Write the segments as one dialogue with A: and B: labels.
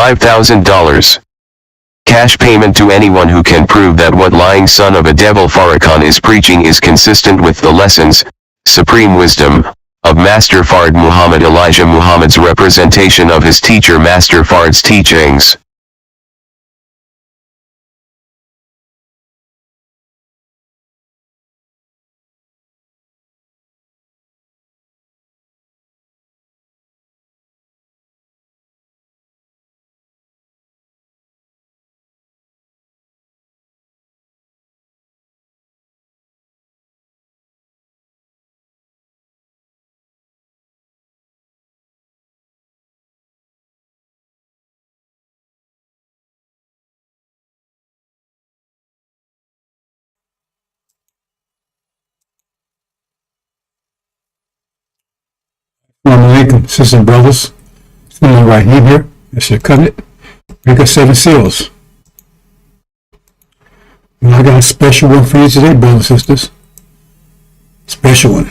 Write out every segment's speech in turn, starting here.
A: $5,000. Cash payment to anyone who can prove that what lying son of a devil Farrakhan is preaching is consistent with the lessons, supreme wisdom, of Master Fard Muhammad Elijah Muhammad's representation of his teacher Master Fard's teachings.
B: Assalamualaikum, sisters and brothers. It's my right hand here. I should cut it. We got 7 seals. And I got a special one for you today, brothers and sisters. Special one.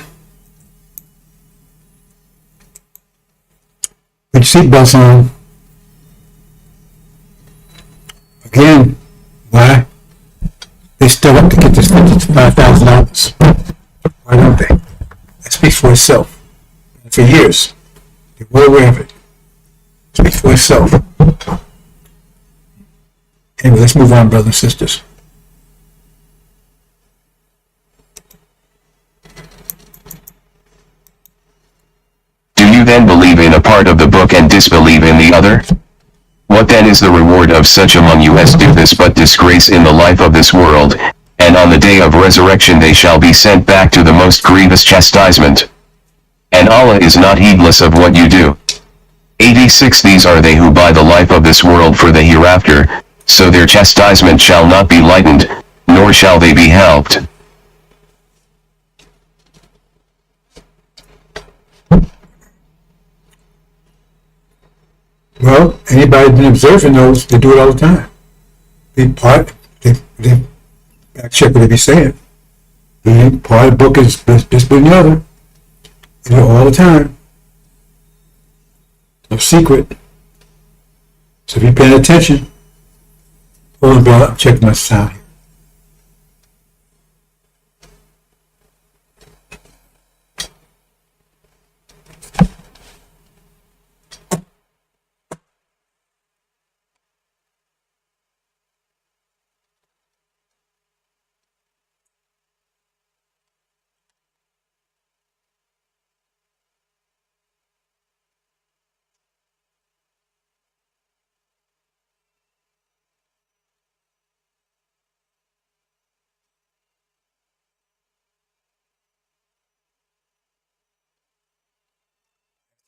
B: Put your seatbelts on. Again, why? They still up to get this $55,000. Why don't they? That speaks for itself. For years, they were aware of it. Speak for itself. Anyway, let's move on, brothers and sisters.
A: Do you then believe in a part of the book and disbelieve in the other? What then is the reward of such among you as do this but disgrace in the life of this world, and on the day of resurrection they shall be sent back to the most grievous chastisement? And Allah is not heedless of what you do. 86 These are they who buy the life of this world for the hereafter, so their chastisement shall not be lightened, nor shall they be helped.
B: Well, anybody been observing those, they do it all the time. They back check what they be saying. Part of the book is this but the other. They do it all the time. No secret. So if you're paying attention, hold on, brother, I'm checking my sound here.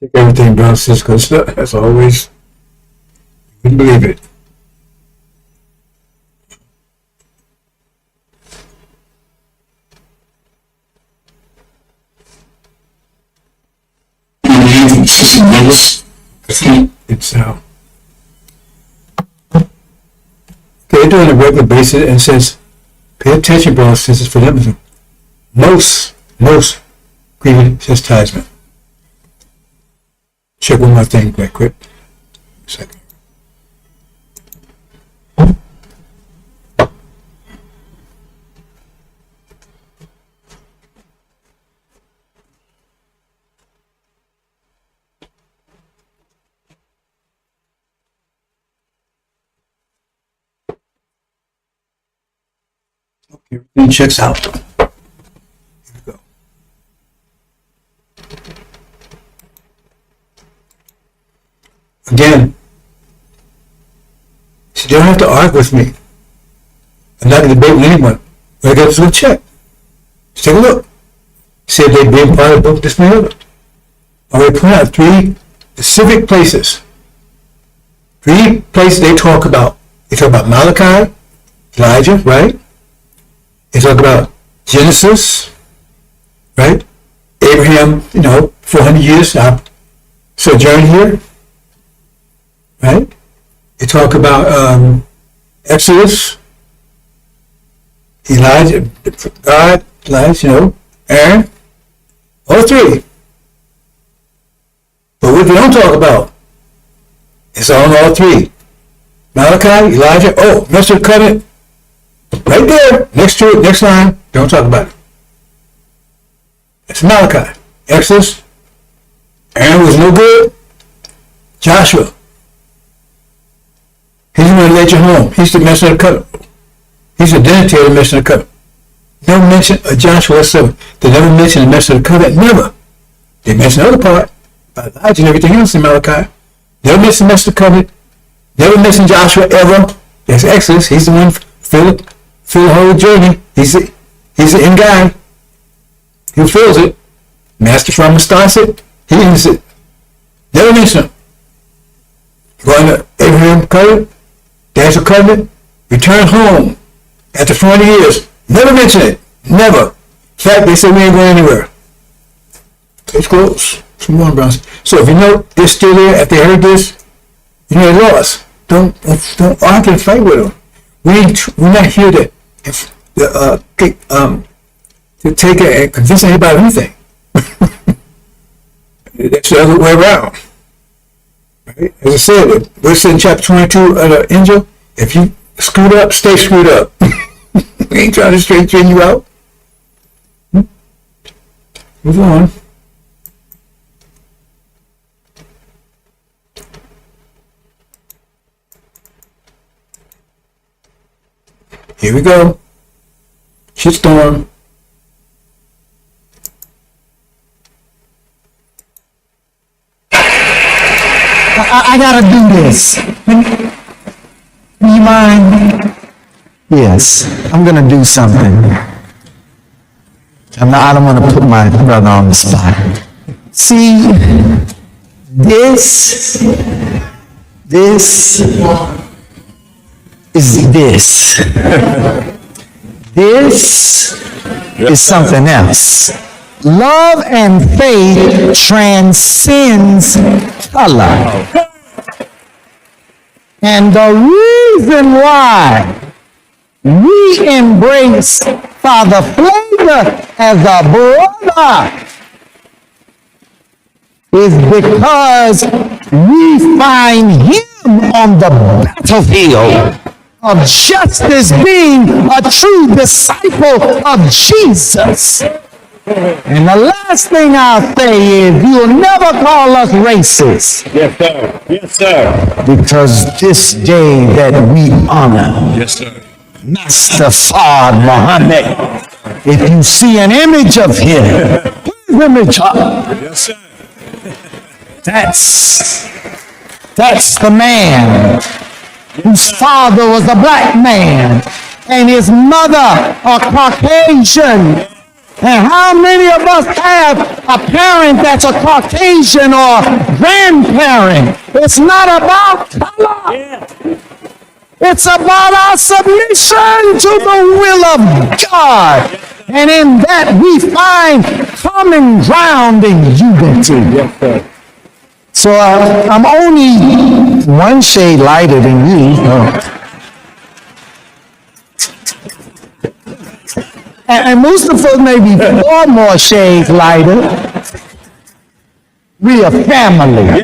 B: Check everything, brothers and sisters, because as always, you wouldn't believe it. It's okay, doing a regular basis, and it says, pay attention, brothers and sisters, for them is most grievous chastisement. Check one more thing right quick. Second. Okay, everything checks out. Here we go. Again, so you don't have to argue with me. I'm not going to debate with anyone. All I got to do is check. Just take a look. See if they've been part of the book, this and the other. I will point out 3 specific places. 3 places they talk about. They talk about Malachi, Elijah, right? They talk about Genesis, right? Abraham, 400 years sojourn here. Right? They talk about Exodus, Elijah, God, Elijah, Aaron, all 3. But what they don't talk about is on all 3. Malachi, Elijah, oh, Mr. Covenant, right there, next to it, next line, don't talk about it. It's Malachi. Exodus, Aaron was no good. Joshua, he's the one who led you home. He's the messenger of the covenant. He's the dignitary of the messenger of the covenant. Never mention of Joshua whatsoever. They never mention the messenger of the covenant, never. They mention the other part, about Elijah and everything else in Malachi. Never mention the messenger of the covenant. Never mention Joshua ever. That's Exodus. He's the one fill the whole journey. He's the end guy. He fills it. Master from starts it. He ends it. Never mention him. Going to Abraham covenant, Daniel covenant, return home after 40 years. Never mention it. Never. In fact, they say we ain't going anywhere. It's close. Some more Browns. So if you know they're still there after they heard this, you know they lost. Don't argue and fight with them. We're not here to take it and convince anybody of anything. That's the other way around. Right? As I said, we're in chapter 22 of the Injil. If you screwed up, stay screwed up. We ain't trying to straighten you out. Move on. Here we go. Shitstorm.
C: I gotta do this. Can you mind? Yes, I'm gonna do something. I don't want to put my brother on the spot. See, this is this. This is something else. Love and faith transcends color. And the reason why we embrace Father Flavor as a brother is because we find him on the battlefield of justice, being a true disciple of Jesus. And the last thing I'll say is you'll never call us racist.
D: Yes, sir. Yes, sir.
C: Because this day that we honor
D: Yes, sir.
C: Master Fard Muhammad, if you see an image of him, put his image up.
D: Yes, sir.
C: That's the man whose father was a black man and his mother a Caucasian. And how many of us have a parent that's a Caucasian or grandparent? It's not about color.
D: Yeah.
C: It's about our submission to the will of God. And in that we find common ground in unity.
D: Yes, sir.
C: So I'm only one shade lighter than you. And Mustafa may be 4 more shades lighter. We a family.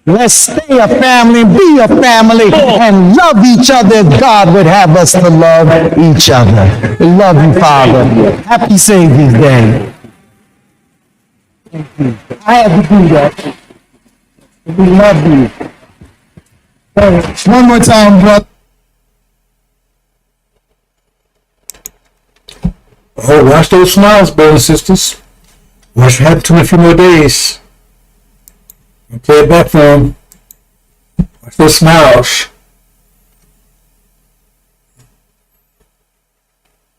C: Let's stay a family, be a family, and love each other as God would have us to love each other. We love you, Father. Happy Savior's Day. Thank you. I had to do that. We love you. One more time, brother.
B: Oh, watch those smiles, brothers and sisters. Watch what happens to them in a few more days. I'll play it back for them. Watch those smiles.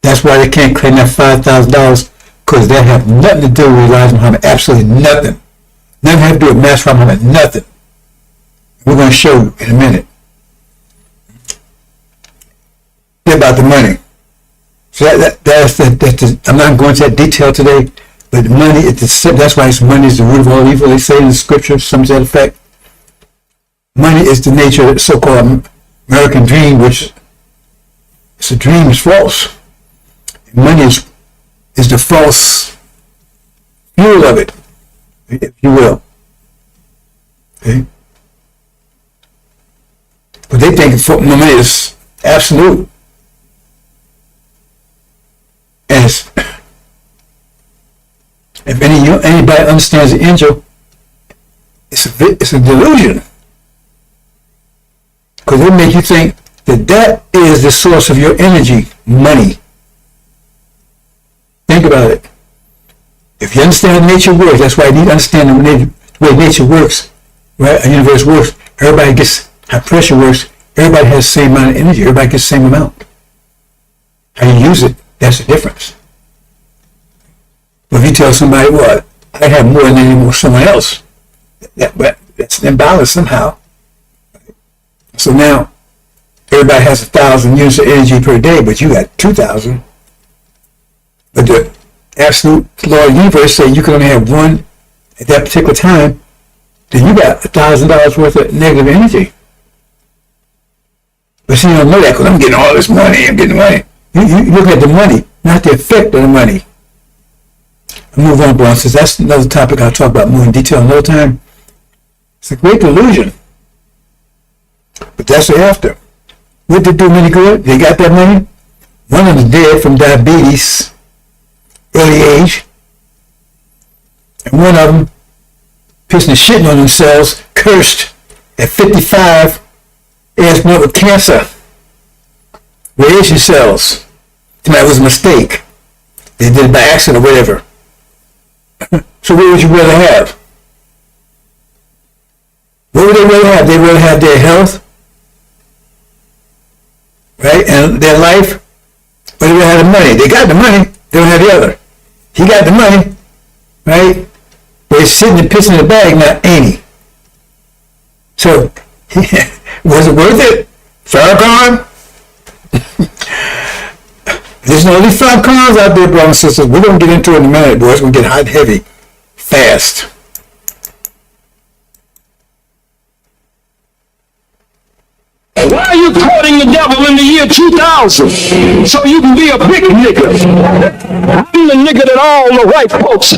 B: That's why they can't claim that $5,000, because that have nothing to do with Elijah Muhammad. Absolutely nothing. Nothing have to do with Master Muhammad. Nothing. We're going to show you in a minute. They're about the money. So that's I'm not going into that detail today, but money, that's why money is the root of all evil. They say in the scripture, some to that effect. Money is the nature of the so-called American dream, which it's a dream, is false. Money is the false fuel of it, if you will. Okay? But they think money is absolute. And if anybody understands the angel, it's a delusion. Because they make you think that is the source of your energy, money. Think about it. If you understand how nature works, that's why you need to understand the way nature works, right? A universe works. Everybody gets how pressure works. Everybody has the same amount of energy. Everybody gets the same amount. How you use it, that's the difference. But if you tell somebody, well, I have more than someone else, that's imbalance somehow. So now, everybody has 1,000 units of energy per day, but you got 2,000. But the absolute law of the universe says you can only have one at that particular time, then you got $1,000 worth of negative energy. But see, you don't know that because I'm getting all this money, I'm getting money. You look at the money, not the effect of the money. I'll move on, Brian, since that's another topic I'll talk about more in detail another time. It's a great delusion. But that's the after. What did do them any good? They got that money. One of them dead from diabetes, early age. And one of them pissing and shitting on themselves, cursed at 55, as one with cancer. Radiation cells. That was a mistake. They did it by accident or whatever. So what would you rather have? What would they rather have? They'd rather have their health, right, and their life, or they rather have the money. They got the money, they don't have the other. He got the money, right, but he's sitting and pissing in the bag now, ain't he? So, was it worth it? Farrakhan? There's only Farrakhans out there, brothers and sisters. We're going to get into it in a minute, boys. It's going to get hot and heavy, fast.
D: Why are you courting the devil in the year 2000? So you can be a big nigga. I'm the nigga that all the white folks,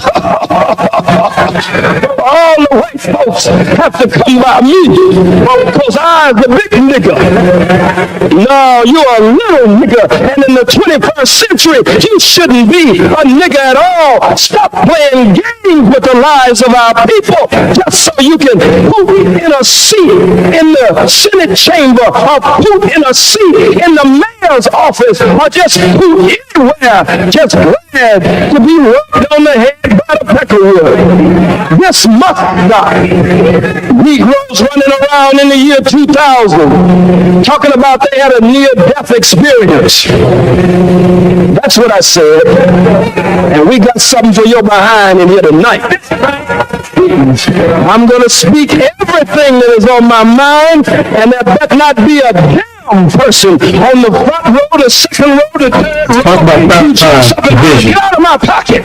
D: all the white folks have to come by me because I'm the big nigga. No, you're a little nigga. And in the 21st century, you shouldn't be a nigga at all. Stop playing games with the lives of our people just so you can poop in a seat in the Senate chamber or poop in a seat in the mayor's office or just poop anywhere. Just glad to be rubbed on the head by the peckerwood. This must stop. Negroes running around in the year 2000 talking about they had a near-death experience. That's what I said. And we got something for your behind in here tonight. I'm going to speak everything that is on my mind, and there better not be a damn person on the front row, the second row, the third row.
B: Talk about division.
D: Get out of my pocket.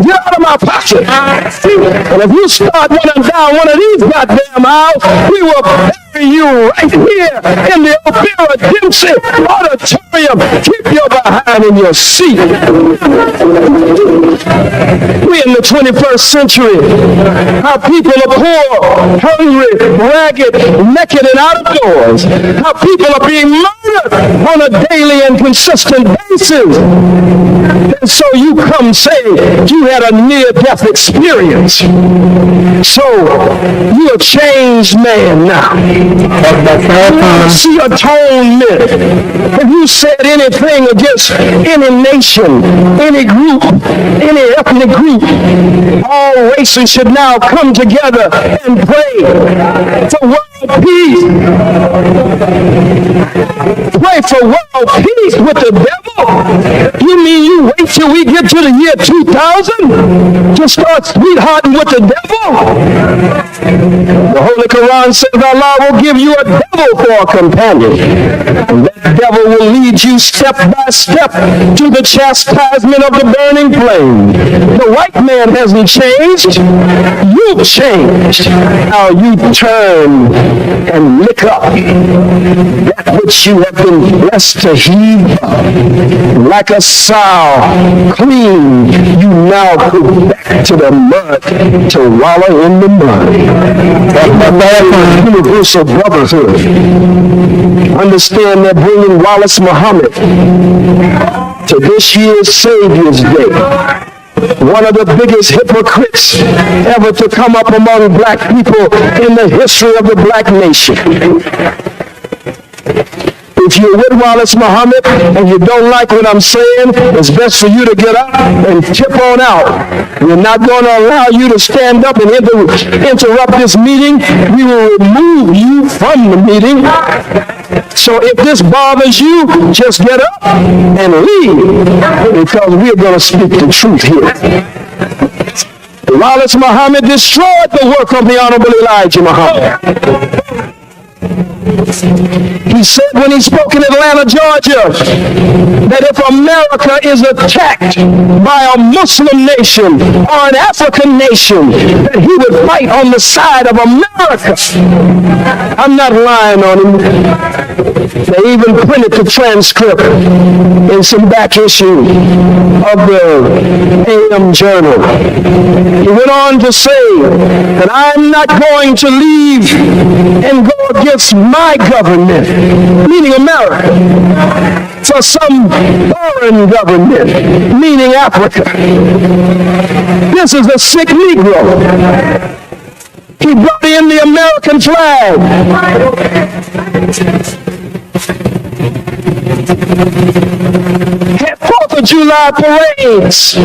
D: Get out of my pocket. And if you start running down one of these goddamn aisles, we will bury you right here in the Opera Dempsey Auditorium. Keep your behind in your seat. We in the 21st century. Our people are poor, hungry, ragged, naked, and out of doors. Our people are being murdered on a daily and consistent basis. And so you come saying you had a near-death experience. So you're a changed man now. See atonement. If you said anything against any nation, any group, any ethnic group, all races should now come together and pray for world peace. Pray for world peace with the devil? You mean you wait till we get to the year 2000 to start sweethearting with the devil? The Holy Quran says Allah will give you a devil for a companion. And that devil will lead you step by step to the chastisement of the burning flame. The white man hasn't changed. You've changed. Now you turn and lick up that which you have been blessed to heave up. Like a sow, clean, you now go back to the mud to wallow in the mud. Universal brotherhood. Understand they're bringing Wallace Muhammad to this year's Savior's Day. One of the biggest hypocrites ever to come up among black people in the history of the black nation. If you're with Wallace Muhammad and you don't like what I'm saying, it's best for you to get up and tip on out. We're not going to allow you to stand up and interrupt this meeting. We will remove you from the meeting. So if this bothers you, just get up and leave, because we're going to speak the truth here. Wallace Muhammad destroyed the work of the Honorable Elijah Muhammad. He said when he spoke in Atlanta, Georgia, that if America is attacked by a Muslim nation or an African nation, that he would fight on the side of America. I'm not lying on him. They even printed the transcript in some back issue of the AM Journal. He went on to say that I'm not going to leave and go against my government, meaning America, for some foreign government, meaning Africa. This is a sick Negro. He brought in the American flag. Had 4th of July parades,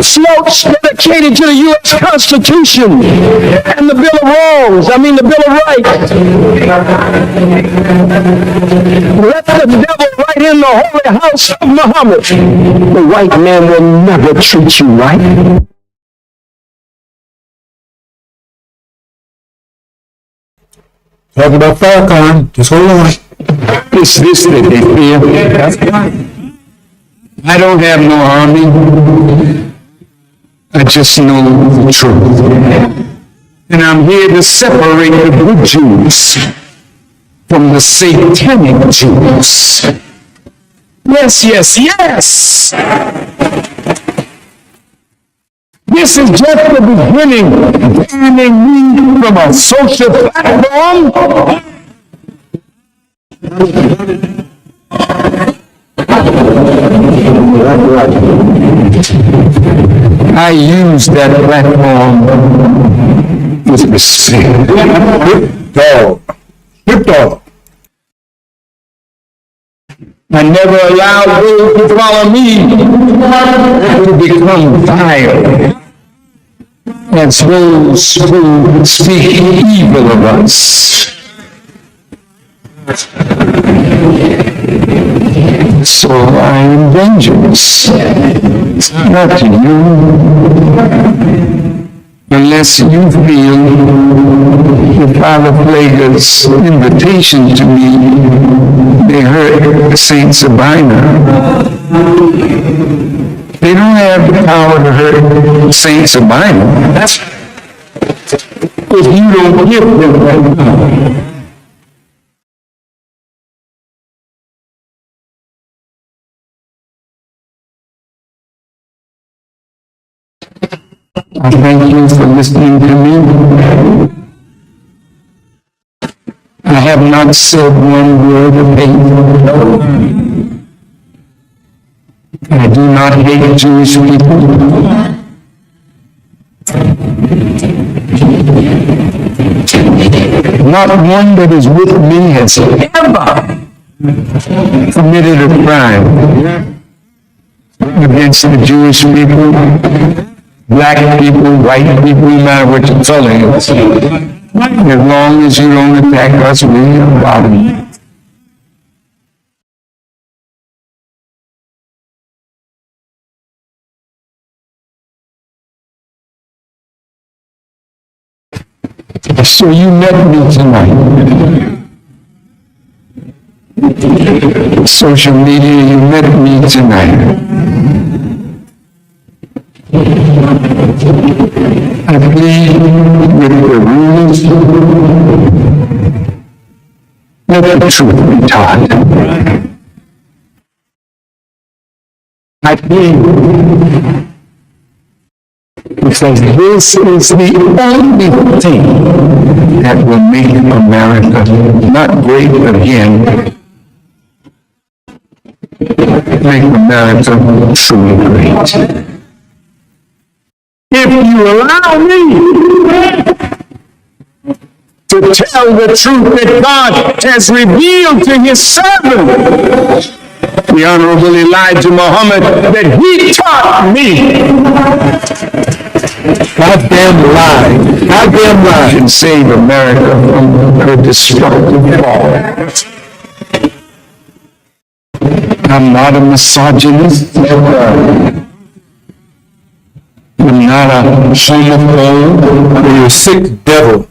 D: floats dedicated to the U.S. Constitution and the Bill of Wrongs, the Bill of Rights. Let the devil right in the holy house of Muhammad. The white man will never treat you right.
B: Talking about Farrakhan, just hold on.
E: It's this that they fear. I don't have no army. I just know the truth. And I'm here to separate the good Jews from the satanic Jews. Yes, yes, yes! This is just the beginning. Banning me from a social platform. I use that platform with respect.
B: Good dog.
E: I never allow those who follow me to become vile as those who speak evil of us. So I am dangerous, not to you, unless you feel the Father Plague's invitation to me, they hurt the saints of Bina. They don't have the power to hurt the saints of Bina. That's if you don't give them that power. I thank you for listening to me. I have not said one word of hate. I do not hate Jewish people. Not one that is with me has ever committed a crime against the Jewish people. Black people, white people, no matter what your color is. As long as you don't attack us, we are bottom. So you met me tonight. Social media, you met me tonight. I plead with the ruling Let the truth be taught. I believe because this is the only thing that will make America not great again, make America truly great. If you allow me to tell the truth that God has revealed to his servant, the Honorable Elijah Muhammad, that he taught me.
B: Goddamn lie.
E: Can save America from her destructive fall. I'm not a misogynist. I'm not a homophobe.
B: You're a sick devil.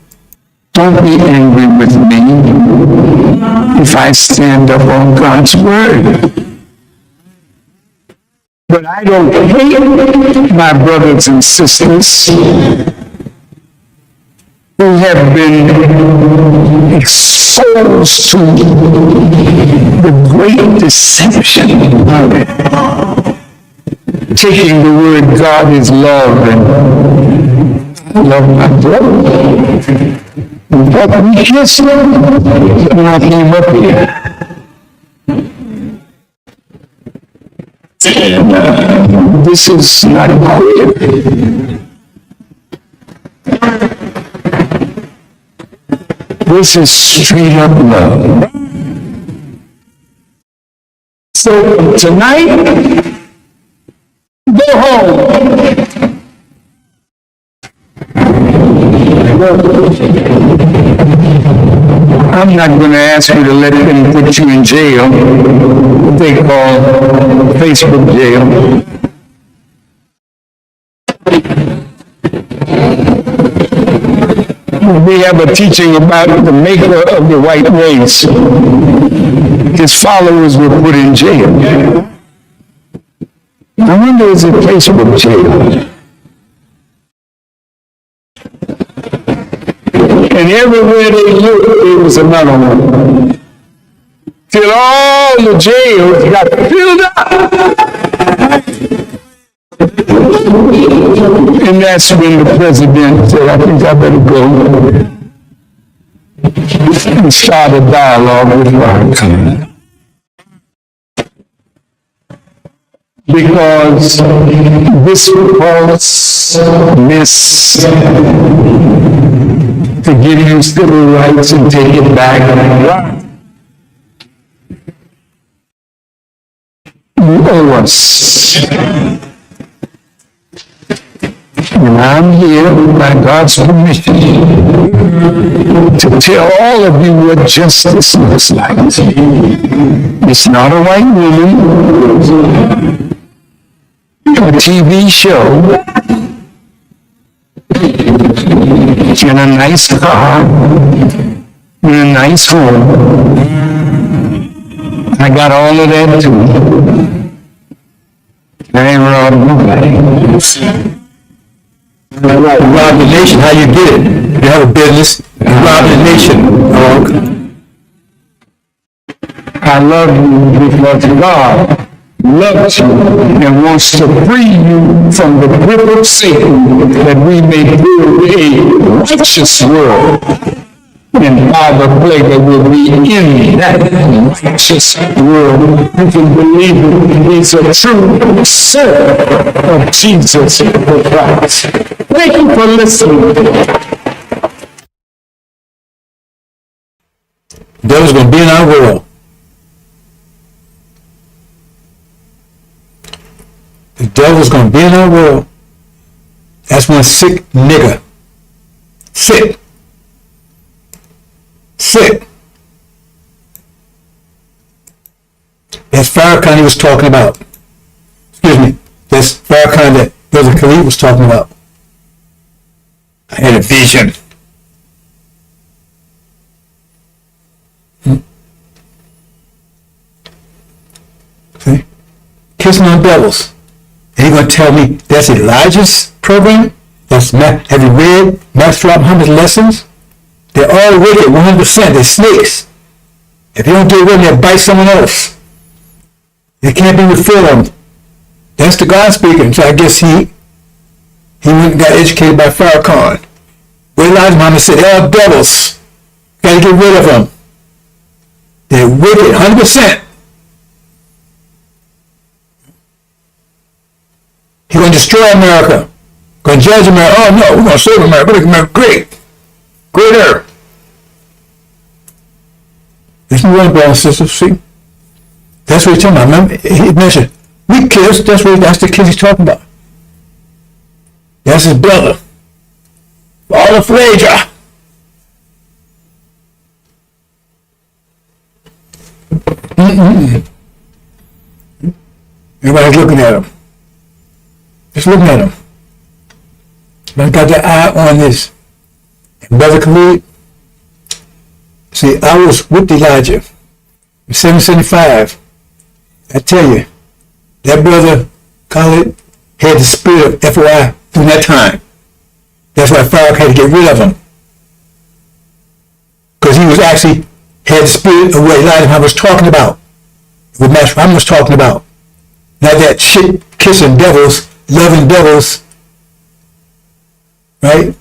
E: Don't be angry with me if I stand up on God's word. But I don't hate my brothers and sisters who have been exposed to the great deception of it. Taking the word God is love, and I love my brother. But we just when I came up here. And this is not clear. This is straight up love. So tonight, go home. I'm not going to ask you to let them put you in jail, what they call Facebook jail. We have a teaching about the maker of the white race. His followers were put in jail. I wonder, is it Facebook jail? And everywhere they looked, there was another one. Till all the jails got filled up. And that's when the president said, I think I better go and start a dialogue with Farrakhan. Because this false mess to give you civil rights and take it back. You owe us. And I'm here by God's permission to tell all of you what justice looks like. It's not a white woman, a TV show, in a nice car, in a nice home. I got all of that too. I ain't robbed nobody.
B: You rob the nation, how you get it? You have a business, you rob the nation.
E: I love you because God loves you and wants to free you from the grip of Satan, that we may build a righteous world. And by the plague will be in that righteous world. You can believe it. He's a true servant of Jesus Christ. Thank you for listening.
B: The devil's going to be in our world. The devil's going to be in our world. That's one sick nigger. Sick. Sick. That's Farrakhan he was talking about. Excuse me. That's Farrakhan that Brother Khalid was talking about. I had a vision. Okay. Kissing on devils. And you're going to tell me that's Elijah's program? Have you read Master Muhammad's lessons? They're all wicked, 100%. They're snakes. If you don't get rid of them, they'll bite someone else. They can't be reformed. That's the God speaking. So I guess he went and got educated by Farrakhan. Where Elijah Muhammad said, they're all devils. Got to get rid of them. They're wicked, 100%. He's going to destroy America. Going to judge America. Oh no, we're going to save America. We're going to make America great. Greater. There's no one, brothers and sisters. See? That's what he's talking about. Remember, he mentioned, we kids, that's the kids he's talking about. That's his brother. All of Flaja. Everybody's looking at him. Just looking at him. But I got their eye on this. And Brother Khalid, see, I was with Elijah in 775. I tell you, that brother Khalid had the spirit of FOI during that time. That's why Farrakhan had to get rid of him. Because he was actually had the spirit of what Elijah Muhammad was talking about. What Master Muhammad was talking about. Not that shit kissing devils, loving devils. Right?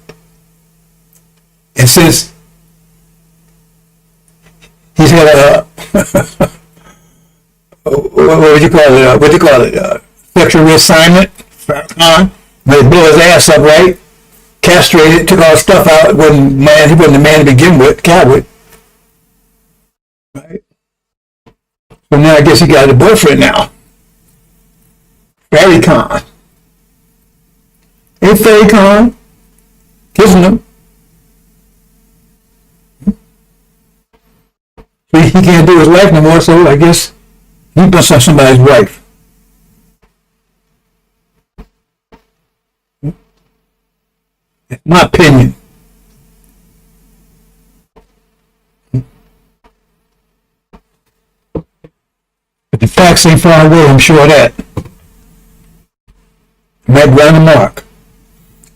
B: And since he's had a what would you call it? Sexual reassignment, Farrakhan, where they blew his ass up, right? Castrated, took all the stuff out. He wasn't a man to begin with, coward. Right? So now I guess he got a boyfriend now. Farrakhan. Ain't Farrakhan kissing him? So he can't do his wife no more, so I guess he must have somebody's wife. That's my opinion. But the facts ain't far away, I'm sure of that. Right around the mark.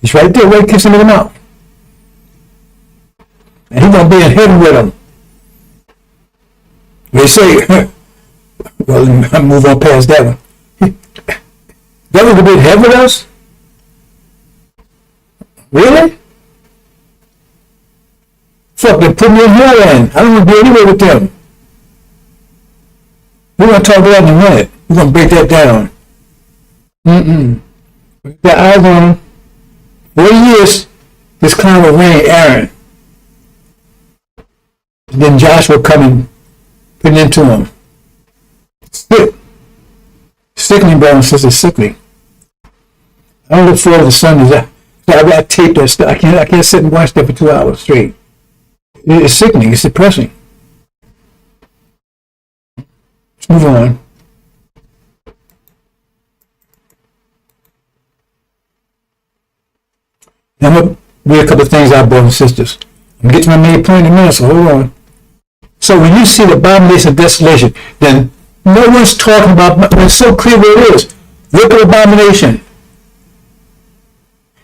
B: He's right there, right kissing him in the mouth. And he's going to be in heaven with him. They say, well, I'll move on past that one. Devil could be in heaven with us? Really? Fuck, they put me in hell then. I don't want to be anywhere with them. We're going to talk about that in a minute. We're going to break that down. The eyes on him. 40 years, this clown will reign Aaron. And then Joshua coming, putting into him. Sick. Sickening, brother and sister, sickening. I don't look forward to the Sundays. I got to tape that stuff. I can't sit and watch that for 2 hours straight. It's sickening. It's depressing. Let's move on. Now, I'm going to read a couple of things out, brothers and sisters. I'm going to get to my main point in a minute, so hold on. So when you see the abomination of desolation, then no one's talking about, it's so clear where it is. Look at abomination.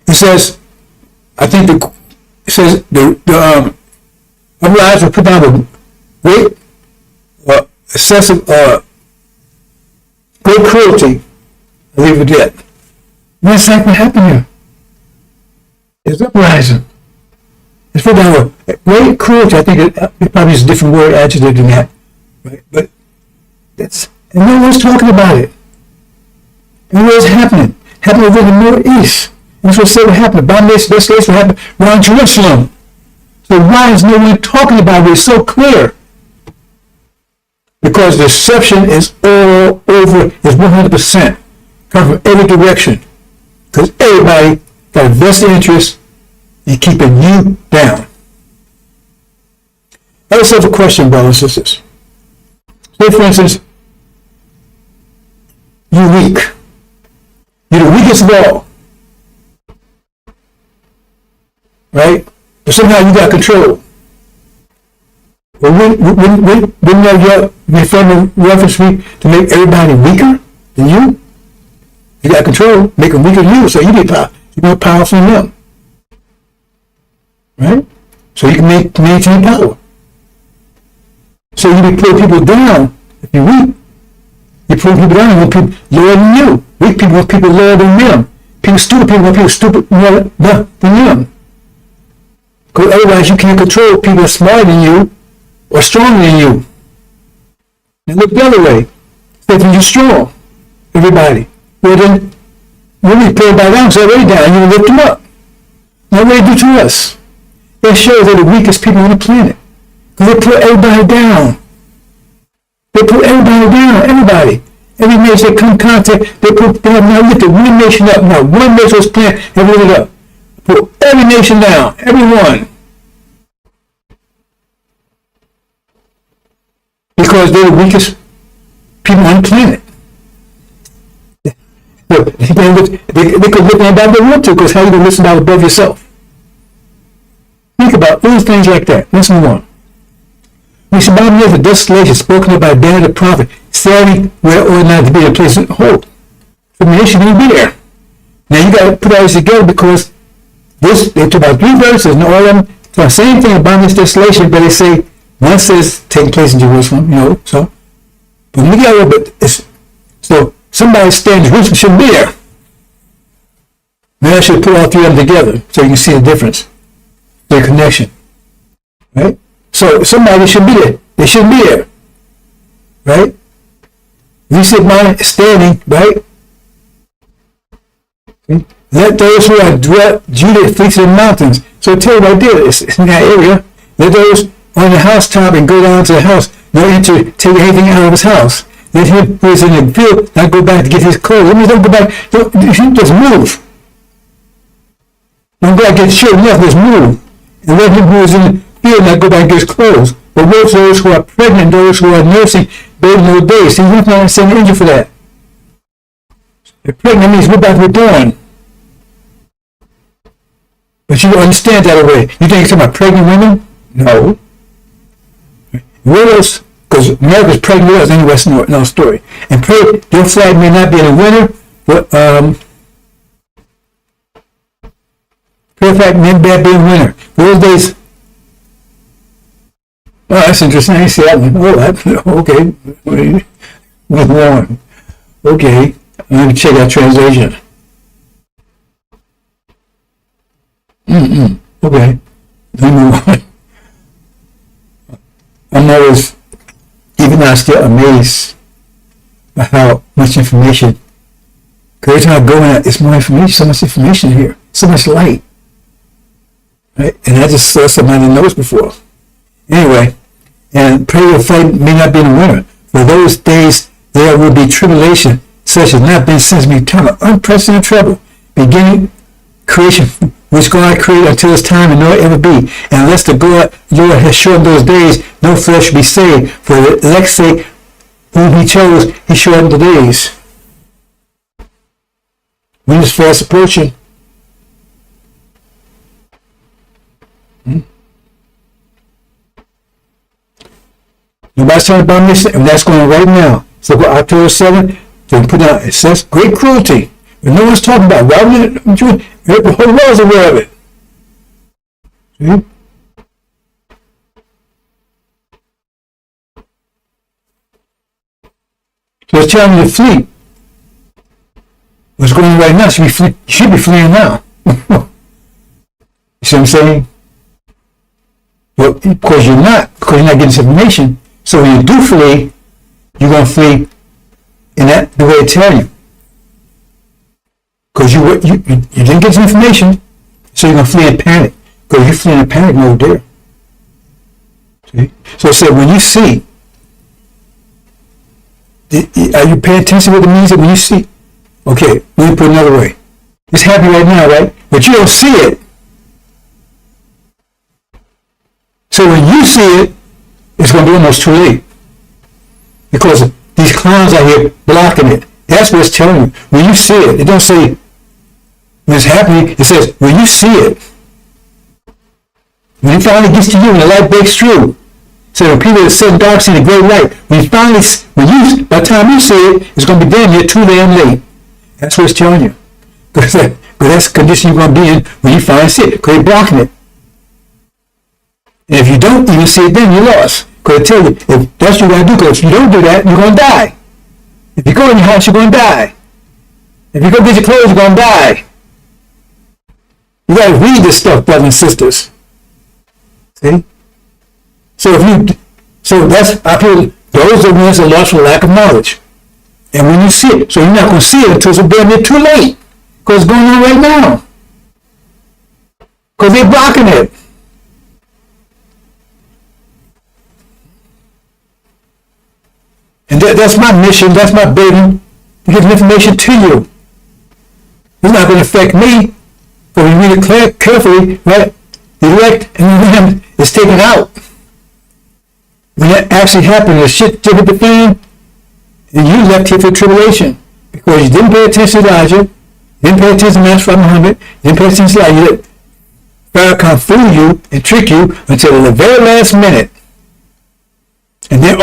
B: It says, I think it says the lives will put down with great excessive great cruelty. I'll leave it at that. What's that what happened here? It's uprising. It's put down with great cruelty. I think it probably is a different word, adjective than that. Right? But and no one's talking about it. And what's happening? Happening over in the Middle East. That's what said would happen. Abomination, desolation would happen around Jerusalem. So why is no one talking about it? It's so clear. Because deception is all over, is 100%. Come from every direction. Because everybody got a vested interest in keeping you down. Let's have a question, brothers and sisters. Say, for instance, you're weak. You're the weakest of all. Right? But somehow you got control. Well, wouldn't your family reference me to make everybody weaker than you? You got control, make them weaker than you, so you be more powerful than them. Right? so you can maintain power. So you be putting people down if you're weak. You put people down, you want people lower than you. Weak people want people lower than them. Stupid people want people stupid more than them. Because otherwise you can't control people that are smarter than you or stronger than you. And look the other way. If you're strong, everybody. Well then, when you put everybody down, so already down, you lift them up. Now what do they do to us? They show they're the weakest people on the planet. Because they put everybody down. They put everybody down, everybody. Every nation they come in contact, they have now lifted one nation up. Now one nation was planned, they lifted up. Put every nation down, everyone. Because they're the weakest people on the planet. They could look anybody they want to, because how you going to listen out above yourself? Think about little things like that. Let's move on. We should not live the desolation spoken of by Daniel the prophet, saying where or not to be a place of hope. The nation will be there. Now you got to put all this together, because they talk about 3 verses, and all of them talk the same thing about this desolation, but they say one says taking place in Jerusalem, so. But when we get a little bit, so somebody staying in Jerusalem shouldn't be there. Maybe I should put all 3 of them together so you can see the difference, their connection, right? So somebody should be there. They shouldn't be there, right? If you sit mine standing, right? Okay. Let those who are dwelt Judah flee to the mountains. So tell you right there, it's in that area. Let those on the housetop and go down to the house, not enter, take anything out of his house. Let him who is in the field not go back to get his clothes. Let me don't go back. Don't just move. Don't go back and get shit. Nothing. Just move. And let him who is in the field not go back and get his clothes. But woe to those who are pregnant, those who are nursing babies in those days. See, he's not sending an angel for that. If pregnant means we're about to be born. But you understand that already. You think it's about pregnant women? No. Widows, because America's pregnant widows anyway, that's no story. And pray, your flag may not be in the winter, but prayer flag may not be in winter. Those days, oh, that's interesting. I see that one. Oh, okay. With warm. Okay. Let me check that translation. Okay. Let me move on. I'm always, even now, still amazed by how much information. Because every time I go in, it's more information, so much information here, so much light. Right? And I just saw something I didn't notice before. Anyway, and pray your fight may not be in the winter. For those days there will be tribulation, such as not been since the time of unprecedented trouble, beginning creation, which God created until his time and nor ever be. And unless the God Lord has shortened those days, no flesh should be saved. For the elect's sake, whom he chose, he shortened the days. When is fast approaching? Nobody's talking about this, and that's going on right now. So October 7th, they put out, it says great cruelty. But no one's talking about it. Why would the whole world's aware of it? See? So it's telling you to flee. What's going on right now? You should be fleeing now. You see what I'm saying? Well, because you're not getting this information. So when you do flee, you're going to flee in that the way it tells you. Because you didn't get this information, so you're going to flee in panic. Because you flee in panic mode there. See? So it said, when you see, are you paying attention to what it means when you see? Okay, let me put it another way. It's happening right now, right? But you don't see it. So when you see it, it's going to be almost too late. Because these clowns out here blocking it. That's what it's telling you. When you see it, it don't say when it's happening, it says when you see it. When it finally gets to you, when the light breaks through. So when people are sitting dark see the great light, by the time you see it, it's going to be damn near too damn late. That's what it's telling you. Because that's the condition you're going to be in when you finally see it. Because they're blocking it. And if you don't even see it then, you're lost. Because I tell you, if that's what you got to do, because if you don't do that, you're going to die. If you go in your house, you're going to die. If you go get your clothes, you're going to die. You got to read this stuff, brothers and sisters. See? So that's, I feel, those are the ones that lost for lack of knowledge. And when you see it, so you're not going to see it until it's damn near too late. Because it's going on right now. Because they're blocking it. And that's my mission, that's my burden, to give information to you. It's not going to affect me, but when you read it carefully, right, the elect and the lamb is taken out. When that actually happened, the shit hit the fan, and you left here for tribulation. Because you didn't pay attention to Elijah, you didn't pay attention to Master Muhammad, you didn't pay attention to Elijah. You let Farrakhan fool you and trick you until the very last minute. And then,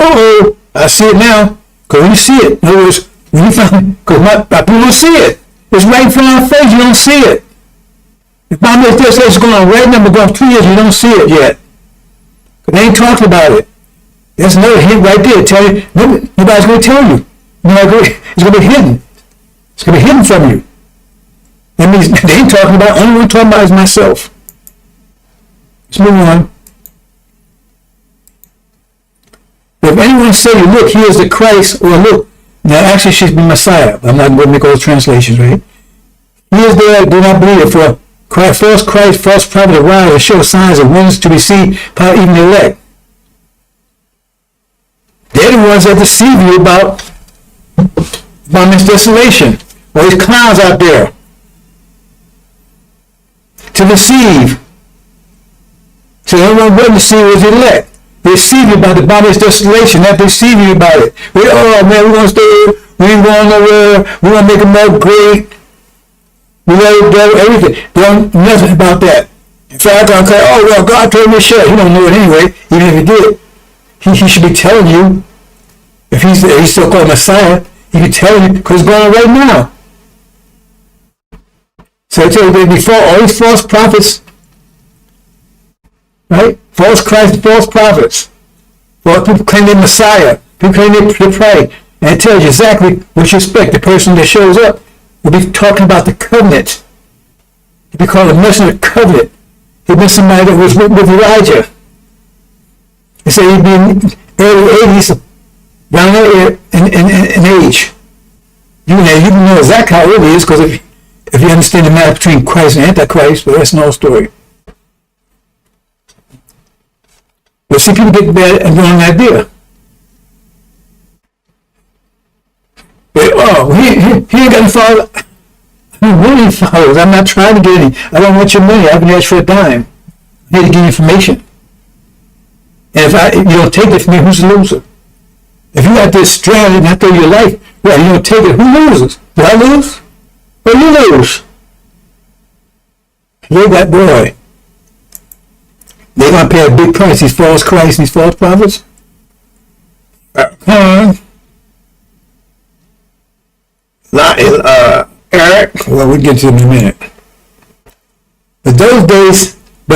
B: I see it now, because when you see it, in other words, when you find, because my people don't see it. It's right in front of our face, you don't see it. If my military says it's going on right now, but going 2 years, you don't see it yet. Because they ain't talking about it. There's another hint right there, tell you, nobody's going to tell you. It's going to be hidden. It's going to be hidden from you. That means they ain't talking about it, only one talking about is myself. Let's move on. If anyone say, look, he is the Christ, or look, now actually she's the Messiah. I'm not going to make all the translations, right? He is there, do not believe it, for false Christ, false prophet arise and show signs of wonders to be seen by even the elect. They're the ones that deceive you about this desolation. All these clowns out there. To deceive. So the only one who deceive is the elect. They deceive you about the boundless desolation. That deceive you about it. Oh man, we're going to stay here. We ain't going nowhere. We're going to make them more great. We let it everything. They don't know nothing about that. In fact, I'm like, oh well, God told me to share. He don't know it anyway. Even if he did, he should be telling you. If he's still called Messiah, he can tell you because it's going on right now. So I tell you that before all these false prophets, right? False Christ, false prophets. False people claim they're Messiah. People claim they're prophet. And it tells you exactly what you expect. The person that shows up will be talking about the covenant. He'll be called a messenger covenant. He'd been somebody that was with Elijah. They say he'd be in the early 80s, down there in age. You know exactly how old he is because if you understand the matter between Christ and Antichrist, but that's no story. But see, people get bad and wrong idea. He ain't got any followers. I don't want any followers. I'm not trying to get any. I don't want your money. I haven't asked for a dime. I need to get information. And if you don't take it from me, who's the loser? If you got this strategy and I throw your life, well, you don't take it, who loses? Do I lose? Or you lose? You're that boy. They're going to pay a big price, these false Christ, these false prophets. Eric, well, we'll get to them in a minute. But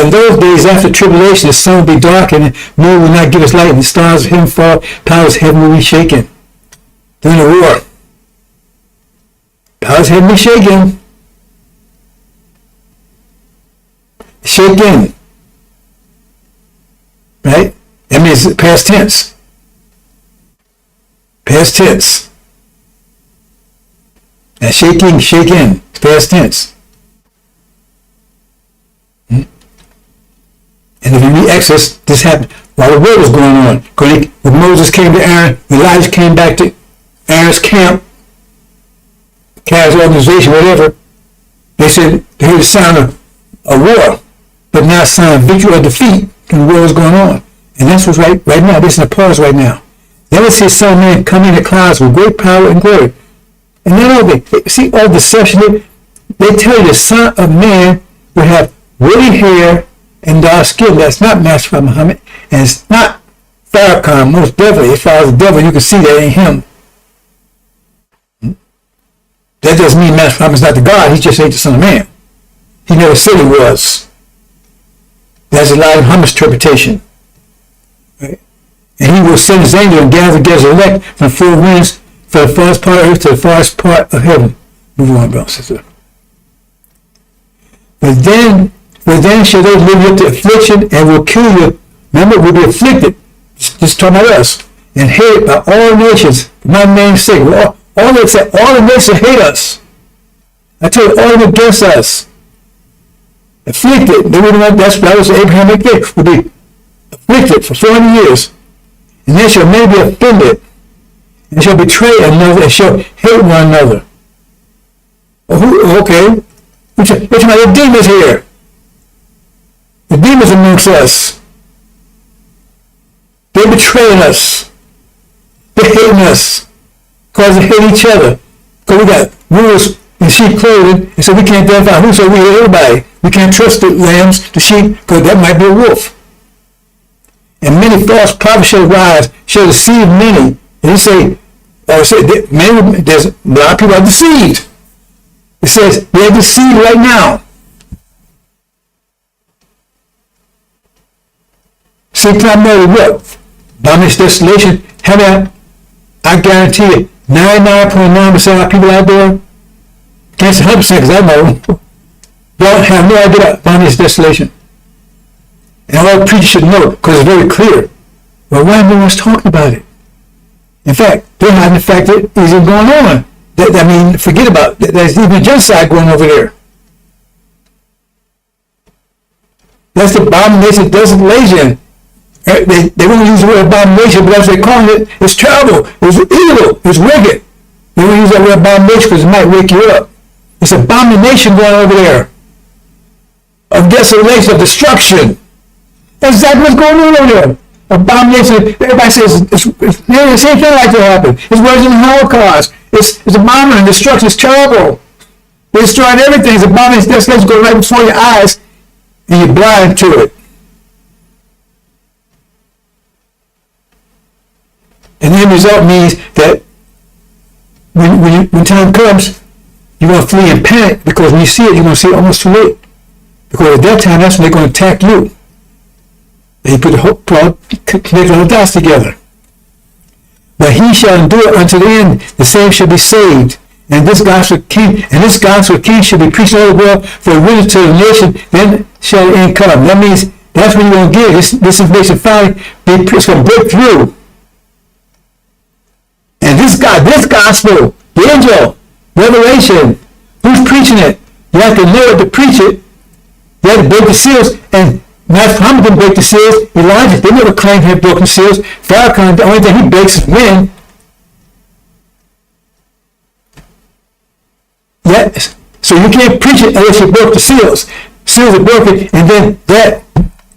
B: in those days after tribulation, the sun will be darkened, and moon will not give its light, and the stars of heaven fall, powers of heaven will be shaken. During the war, powers of heaven will be shaken. Shaken. Right? That means past tense. Past tense. And shaking, past tense. And if you read Exodus, this happened while the war was going on. When Moses came to Aaron, Elijah came back to Aaron's camp, Cal's organization, whatever. They said they heard the sound of a war, but not a sound of victory or defeat, and the war was going on. And that's what's right now. This is a pause right now. Then we see Son of Man come in the clouds with great power and glory. And then see all deception. They tell you the Son of Man will have woolly hair and dark skin. That's not Master Muhammad, and it's not Farrakhan. Most definitely, as far as the devil, you can see that ain't him. That doesn't mean Master Muhammad's not the God. He just ain't the Son of Man. He never said he was. That's Elijah Muhammad's interpretation. Right? And he will send his angel and gather together elect from the four winds, from the farthest part of earth to the farthest part of heaven. Move on, brother, sister. But then shall they live up to affliction and will kill you. Remember, we'll be afflicted. Just talking about us. And hated by all nations, for my name's sake. All the nations hate us. I tell you, all of them against us. Afflicted. That's what was Abrahamic faith. Will be afflicted for 400 years. And then shall many be offended. And shall betray another and shall hate one another. Okay. Which are the demons here? The demons amongst us. They're betraying us. They're hating us. Because they hate each other. Because we got rules in sheep clothing, and so we can't identify who, so we hate everybody. We can't trust the lambs, the sheep, because that might be a wolf. And many false prophets shall rise, shall deceive many. And he say, there's a lot of people are deceived. It says they're deceived right now. See, primarily what? Bondage, desolation. I guarantee you, 99.9% of people out there, can't say 100% because I know, don't have no idea about bondage, desolation. And all preachers should know because it's very clear. Well, why no one's talking about it? In fact, they're hiding the fact that it isn't going on. Forget about it. There's even genocide going over there. That's the abomination of desolation. They won't use the word abomination, but that's what they call it. It's terrible. It's evil. It's wicked. They won't use that word abomination because it might wake you up. It's abomination going over there. Of desolation, of destruction. That's exactly what's going on over there. Abomination. Everybody says it's the same thing like that happened. It's worse than the Holocaust. It's abomination. Destruction is terrible. They destroyed everything. It's abomination. Desolation going right before your eyes, and you're blind to it. And the end result means that when time comes, you're going to flee in panic because when you see it, you're going to see it almost too late. Because at that time, that's when they're going to attack you. They connect all the dots together. But he shall endure unto the end, the same shall be saved. And this gospel king shall be preached all the world for a witness to the nation, then shall the end come. That means that's when you're going to get this information finally, it's going to break through. And this gospel, the angel, revelation, who's preaching it? You have to know it to preach it. You have to break the seals. And Muhammad didn't break the seals. Elijah, they never claimed he had broken seals. Farrakhan, the only thing he breaks is wind. Yes. So you can't preach it unless you broke the seals. Seals are broken, and then it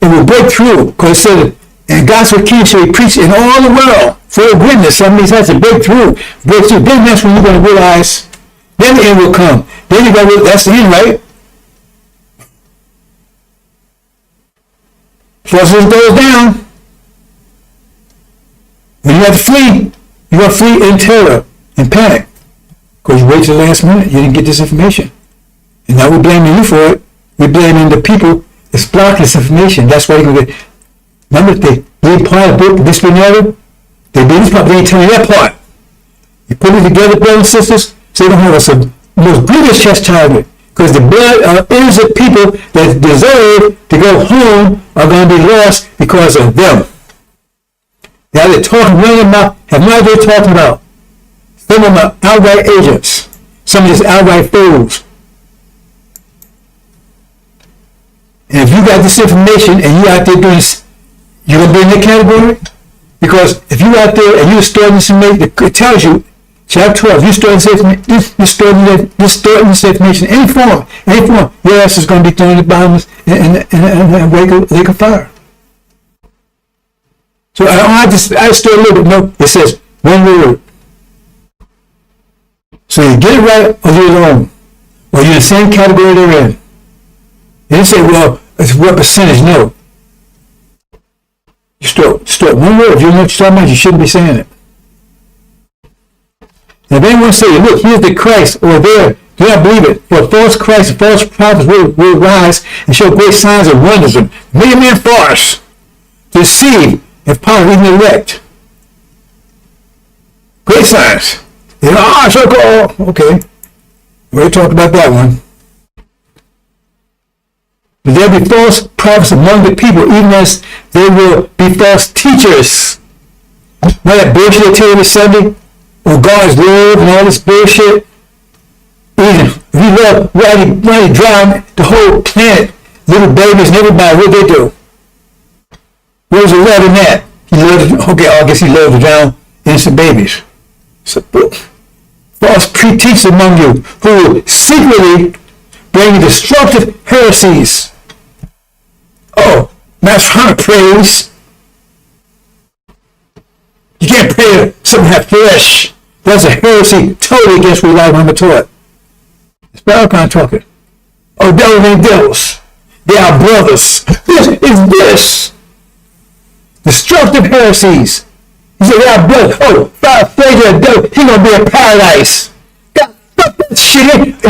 B: will break through. Because it said, and gospel king shall be preached in all the world for a witness. That means that's a breakthrough. Then that's when you're going to realize, then the end will come. Then you're going to realize, that's the end, right? Once this goes down, when you have to flee, you're going to flee in terror, in panic. Because you wait till the last minute, you didn't get this information. And now we're blaming you for it. We're blaming the people that's blocking this information. That's why you're going to get. Remember, they didn't part of the book, this been other. They did this part, they didn't tell you that part. You put it together, brothers and sisters, so you don't have the most grievous chastisement. Because the blood of innocent people that deserve to go home are going to be lost because of them. Now they're talking, running about, have no idea what they're talking about. Some of them are outright agents. Some are just outright fools. And if you got this information and you out there doing this, you're going to be in that category? Because if you out there and you're storing this information, it tells you, chapter 12, you're storing this information in any form, your ass is going to be thrown in the bottomless and lake of fire. So I store a little bit. No, it says one word. So you get it right or you're alone. Or you're in the same category they're in. They didn't say, well, it's what percentage. No. You store one word. If you know what you're talking about, you shouldn't be saying it. Now, if anyone say, look, here's the Christ, or there, Do not believe it. For false Christ and false prophets will rise and show great signs and wonders of many men farce, to deceive, if possible, even elect. Great signs. Okay. We already talked about that one. But there will be false prophets among the people, even as there will be false teachers. Now that bullshit they tell you every Sunday, or God's love and all this bullshit. Even if you love, why they drown the whole planet, little babies and everybody, what they do? Where's the love in that? He loves, okay, I guess he loves to drown innocent babies. So, false teachers among you who will secretly bring destructive heresies. Oh, Master Hunter prays. You can't pray to something have flesh. That's a heresy totally against what Muhammad taught. It's Farrakhan talking. Oh, devils ain't devils. They are brothers. This is this. Destructive heresies. He said, they are brothers. Oh, afraid of the devil. He's going to be in paradise. God, fuck that shit.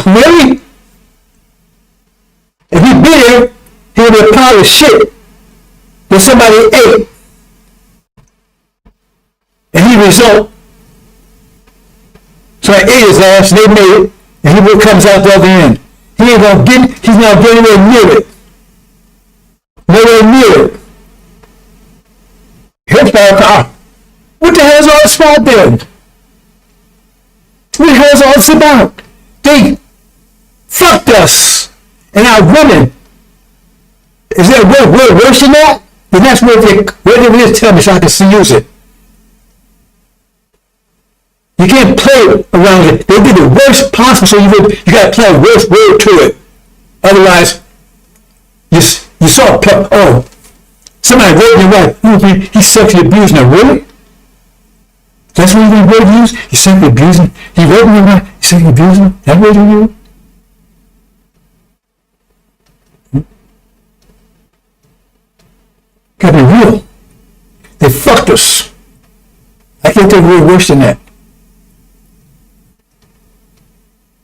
B: Really? If he be there, he'll be a pile of shit that somebody ate. And he result. So I ate his ass, and they made it, and he comes out the other end. He ain't gonna get, he's not getting anywhere near it. Nowhere near it. Here's Farrakhan. What the hell is all this about then? What the hell is all this about? They fucked us. And our women. Is there a word worse than that? Then that's what it is. Tell me so I can use it. You can't play around it. They did the worst possible, so you got to play a worse word to it. Otherwise, you saw, oh, somebody wrote your wife, he's sexually abusing her. Really? That's what you word use? He's sexually abusing. He wrote your wife, he's sexually abusing her. That word you use? Gotta be real. They fucked us. I can't think of a word worse than that.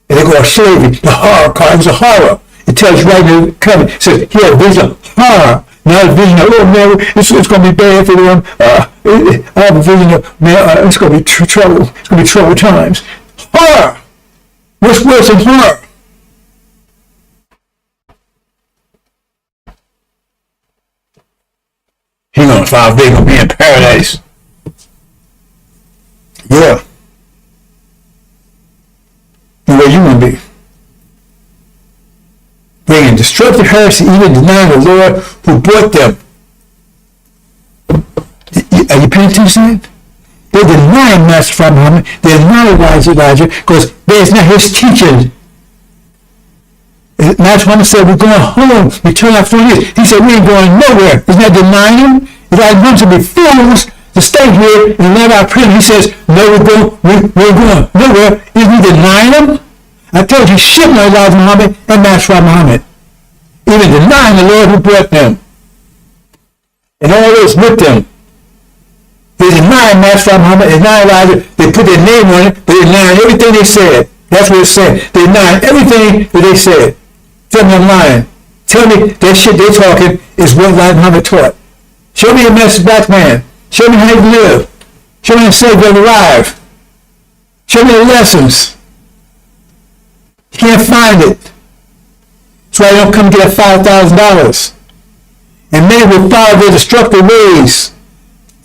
B: And they go to slavery, the horror card. It was a horror. It tells you right in the covenant. It says, here, there's a horror. Not a vision of, oh man, it's going to be bad for them. I have a vision of, man, it's going to be trouble. It's going to be troubled times. Horror. What's worse than horror? He's going to file big on me in paradise. Yeah. The way you want to be. Bringing destructive heresy, even denying the Lord who brought them. Are you paying attention? They're denying Master Prophet Muhammad. They're denying Elijah, because there's not his teaching. Master Muhammad said, we're going home. We turn out 4 years. He said, we ain't going nowhere. Isn't that denying him? Elijah wants to be fools to stay here and live our prison. He says, no, we're going nowhere. Isn't he denying him? I told you, shitting on Elijah Muhammad and Master Muhammad. Even denying the Lord who brought them. And all those with them. They denied Master Muhammad, they denied Elijah. They put their name on it, but they denied everything they said. That's what it's saying. They denied everything that they said. Tell me I'm lying. Tell me that shit they're talking is what Elijah Muhammad taught. Show me a message back, man. Show me how you live. Show me how to save your life. Show me the lessons. You can't find it. That's why you don't come get $5,000. And many will follow their destructive ways.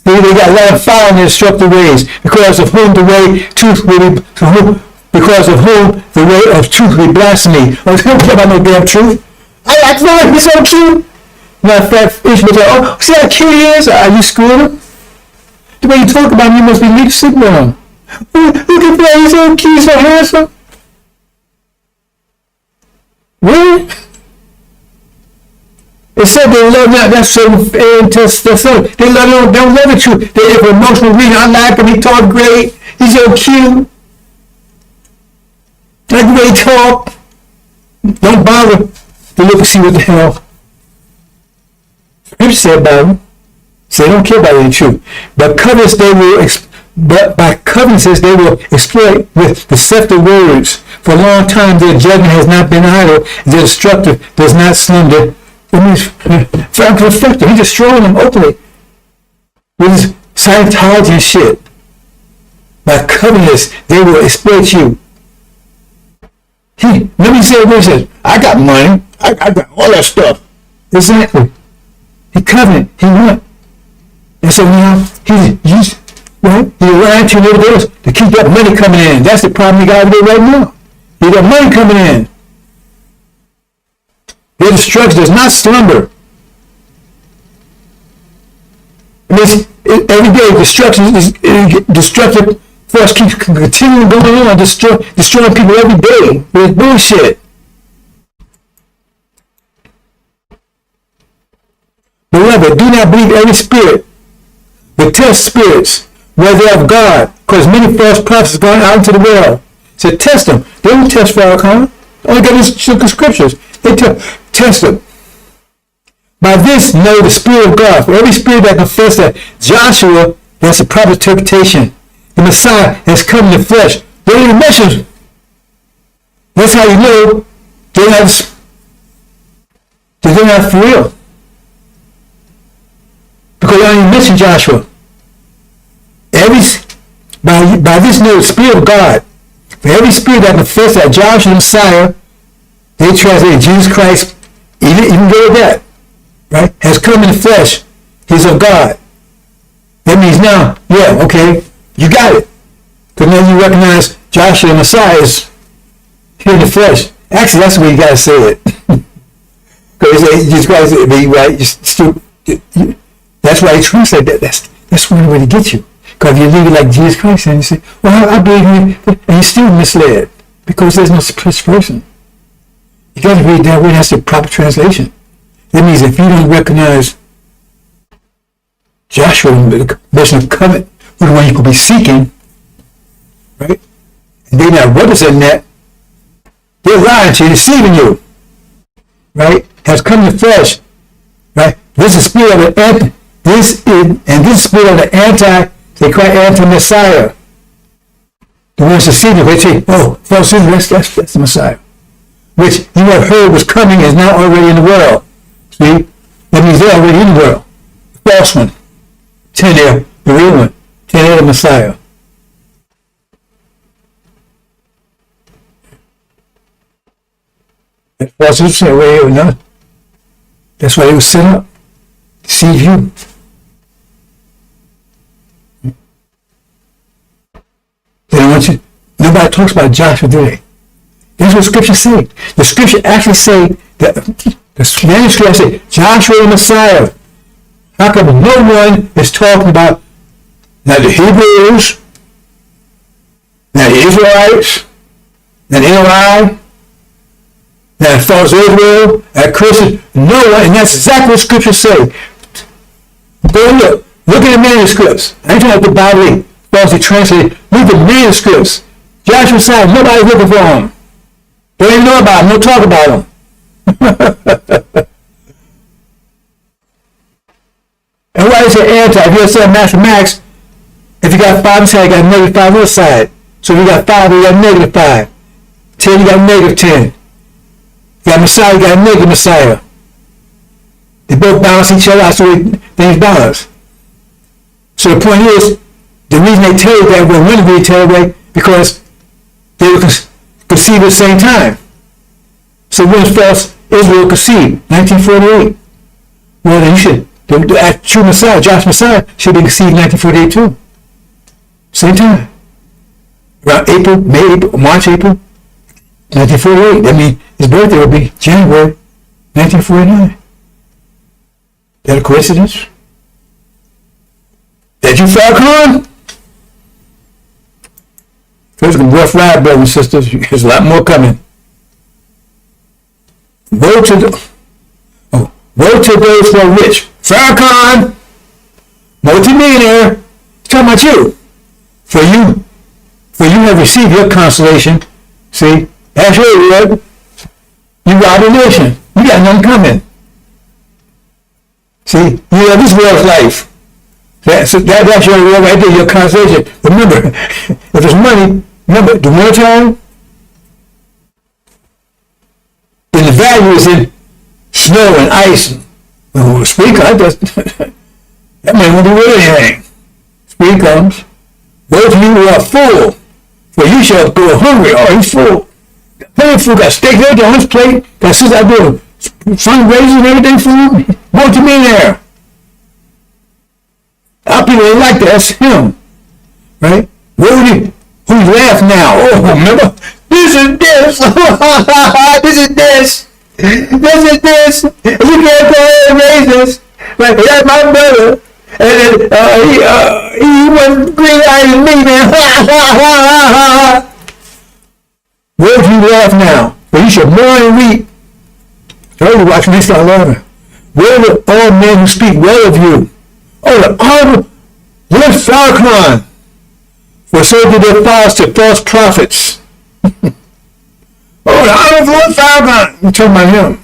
B: They got a lot of following their destructive ways, because of whom the way truth will be, because of whom the way of truth will be blasphemed. I don't care about no damn truth. I feel like he's so cute. Matter of fact, Ishmael said, oh, see how cute he is? Are you screwing him? The way you talk about him, you must be mixed with him. Look at that, he's so cute, so handsome. Really? It said they love not necessarily they don't love the truth. They have emotional reason. I like him, he talk great, he's so cute. Like the way he talk. Don't bother to look and see what the hell. Scripture said about him. So they don't care about any truth. But covenants they will by covenants they will exploit with deceptive words For a long time their judgment has not been idle, their destructive does not slumber. It means Frank effective. He's destroying them openly with his Scientology and shit. By covenants, they will exploit you. Let me say what he says. I got money. I got all that stuff. Exactly. He covenant. He won. And so now he's lying to you else to keep that money coming in. That's the problem you got over there right now. You got money coming in. Their destruction does not slumber. Every day destruction is destructive force keeps continuing going on, destroying people every day with bullshit. Beloved, do not believe every spirit, but test spirits, whether of God, because many false prophets have gone out into the world. So test them. They don't test Farrakhan. Only got these scriptures. They test them. By this know the Spirit of God. For every spirit that confesses that Joshua, that's the proper interpretation, the Messiah has come in the flesh. They didn't mention. That's how you know they're not for real. Because they don't even mention Joshua. By this know the Spirit of God. For every spirit that confesses that Joshua the Messiah, they translate Jesus Christ, even go with that, right? Has come in the flesh. He's of God. That means now, yeah, okay, you got it. Because now you recognize Joshua the Messiah is here in the flesh. Actually, that's the way you got to say it. Because Jesus Christ, right? That's why he translates that. That's one way to get you. Because if you leave it like Jesus Christ and you say, well, I believe in you, and you're still misled because there's no such person. You got to read that way. That's the proper translation. That means if you don't recognize Joshua, the person of covenant, who the one you could be seeking, right? And they're not representing that, they're lying to you, deceiving you, right? Has come in the flesh, right? This is the spirit of the this spirit of the they call anti-Messiah. The ones deceiving, they say, oh, false Israel, that's the Messiah. Which you have heard was coming is now already in the world. See? That means they're already in the world. The false one. The real one. The Messiah. That false Israel, that's why they were set up. Deceive you. They don't want you. Nobody talks about Joshua, do they? That's what Scripture say. The Scripture actually say that the manuscript say Joshua the Messiah. How come no one is talking about not the Hebrews, not the Israelites, not Eli, not false Israel, not Christians? No one, and that's exactly what Scripture say. Go look. Look at the manuscripts. I ain't talking about the Bible falsely translated. Look at the manuscripts. Joshua said nobody's looking for him. They don't even know about him. Don't talk about him. And why is it anti? If you're saying mathematics, if you got 5 inside, you got negative 5 on the side. So if you got 5, you got negative 5. 10, you got negative 10. You got Messiah, you got negative Messiah. They both balance each other out so things balance. So the point is, the reason they tell you that we're going to be tell you that because they were conceived at the same time. So when false Israel conceived? 1948. Well, then you should, the true Messiah, Joshua Messiah, should be conceived in 1948 too. Same time. Around April, March, April, 1948. That means his birthday would be January 1949. That a coincidence? That you, Farrakhan? It's a rough ride, brothers and sisters. There's a lot more coming. Woe to those who are rich. Farrakhan, multi-millionaire. Talking about you. For you have received your consolation. See, that's your reward. You robbed a nation. You got nothing coming. See, you have this world's life. That's your reward right there, your consolation. Remember, if it's money, remember, the winter time, Then the value is in snow and ice. Well, spring comes, that man won't do anything. Spring comes. Those of you who are full, for you shall go hungry. Oh, he's full. Plenty of food, got steak there on his plate, got sisters out there, fundraisers and everything for him. Multi-millionaire. Our people don't like that. That's him. Right? Where would he? Who's laugh now? Oh, remember? This is this. This is this. This is this. You can't go and raise this. Like, that's my brother. And he was green-eyed as me, man. Where would you laugh now? But you should mourn and weep. Early watch me start laughing. Where are all men who speak well of you? Oh, the honorable lift Falcon. For so did their fathers to false prophets. Oh, the honorable Falcon. You talking about him.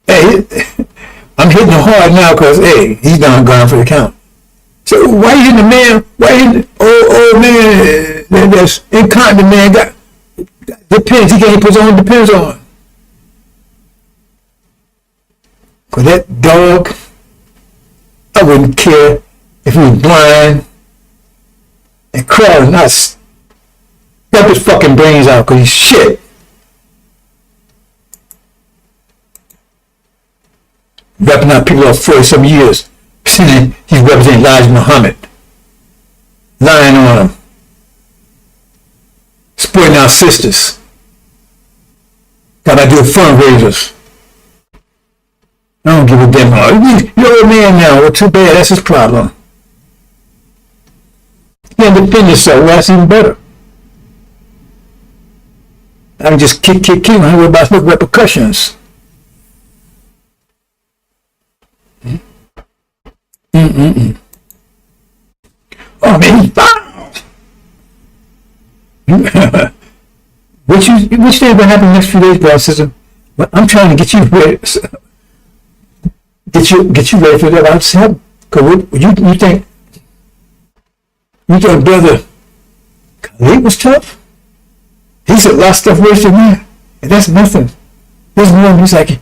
B: Hey, I'm hitting him hard now because, hey, he's down gone for the count. So why you hitting the man? Why you hitting the old man that's incontinent man got depends, he can't put his own depends on. Because that dog, I wouldn't care if he was blind and crawling, not got his fucking brains out because he's shit. Rapping out people of 40-some years, saying he's representing Elijah Muhammad, lying on him, supporting our sisters. Gotta do fundraisers. I don't give a damn. You're a man now. Well, too bad. That's his problem. You can't defend yourself. Well, that's even better. I can just kick. I don't worry about no repercussions. Oh man, he's found. Which thing gonna happen next few days, brother, sister? Well, I'm trying to get you ready. Get you ready for that. I'll just help. Cause what you think? You thought brother Khalid was tough? He said a lot of stuff worse than that, and that's nothing. There's one. He's like,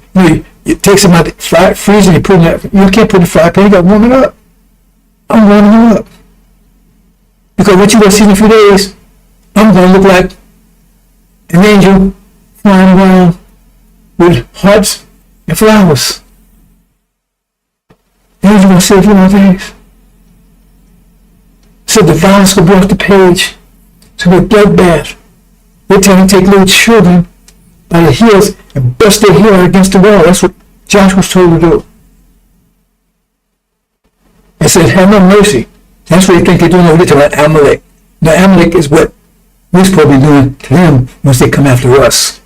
B: you take some out the freezer and you put in that. You can't put in the fry pan. You got to warm it up. I'm warming it up because what you gonna see in a few days, I'm gonna look like an angel flying around with hearts and flowers. The angel gonna say a few more things. So the violence gonna be off the page. It's gonna be a bloodbath. They're trying to take little children by the heels and bust their heel against the wall. That's what Joshua was told to do. And said, have no mercy. That's what they think they're doing over there to Amalek. Now Amalek is what we're supposed to be doing to them once they come after us.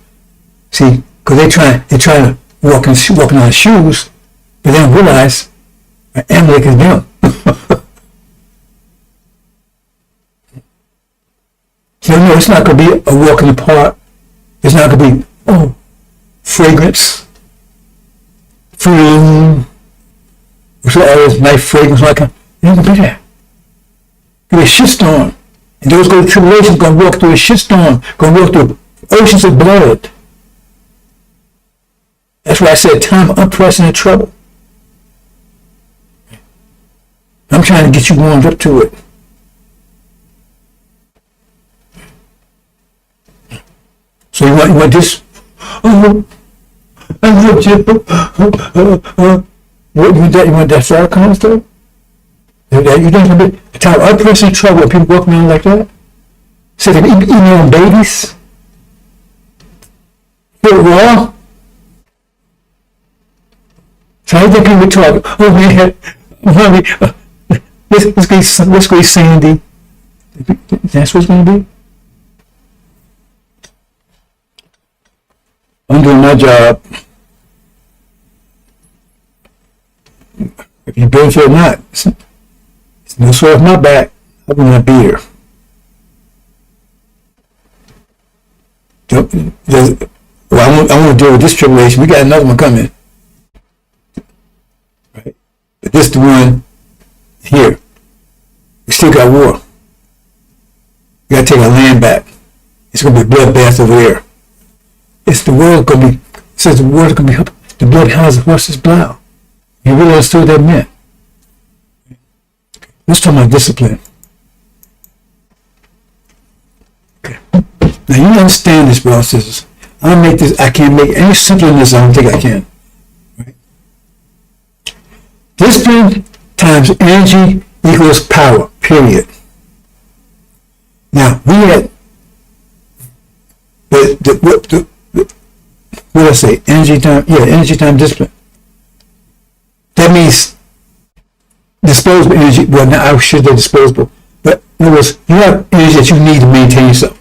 B: See, because they're trying to walking on shoes, but they don't realize Amalek is them. So no, it's not going to be a walk in the park. It's not going to be, fragrance, food, all this nice fragrance like that. It ain't going to be that. It's going to be a shitstorm. And those go to tribulations going to walk through a shitstorm, going to walk through oceans of blood. That's why I said time of unprecedented trouble. I'm trying to get you warmed up to it. So you want this? Oh, I love you. What you want that fire kind of stuff? You don't have a time of unprecedented trouble when people walk around like that? So they're eating their own babies? Feel raw? So I think people talk, oh man, I'm hungry. Let's go Sandy. That's what's going to be? I'm doing my job. If you benefit or not, it's no sweat off my back. I will not be here. I want to deal with this tribulation. We got another one coming. Right? But this is the one here. We still got war. We got to take our land back. It's going to be a bloodbath over there. it's the world going to be, it says the world going to be, the bloodhounds of horses blow. You really understood what that meant. Let's talk about discipline. Okay. Now you understand this, brothers and sisters. I'll make this, I can't make any simpler than this. I don't think I can. Right? Discipline times energy equals power, period. Now, we had, what did I say? Energy time discipline. That means disposable energy. Well, now I should say disposable. But in other words, you have energy that you need to maintain yourself.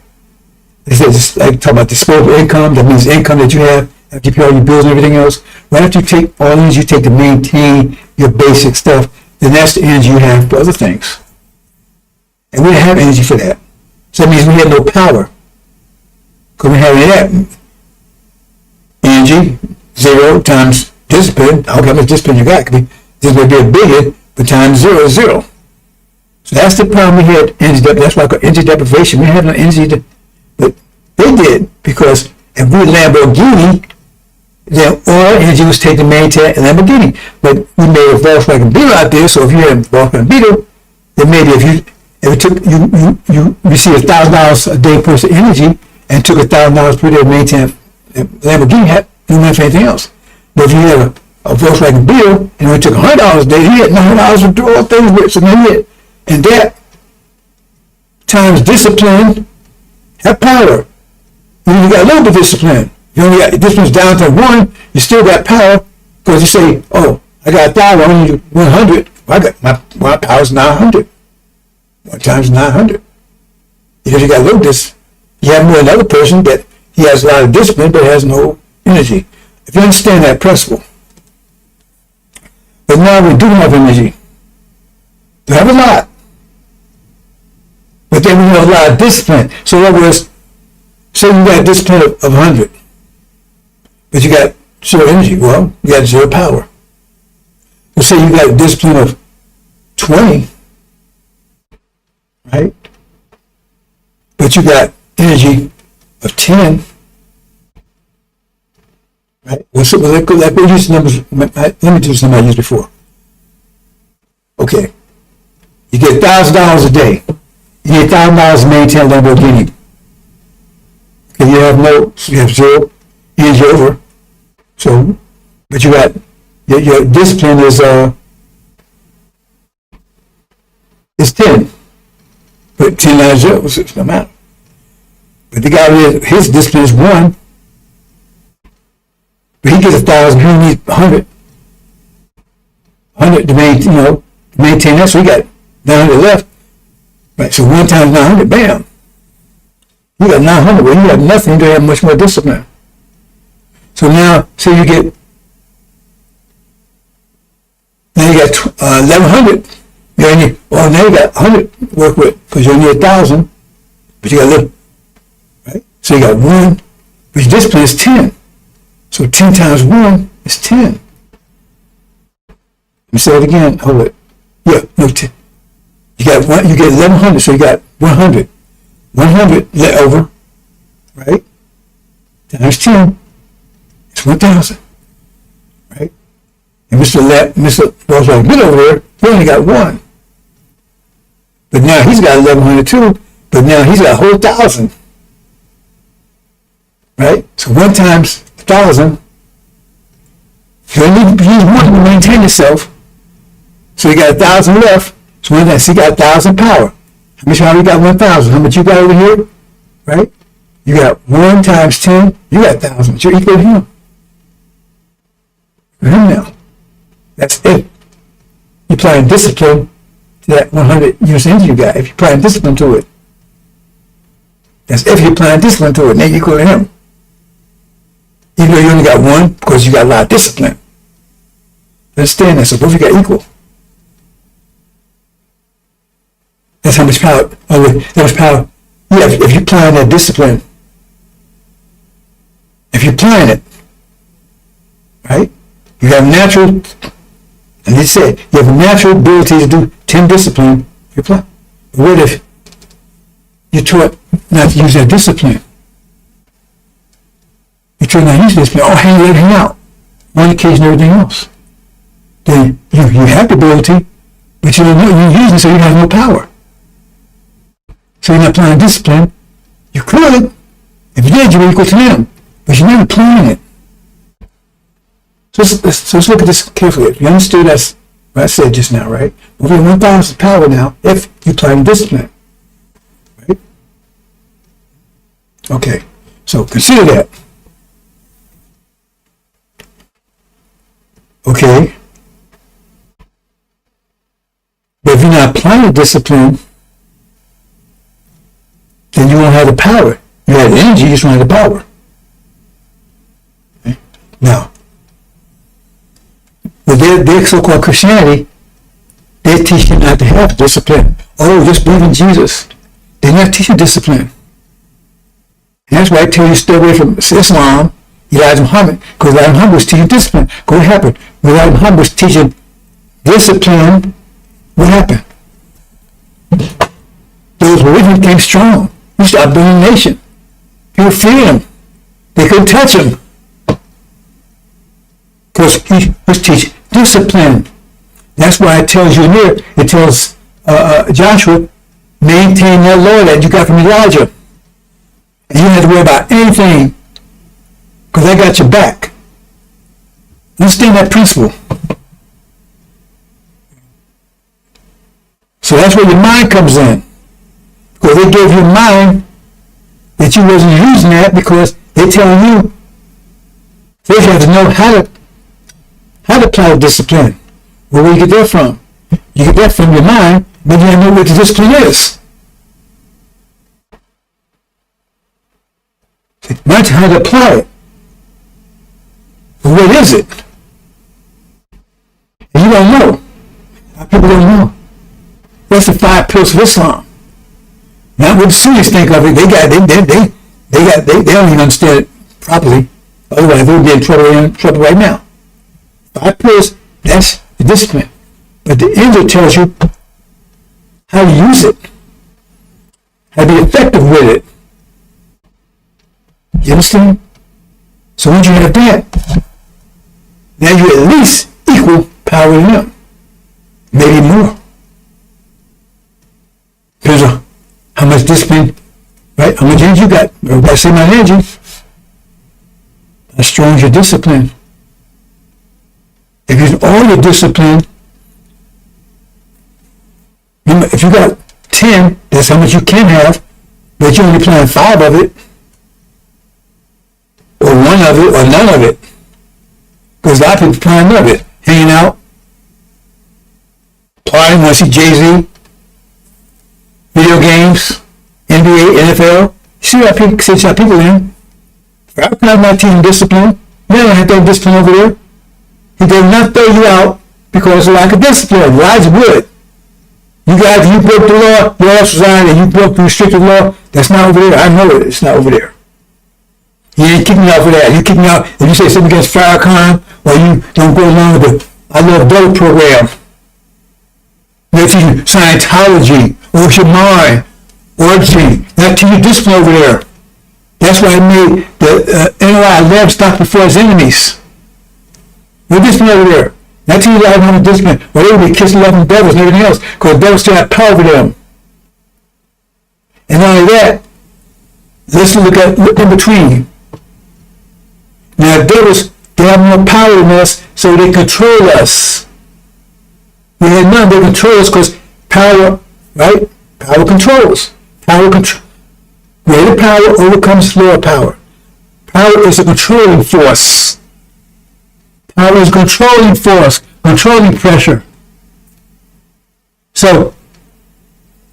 B: They said, I talk about disposable income. That means income that you have after you pay all your bills and everything else. Right after you take all the energy you take to maintain your basic stuff, then that's the energy you have for other things. And we didn't have energy for that. So that means we had no power. Because we have any of that. Energy, 0 times discipline. I don't care how much discipline you got. This would be a billion, but times 0 is 0. So that's the problem we had. That's why I call energy deprivation. We had no energy, but they did, because if we had Lamborghini, then all energy was taken to maintain a Lamborghini. But we made a Volkswagen Beetle out there, so if you had a Volkswagen Beetle, then maybe if it took you received $1,000 a day per energy and took $1,000 per day to maintain a Lamborghini, had no money for anything else. But if you had a Volkswagen Beetle and it took $100 a day, he had $900 to do all things with. So then he had, and that times discipline have power. You got a little bit of discipline. You only got discipline's down to 1. You still got power, because you say, "Oh, I got 1,000, I only need 100. Well, I got my power's 900. 1 times 900. Because you got a little discipline. You have more than another person that he has a lot of discipline but has no energy. If you understand that principle. But now we do have energy. We have a lot. But then we have a lot of discipline. So in other words, say you got a discipline of 100. But you got 0 energy. Well, you got 0 power. Let's say you got a discipline of 20. Right? But you got energy of 10. Right? Well, so let me use the numbers. Let me do something I used before. Okay. You get $1,000 a day. You need $1,000 to maintain a Lamborghini. Okay, you have 0 energy over. So, but you got, your discipline is 10. But 10 out of 0, it's no matter. But the guy, his discipline is 1. But he gets 1,000, he needs 100. 100 to maintain that, so he got 900 left. Right, so 1 times 900, bam. You got 900, well, you got nothing, you don't have much more discipline. So now, say you get, now you got 1,100. Now you got 100 to work with, because you only need 1,000, but you got a little, right? So you got 1, but your discipline is 10. So 10 times 1 is 10. Let me say it again. Hold it. Yeah, no, 10. You get 1,100, so you got 100. 100 let over, right? Times 10. It's 1,000. Right? And Mr. Wells like bit over there, he only got 1. But now he's got 1,100 too, but now he's got a whole 1,000. Right? So 1 times 1,000, you only use 1 to maintain yourself. So you got 1,000 left. So he got 1,000 power. How much power you got? 1,000. How much you got over here? Right? You got 1 times 10. You got 1,000. You're equal to him. For him now. That's it. You're applying discipline to that 100 units of energy you got. If you're applying discipline to it. That's if you're applying discipline to it. Then you're equal to him. Even though you only got 1, because you got a lot of discipline. Understand that. So both of you got equal. That's how much power. That much power. Yeah, if you're applying that discipline. If you're applying it, right? You have natural, and they say you have a natural ability to do 10 discipline. You apply. But what if you're taught not to use that discipline? If you're not using discipline, hang out. On occasion, everything else. Then you have the ability, but you don't know you're using it, so you have no power. So you're not applying discipline. You could. If you did, you would equal to them. But you're not applying it. So let's look at this carefully. If you understood that's what I said just now, right? Well, we have 1,000 power now if you apply discipline. Right? Okay. So consider that. Okay. But if you're not applying discipline, then you won't have the power. You have the energy, you just don't have the power. Okay? Now, with their so-called Christianity, they teach you not to have discipline. Oh, just believe in Jesus. They're not teaching discipline. And that's why I tell you stay away from Islam, Elijah Muhammad, because Elijah Muhammad was teaching discipline. What happened? When Elijah Muhammad was teaching discipline, what happened? Those religions became strong. He started building a nation. People feared him. They couldn't touch him. Because he was teaching discipline. That's why it tells you here, it tells Joshua, maintain that law that you got from Elijah. And you don't have to worry about anything, because I got your back. Understand that principle. So that's where your mind comes in. Because they gave you a mind that you wasn't using that, because they're telling you first you have to know how to apply discipline. Well, where do you get that from? You get that from your mind, but you don't know what the discipline is. Mind how to apply it. But what is it? And you don't know. People don't know. What's the 5 pillars of Islam? Not what the Sunnis think of it. They don't even understand it properly. Otherwise, they would be in trouble right now. 5 pillars, that's the discipline. But the Injil tells you how to use it, how to be effective with it. You understand? So once you have that, now you at least equal power to them. Maybe more. Depends on how much discipline, right? How much energy you got. Everybody say my energy. How strong is your discipline? If you use all your discipline, remember, if you got 10, that's how much you can have, but you're only applying 5 of it, or 1 of it, or none of it. Because a lot of people applying none of it. Hanging out, partying, want to see Jay-Z, video games, NBA, NFL. See how people in. I apply my team discipline. They don't have that discipline over there. He did not throw you out because of lack of discipline. Elijah would. You guys, you broke the law, your ass resigned, and you broke the restricted law. That's not over there. I know it. It's not over there. You ain't kicking me out for that. You kick me out if you say something against Farrakhan, or you don't go along with the I Love Dope program. They teach you Scientology, or Shamar, orgy. That teach you discipline over there. That's why I made the NOI 11 stop before his enemies. No discipline over there. That teach you how to discipline. Well, they would be kissing loving devils and everything else, because the devils still have power over them. And not only that, let's look in between. Now, devils, they have more power than us, so they control us. We had none, they control us because power, right? Power controls. Greater power overcomes lower power. Power is a controlling force. Power is a controlling force, controlling pressure. So,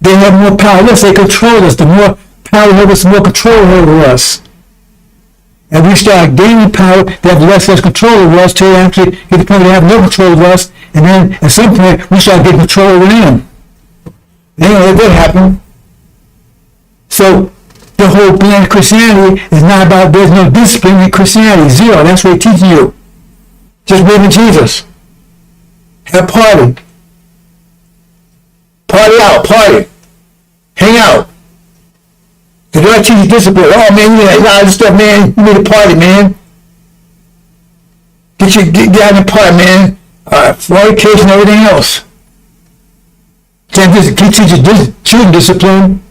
B: they have more power. Yes, they control us. The more power they have us, the more control over us. And we start gaining power, they have less control over us till actually get to the point where they have no control over us, and then at some point we start getting control over them. Then let that happen. So the whole plan of Christianity is not about there's no discipline in Christianity. Zero. That's what they're teaching you. Just believe in Jesus. Have a party. Party out, party. Hang out. They don't teach you discipline. Oh man, you need a lot of stuff, man. You need a party, man. get out of the part, man. Fornication and everything else. Can't just keep teaching children discipline.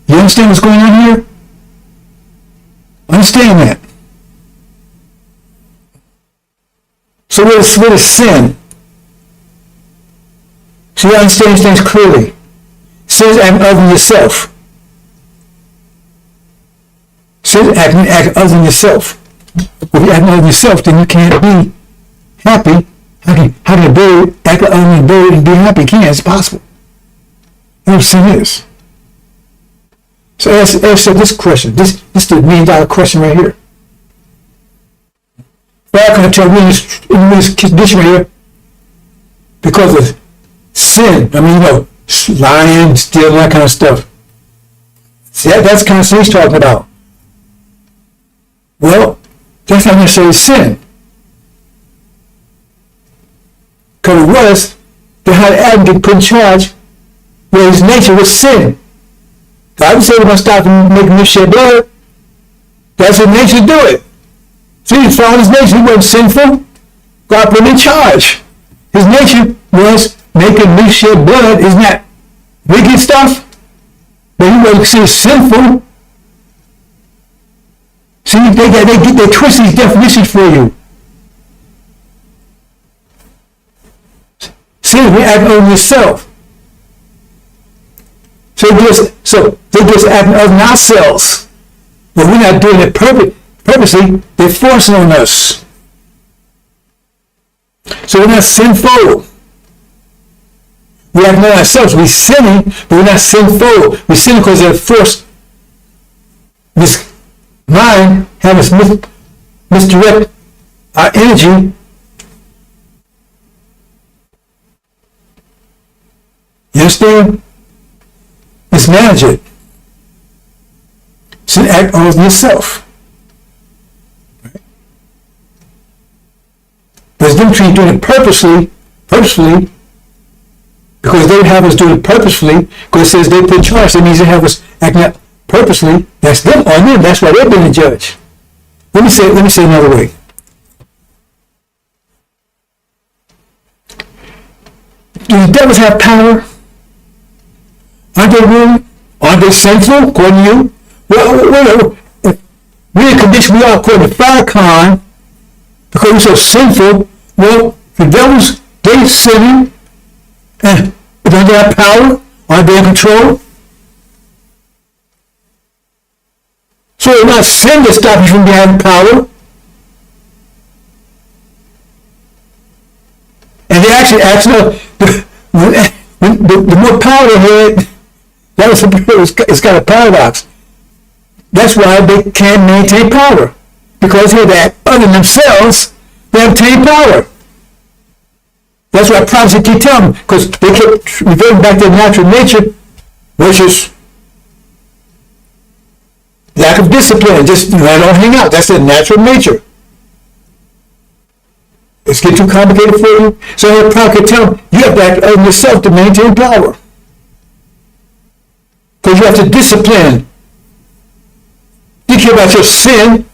B: You understand what's going on here? Understand that. So what is sin? So you understand things clearly. Sin is acting other than yourself. Sin is acting other than yourself. If you're acting other than yourself, then you can't be happy. How can a bird act other than a bird and be happy? Can't. It's possible. That's what sin is. So answer this question. This is the $1 million question right here. Back on the tell in this condition right here, because of sin. I mean, lying, stealing, that kind of stuff. See, that's the kind of sin he's talking about. Well, that's not necessarily sin. Because it was, they had Adam get put in charge where his nature was sin. God said we're going to stop making this shed blood. That's his nature to do it. So he found his nature. He wasn't sinful. God put him in charge. His nature was making me shed blood. Isn't that wicked stuff? But he wasn't considered sinful. See, they twist these definitions for you. Sin, we act on yourself. So they're just acting on ourselves. But we're not doing it purposely. They're forcing on us. So we're not sinful. We act on ourselves. We're sinning, but we're not sinful. We're sinning because they're forced. This mind have us misdirect our energy. You understand? Mismanage it. So act on yourself. Right? There's a difference between doing it purposely, because they have us doing it purposefully, because it says they put charge. That means they have us acting out purposely. That's them on them. That's why they're being the judge. Let me say it another way. Do the devils have power? Aren't they ruling? Aren't they sinful, according to you? Well, we're in condition we are according to Farrakhan, because we're so sinful. Well, the devils, they sinning, and don't they have power? Aren't they in control? So it's not sin that stops you from having power. And they actually the more power they had, it's got a paradox. That's why they can't maintain power. Because they act other than themselves, they obtain power. That's why prophecy keep telling them, because they kept reverting back to their natural nature, which is lack of discipline. Just they don't hang out. That's their natural nature. It's getting too complicated for you. So the prophet can tell them, you have to act on yourself to maintain power. Because you have to discipline. You care about your sin.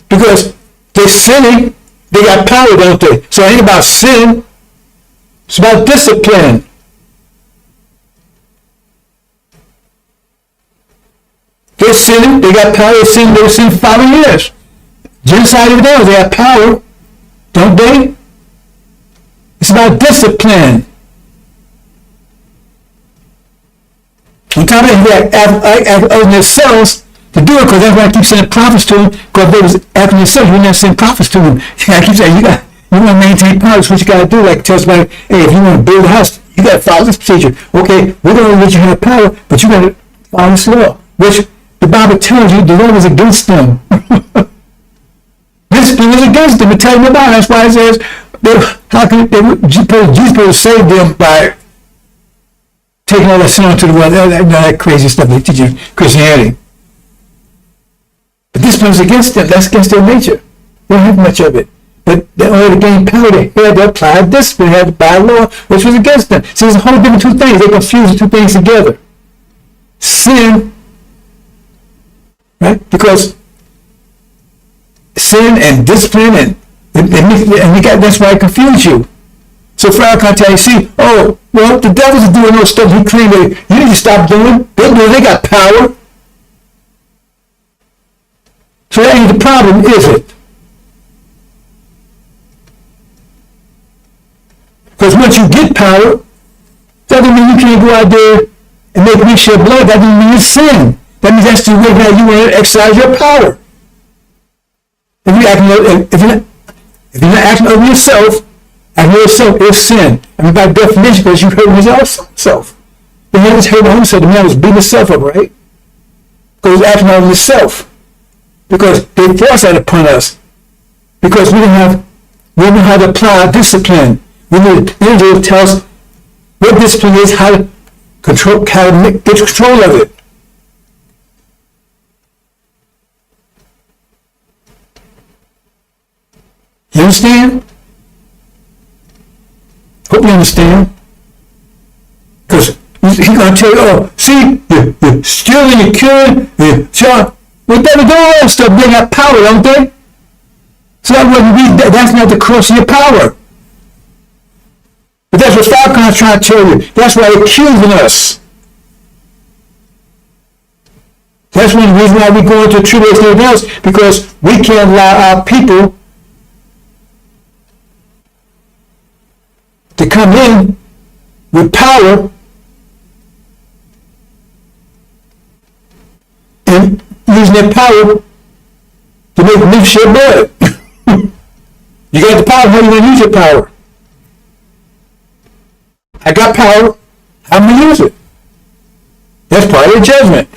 B: Because they're sinning, they got power, don't they? So it ain't about sin. It's about discipline. They're sinning, they got power, they've sinned 5 years. Genocide of them, they have power, don't they? It's about discipline. On top of that, they act on themselves to do it, because that's why I keep sending prophets to them, because they was acting themselves. We're not sending prophets to them. I keep saying, you want to maintain power, that's what you got to do. Like tell somebody, hey, if you want to build a house, you got to follow this procedure. Okay, we're going to let you have power, but you got to follow this law, which the Bible tells you the law is against them. Discipline is against them. It tells them about it. That's why it says, Jesus will save them by taking all that sin onto the world. That crazy stuff they teach in Christianity. But discipline is against them. That's against their nature. They don't have much of it. But in order to gain power, they had to apply discipline, they had to buy law, which was against them. So there's a whole different two things. They confuse the two things together. Sin, right? Because sin and discipline that's why it confused you. So Friar can't tell you, see, oh, well, the devil's doing those stuff he created. You need to stop doing. They got power. So that ain't the problem, is it? Because once you get power, that doesn't mean you can't go out there and make me shed blood. That doesn't mean you sin. That means that's the way that you want to exercise your power. If you're not acting over yourself, acting over yourself is sin. I mean, by definition, because you hurt yourself. The man was hurting himself. The man was beating himself up, right? Because he's acting over himself. Because they force that upon us. Because we don't know how to apply discipline. Injil tells us what discipline is, how to get control of it. You understand? Hope you understand. Because he's going to tell you, oh, see, you're stealing, you're killing, you're shot. Well, they do all that stuff. They got power, don't they? So that's not the cross of your power. But that's what Falcon's trying to tell you. That's why they're accusing us. That's one of the reasons why we go into tribulation and everything else, because we can't allow our people to come in with power and using their power to make me shed blood. You got the power, how are you going to use your power? I got power, how am I going to use it? That's part of the judgment.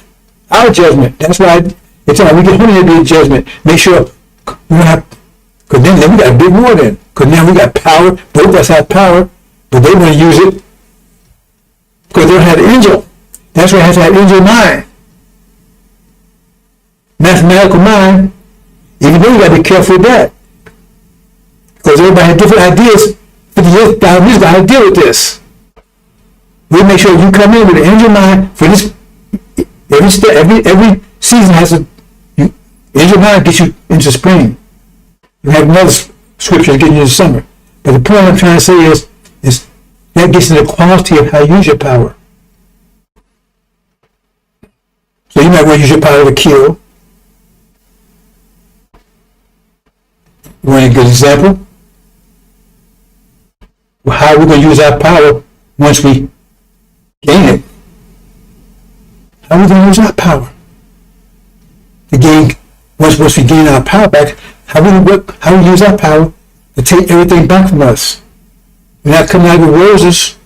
B: Our judgment. That's why it's time we get home to be judgment. Make sure we don't have, because then we got a big war then. Because now we got power, both of us have power, but they want to use it because they don't have the angel. That's why it has to have angel mind. Mathematical mind, even though you got to be careful with that. Because everybody had different ideas 50 years ago how to deal with this. We make sure you come in with an angel mind for this. Every season has a angel mind gets you into spring. You have another scripture getting you into summer. But the point I'm trying to say is that gets to the quality of how you use your power. So you might want to use your power to kill. You want a good example? Well, how are we going to use our power once we gain it? How are we going to use our power? To gain, once we gain our power back, how we use our power to take everything back from us? We're not coming out with roses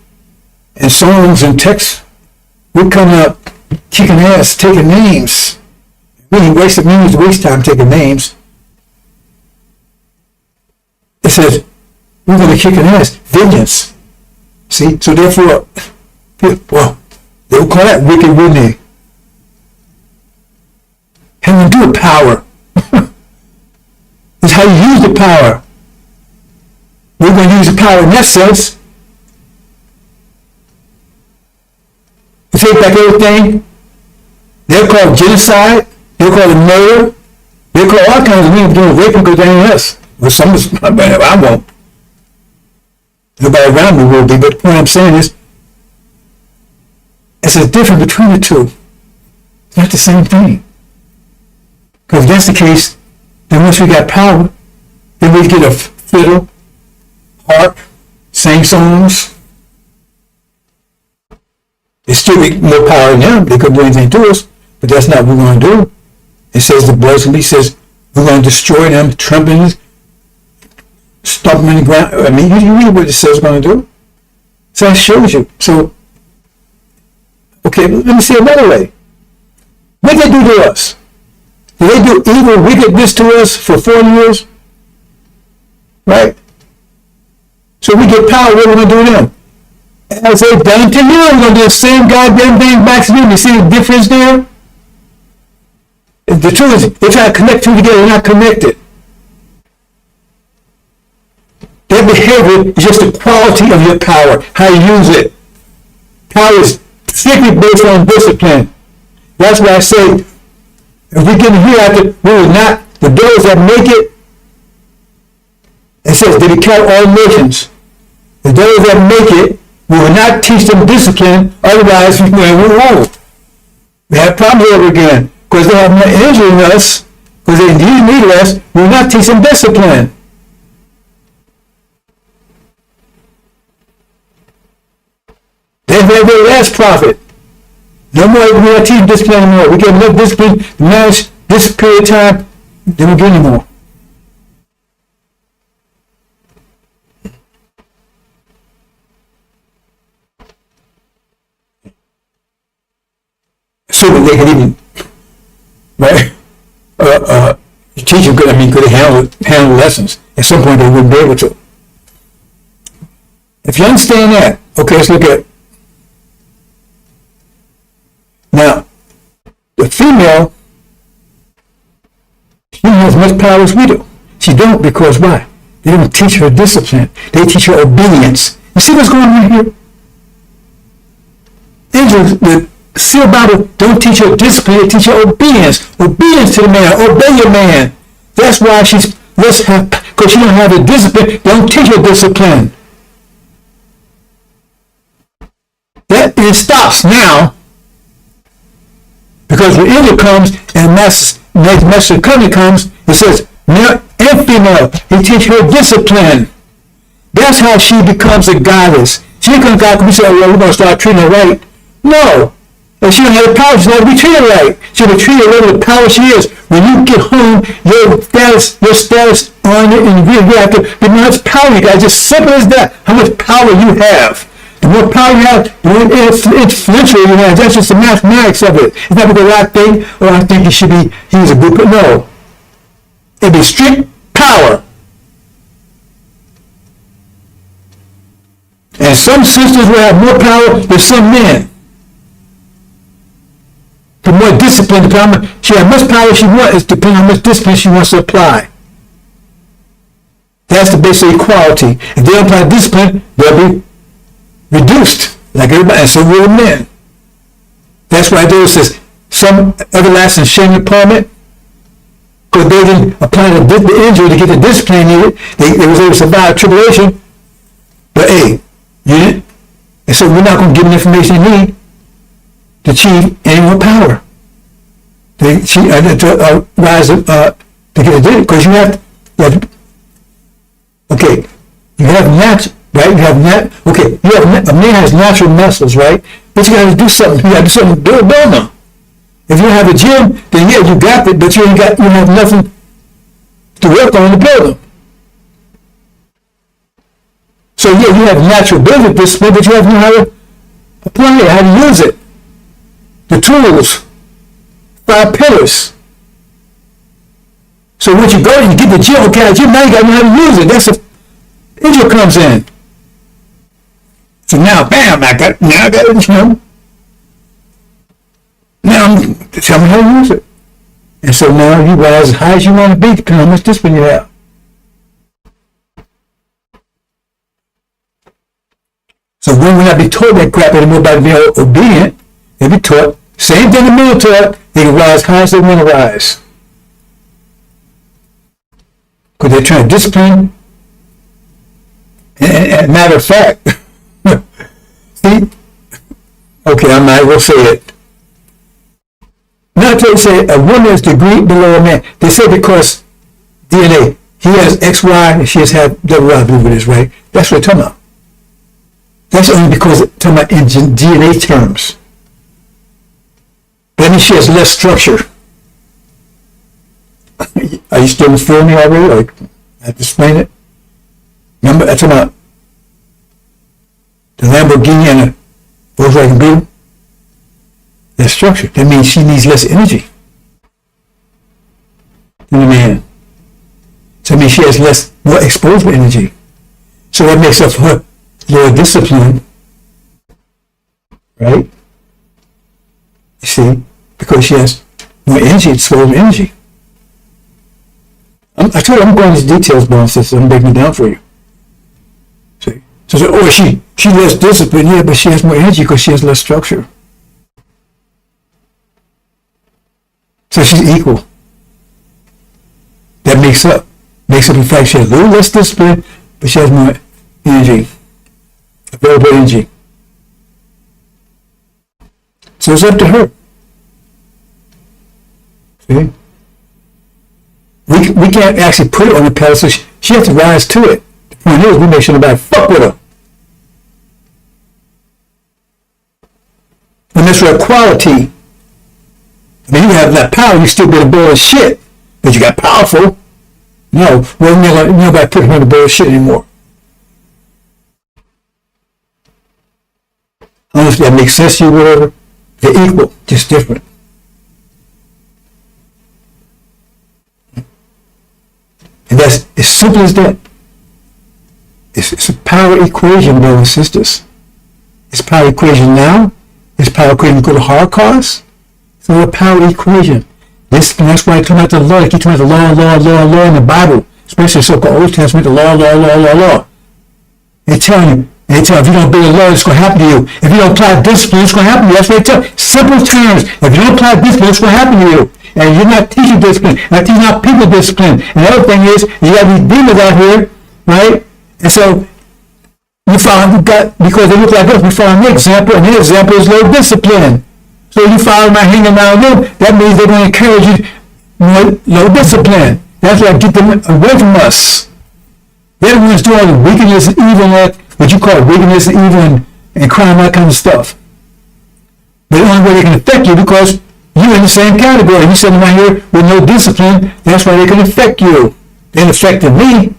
B: and songs and texts. We're coming out kicking ass, taking names. We ain't wasting means to waste time taking names. It says, we're going to kick an ass. Vengeance. See? So therefore, well, they will call that wicked, wouldn't they? Having to do with power. It's how you use the power. We're going to use the power in that sense. To take back everything. They'll call it genocide. They'll call it murder. They'll call all kinds of things doing rape because they ain't us. Well, some of us, I won't. Nobody around me will be, but the point I'm saying is, it's a difference between the two. It's not the same thing. Because if that's the case, then once we got power, then we get a fiddle, harp, sing songs. It's still more power in them. They couldn't do anything to us, but that's not what we're going to do. It says the blood's going to be, says we're going to destroy them, trampling, stomp them in the ground. I mean, you read what it says we're going to do. So that shows you. So, okay, let me see another way. What did they do to us? Did they do evil wickedness to us for 40 years? Right? So we get power, what are we going to do to them? As they've done to you, we're going to do the same goddamn thing back to them. You see the difference there? The truth is, they're trying to connect two together, they're not connected. Their behavior is just the quality of your power, how you use it. Power is strictly based on discipline. That's why I say, if we get in here after, we will not But those that make it says they become all nations. But those that make it, we will not teach them discipline, otherwise we will rule. We have problems over again, because they have more energy in us, because they need us, we will not teach them discipline. They have their last prophet. No more, we don't teach discipline anymore. We get enough discipline to manage this period of time, they won't get any more. So that they can even, right? Teach them, could they handle lessons? At some point they wouldn't be able to. If you understand that, okay, let's look at it. Now, the female, she don't have as much power as we do. She don't, because why? They don't teach her discipline. They teach her obedience. You see what's going on here? Angels, the seal Bible, don't teach her discipline, they teach her obedience. Obedience to the man. Obey your man. That's why she's, because she don't have the discipline, don't teach her discipline. That it stops now, because when angel comes and next messenger coming comes, it says, male and female, he teach her discipline. That's how she becomes a goddess. She becomes a goddess because we say, well, we're going to start treating her right. No. If she don't have the power, she's not going to be treated right. She'll be treated right with the power she is. When you get home, your status on your individual, you have to, the more power you got, just simple as that, how much power you have. The more power you have, the more influential you have. That's just the mathematics of it. It's not because I think, I think he's a good person. No. It'd be strict power. And some sisters will have more power than some men. The more discipline, she has much power she wants, it's depending on how much discipline she wants to apply. That's the basic equality. If they don't apply discipline, they'll be reduced, like everybody, and so will men. That's why there says, some everlasting shame upon it, because they didn't apply the injury to get the discipline needed. They was able to survive tribulation, but hey, you didn't. And so we're not going to give them the information they need to achieve any more power. To rise up, to get it, because you have okay, you have natural, right? You have a man has natural muscles, right? But you got to do something. You got to do something to build them. If you don't have a gym, then yeah, you got it, but you have nothing to work on to build them. So yeah, you have natural building discipline, but you have to know how to apply it, how to use it. The tools, 5 pillars. So once you go and you get the gym, okay, the gym, now you got to know how to use it. That's the angel comes in. So now, bam, I got the gym. Now, tell me how to use it. And so now you rise as high as you want to be, depending on how much discipline you have. So when will not be taught that crap anymore by being obedient, they'll be taught, same thing the men taught, they can rise high as they want to rise. Because they're trying to discipline. And matter of fact, see, okay, I might well say it. Not to say a woman is degree below a man. They say because DNA, he has XY and she has had WY, I believe it is, right? That's what they're talking about. That's only because it's talking about in DNA terms. That means she has less structure. Are you still following me already? Like, I have to explain it? Remember, that's about the Lamborghini and the Volkswagen Beetle. Less structure. That means she needs less energy than the man. So that means she has more exposed energy. So that makes up for her lower discipline, right? You see, because she has more energy, exposed energy. I told you I'm going into details, but I'm breaking it down for you. See? So she less discipline, yeah, but she has more energy because she has less structure. So she's equal. that makes up the fact she has a little less discipline, but she has more energy, available energy. So it's up to her. See? We can't actually put it on the pedestal. She has to rise to it. The point is, we make sure nobody fuck with her. And that's her quality. I mean, you have that power, you still be a bowl of shit, but you got powerful. No, we're nobody put her in the bowl of shit anymore. I don't know if that makes sense to you, whatever. They're equal, just different. And that's as simple as that. It's a power equation, brothers and sisters. It's a power equation now. It's a power equation go to Holocaust. It's a power equation. That's why I talk about the law. I keep talking about the law in the Bible, especially the so-called Old Testament, the law. They tell you, if you don't obey the law, it's going to happen to you. If you don't apply discipline, it's going to happen to you. That's what they tell you. Simple terms. If you don't apply discipline, it's going to happen to you. And you're not teaching discipline, not teaching our people discipline. And the other thing is, you got these demons out here, right? And so, because they look like us, we follow their example, and their example is low discipline. So you follow them hanging around them, that means they're going to encourage you more low discipline. That's why I get them away from us. They're the ones doing all the wickedness and evil, what you call wickedness and evil and crime, that kind of stuff. But the only way they can affect you because you're in the same category. You sitting right here with no discipline, that's why they can affect you. They ain't affecting me.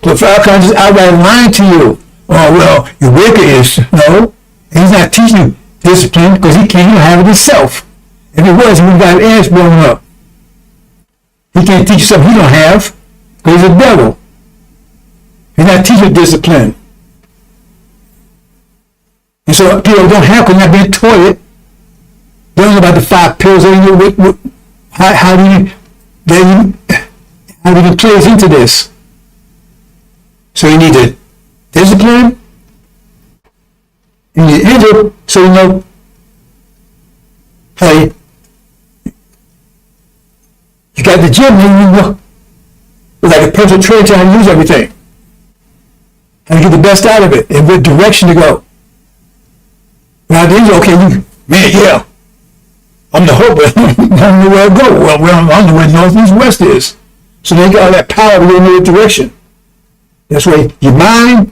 B: So Falcon just outright lying to you. Oh, well, you're wicked. No, he's not teaching you discipline because he can't even have it himself. If he was, he would have got his ass blown up. He can't teach you something he don't have because he's a devil. He's not teaching discipline. And so people don't have because they're not being taught it. They don't know about the 5 pillars. They don't know how do you plays into this. So you need to discipline. You need to enter so you know how you got the gym and you know it's like a personal trainer how to use everything. How to get the best out of it and what direction to go. Now the Injil, okay, yeah. I'm the hope, but I don't know where to go. Well, I don't know where north, east, west is. So they got all that power to go in the direction. That's why your mind,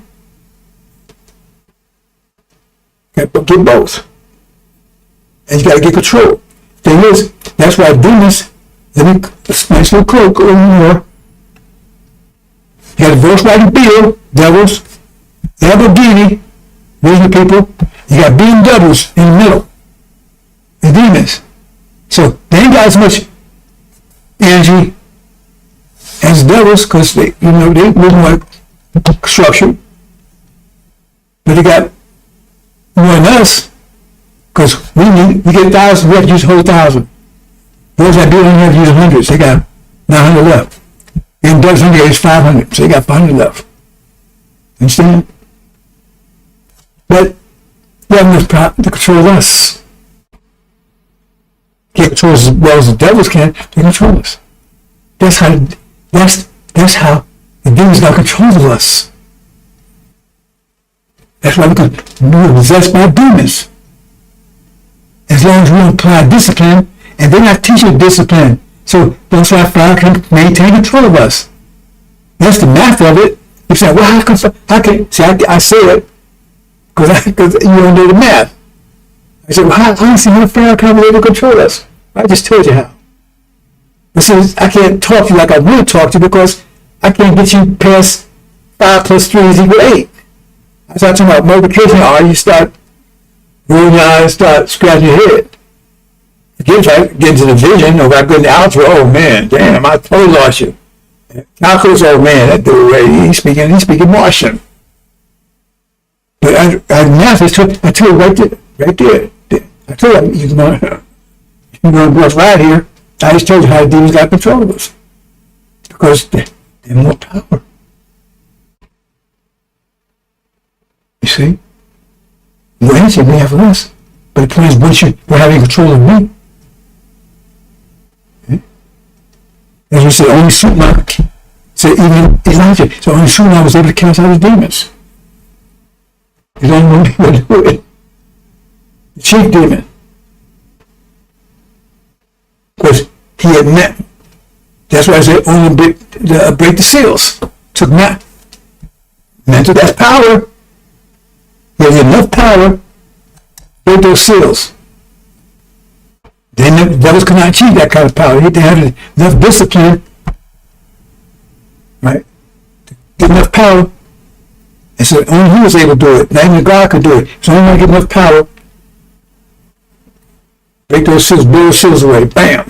B: get both. And you got to get control. Thing is, that's why demons, let me nice little cloak a little more. You got the Volkswagen Beetle, devils, Lamborghini, those are the people. You got BMWs in the middle, the demons. So they ain't got as much energy as devils because they move more structure. But they got more than us because we get 1,000, we have to use a whole 1,000. Those that do only have to use hundreds. They got 900 left. BMWs only use 500, so they got 500 left. Understand? But you have enough power to control us. Can't control us as well as the devils can. They control us. That's how the demons got control of us. That's why we are possessed by demons. As long as we don't apply discipline, and they're not teaching discipline, so that's why fire can maintain control of us. That's the math of it. You say, well, how can see? I say it because you don't know the math. I said, well, how do you see how fire can be able to control us? I just told you how. But see, I can't talk to you like I would talk to you because I can't get you past 5 + 3 = 8. I start talking about multiplication, or you start rolling your eyes, start scratching your head. Forget if I get into the vision, or if I go into algebra, oh man, damn, I totally lost you. Calculus, oh man, that dude, he's speaking Martian. But I math, I told you right there. I told you, you're going to go right here. I just told you how the demons got control of us. Because they're more power. You see? More energy we have of us. But the point is, once you're having control of me, As we said, only Superman, said even Elijah, so only Superman was able to cast out his demons. He's the only one able to do it. The chief demon. Because he had met, that's why I said only break the seals. Took mental, that's power. He has enough power to break those seals. Then the devils could not achieve that kind of power. They had enough discipline, right? To get enough power. And so only he was able to do it. Not even God could do it. So only get enough power. Break those seals, blow those seals away. Bam!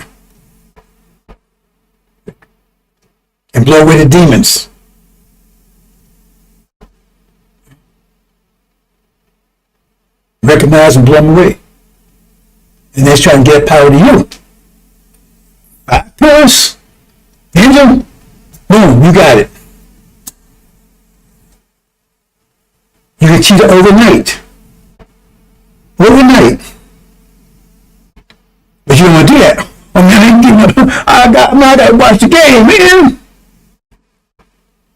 B: And blow away the demons. Recognize and blow them away. And they're trying to get power to you. Pillars, Angel, boom, you got it. You get cheated overnight. Overnight. But you don't want to do that. Oh man, I got to watch the game, man.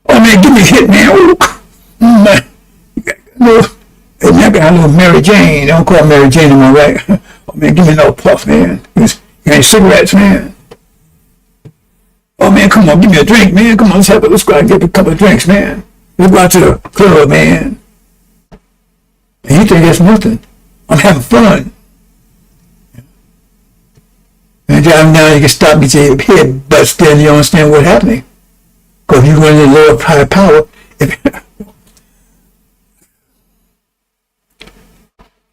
B: Oh man, give me a hit, man. Hey, man, I got a little Mary Jane. They don't call her Mary Jane anymore, right? Oh man, give me another puff, man. You ain't cigarettes, man. Oh man, come on, give me a drink, man. Come on, let's go out and get a couple of drinks, man. Let's go out to the club, man. And you think that's nothing. I'm having fun. And now you can stop me to your head, but still you don't understand what's happening. Because if you're going to lower higher power,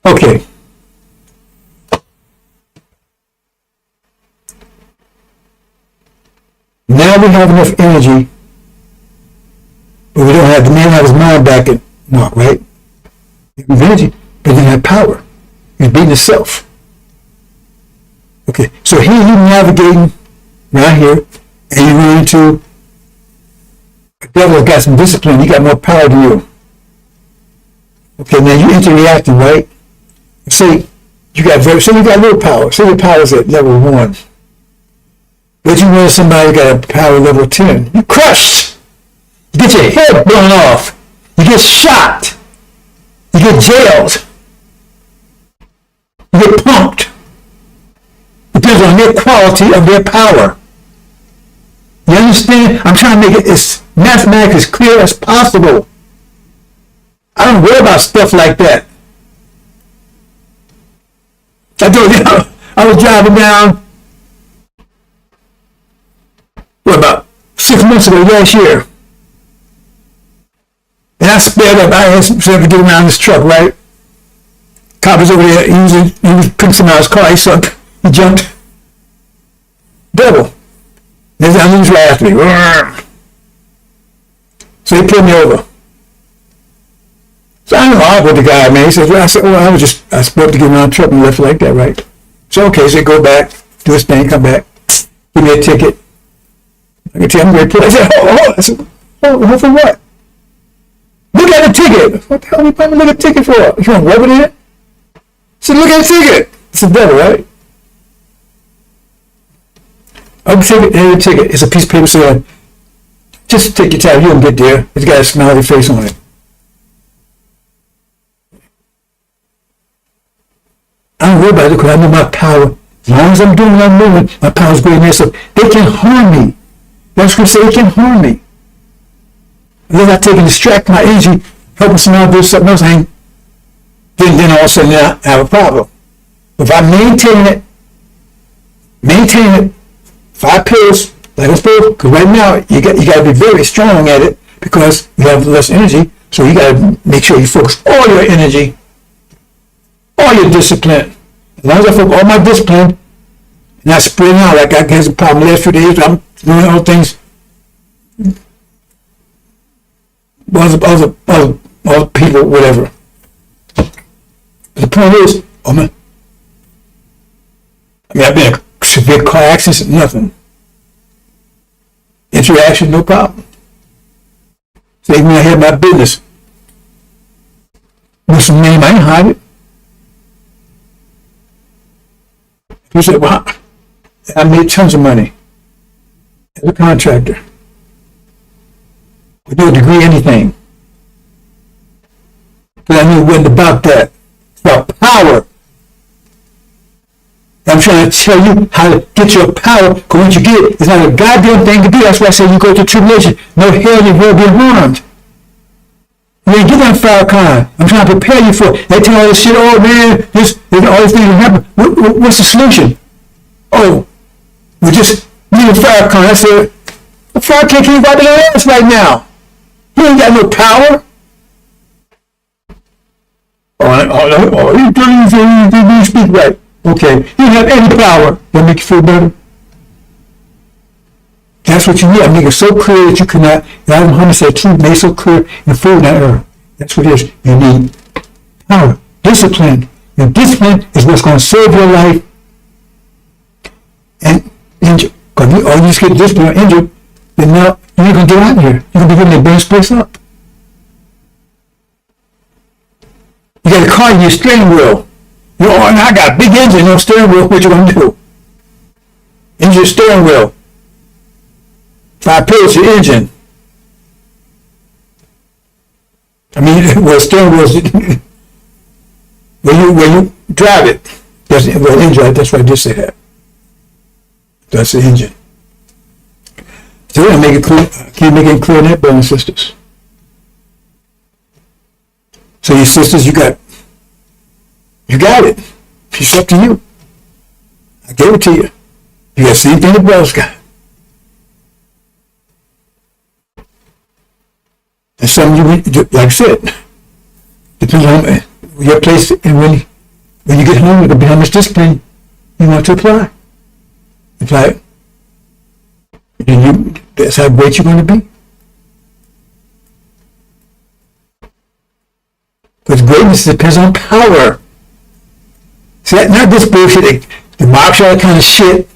B: okay. Now we have enough energy, but we don't have, the man have his mind back at Mark, right? He has energy, but he didn't have power. He's beating himself. Okay, so here you're navigating right here, and you run into a devil that got some discipline. He got more power than you. Okay, now you're interacting, right? Say you got little power. Say your power is at level 1. But you know somebody got a power level 10. You're crushed. You get your head blown off. You get shot. You get jailed. You get pumped. Depends on their quality of their power. You understand? I'm trying to make it as mathematically as clear as possible. I don't worry about stuff like that. I told you, I was driving down, about 6 months ago, last year. And I sped up. I had to get around this truck, right? Cop was over there. He couldn't come out of his car. He jumped. Devil. There's that news right after me. So he pulled me over. So I don't know what the guy, man. He says, well, I said, I sped up to get around the truck and left like that, right? So okay, so go back, do his thing, come back, give me a ticket. I can tell him where he put it. I said, I said, for what? Look at the ticket. What the hell are you probably look at the ticket for? You want to rub it in? I said, look at the ticket. It's a devil, right? The ticket. It's a piece of paper saying, just take your time, you don't get there. It's got a smiley face on it. I don't worry about it because I know my power. As long as I'm doing what I'm doing, my power's great there. So they can harm me. That's what they can harm me. Unless I take and distract my energy, helping someone do something else, then all of a sudden I have a problem. If I maintain it, 5 pills, like I'm supposed to, because right now you got to be very strong at it because you have less energy. So you got to make sure you focus all your energy, all your discipline. As long as I focus all my discipline, and I spread out like I had a problem the last few days, I'm doing all things. Other people, whatever. The point is, I've been in a severe car accident, nothing. Interaction, no problem. So even when I had my business, what's the name? I didn't hide it. He said, well, I made tons of money. as a contractor. With no degree anything. But I knew it wasn't about that. It's about power. I'm trying to tell you how to get your power, because once you get it, it's not a goddamn thing to do. That's why I say you go to tribulation. No hell, you will be harmed. You ain't get that fire kind. I'm trying to prepare you for it. They tell all this shit, oh man, all these things will happen. What's the solution? Oh, we just need a fire kind. I said, the fire can't keep out their ass right now. You ain't got no power. You speak right. Okay, you don't have any power. That make you feel better? That's what you need. I make it so clear that you cannot. God Muhammad said, truth made so clear and full in that error. That's what it is. You need power, discipline. And discipline is what's going to save your life. And injured. Because you just get disciplined or injured, then now you're not going to get out of here. You're going to be giving the best place up. You got a car in your steering wheel. And I got a big engine on steering wheel. What you going to do? Injure steering wheel. 5 pillars your engine. I mean, well, steering wheels, when you drive it, that's why I just say that. That's the engine. So I make it clear. Can't make it clear in that, brothers and sisters. So you sisters, you got it. It's up to you. I gave it to you. You got the same thing the brothers got. And some you, like I said, depends on your place, and when you get home, it'll be how much discipline you want to apply. Apply it. And that's how great you're going to be. Because greatness depends on power. See, not this bullshit, the martial art kind of shit.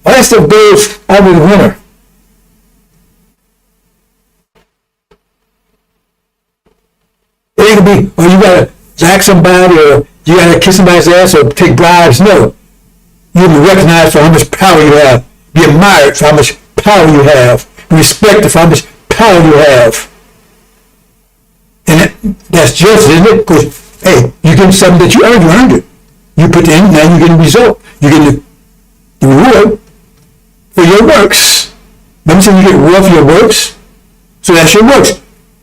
B: All that stuff goes out of the winter. It ain't gonna be, you gotta zack somebody, or you gotta kiss somebody's ass, or take bribes. No. You'll be recognized for how much power you have. Be admired for how much power you have. Be respected for how much power you have. And that's just, isn't it? Because, hey, you're getting something that you earned it. You put in, now you're getting a result. You're getting the reward for your works. Remember saying you get reward for your works? So that's your works.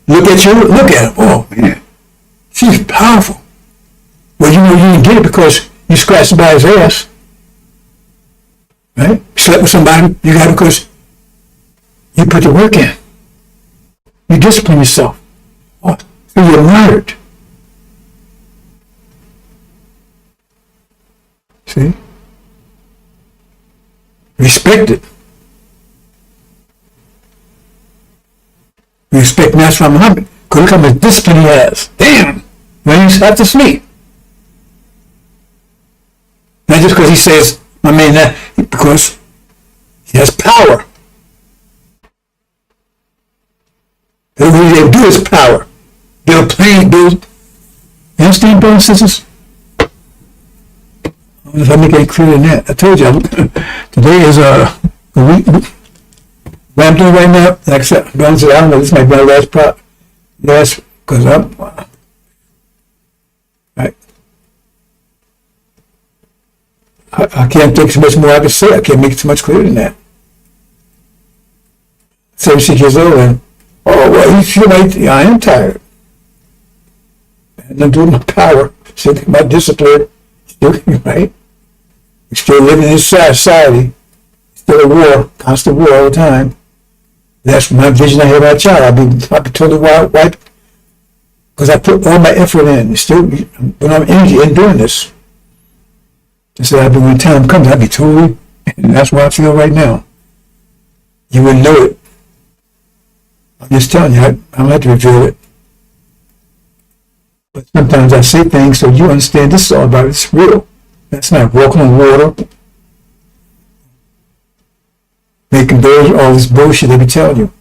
B: Look at them. Oh, man. She's powerful. Well, you know you didn't get it because you scratched somebody's ass. Right? Slept with somebody, you got it because you put the work in. You discipline yourself. Oh, so you're admired. See? Respected. Respect Master Muhammad. Because look how much discipline he has. Damn! Man, he's half asleep. Not just because he says, I mean that, because he has power. And what they do is power. Build plane, build. You understand, brothers and sisters? I don't know if I make any clearer than that. I told you, today is a week. What I'm doing right now, like I said, I don't know, this might be my last part. Yes, because I'm, right. I can't think so much more I can say. I can't make it too much clearer than that. 76 years old, and, oh, well, you feel like, I am tired. And I'm doing my power, still my discipline, still, right? We're still living in this society, still a war, constant war all the time. That's my vision I have of my child. I'll be totally wiped because I put all my effort in. Still, when I'm energy in doing this, I said, when time comes, I'll be totally, and that's what I feel right now. You wouldn't know it. I'm just telling you, I don't have to reveal it. But sometimes I say things so you understand this is all about it. It's real. That's not walking on water. Making all this bullshit they be telling you.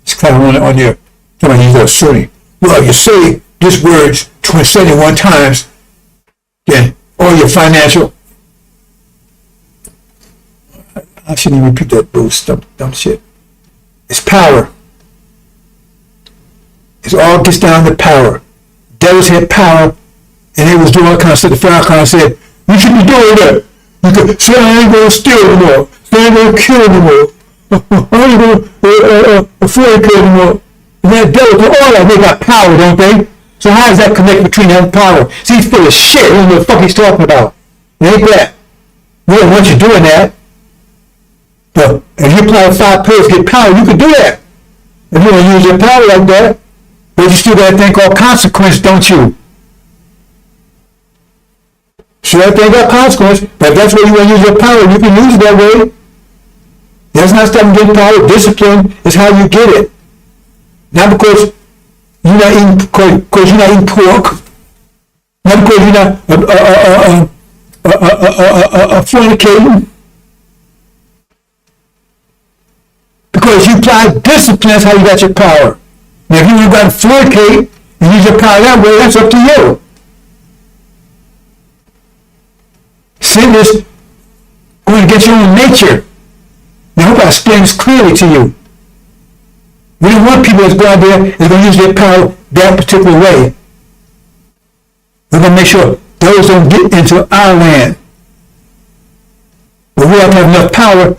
B: It's kind of on your, come on, you go, Sunni. Well, you say this word 71 times, then all your financial, I shouldn't even repeat that bull stuff, dumb shit. It's power. It all gets down to power. Devils had power, and they was doing all kind of stuff. The Farrakhan said, you should be doing that. You could say, I ain't gonna steal anymore. I ain't gonna kill anymore. I ain't gonna fornicate anymore. And that devil do all that. They got power, don't they? So how does that connect between them and power? See, he's full of shit. He don't know what the fuck he's talking about. It ain't that. We don't want you doing that. But if you apply the 5 pillars to get power, you can do that. If you don't use your power like that, but you still got a thing called consequence, don't you? Sure, that thing got consequence, but if that's where you want to use your power, you can use it that way. That's not stuff getting power. Discipline is how you get it. Not because you're not eating, because you're not eating pork. Not because you're not fornicating. Because you apply discipline, that's how you got your power. Now, if you want to go and fornicate and use your power that way, that's up to you. Sin is going against your own nature. Now, I hope I explain this clearly to you. We don't want people that's going out there that's going to use their power that particular way. We're going to make sure those don't get into our land. But we have to have enough power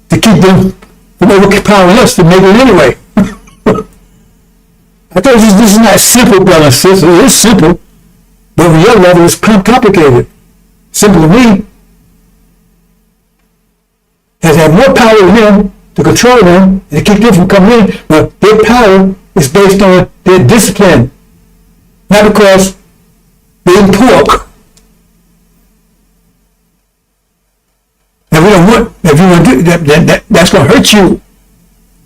B: to keep them from overpowering us to make it anyway. I thought this is not simple, brother and sister. It is simple, but on your level, it's complicated. Simple to me. Has had more power than them to control them and to keep them from coming in, but their power is based on their discipline, not because they're in pork. And we don't want, if you want to do that's going to hurt you.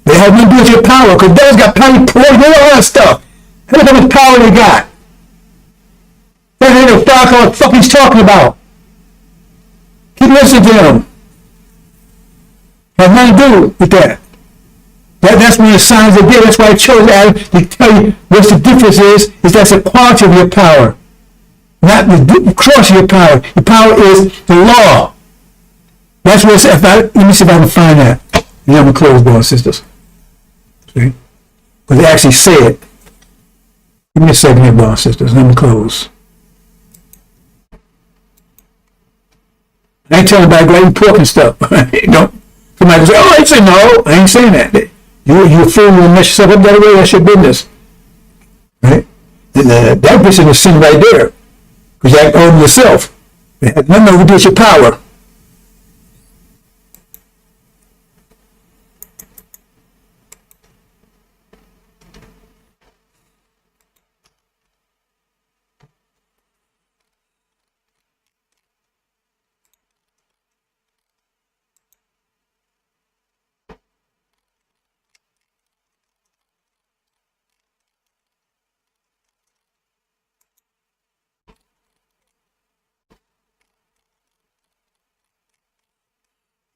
B: They have nothing to do with your power, because those got power, pork, and all that stuff. How much power they got? That ain't no fuck what the fuck he's talking about. Keep listening to him. Has nothing to do with that. That's one of the signs they did. That's why I chose Adam to tell you what the difference is that's the quality of your power, not the cross of your power. Your power is the law. That's what it says. Let me see if I can find that. And then I'm going to close, brothers and sisters. See? Because they actually say it. Give me a second here, brothers and sisters. Let me close. I ain't telling about going pork and stuff. Don't. Somebody can say, oh, I say no. I ain't saying that. You're a fool and mess yourself up that way. That's your business. Right? And that person is sin right there. Because you act over yourself. It has nothing to do with your power.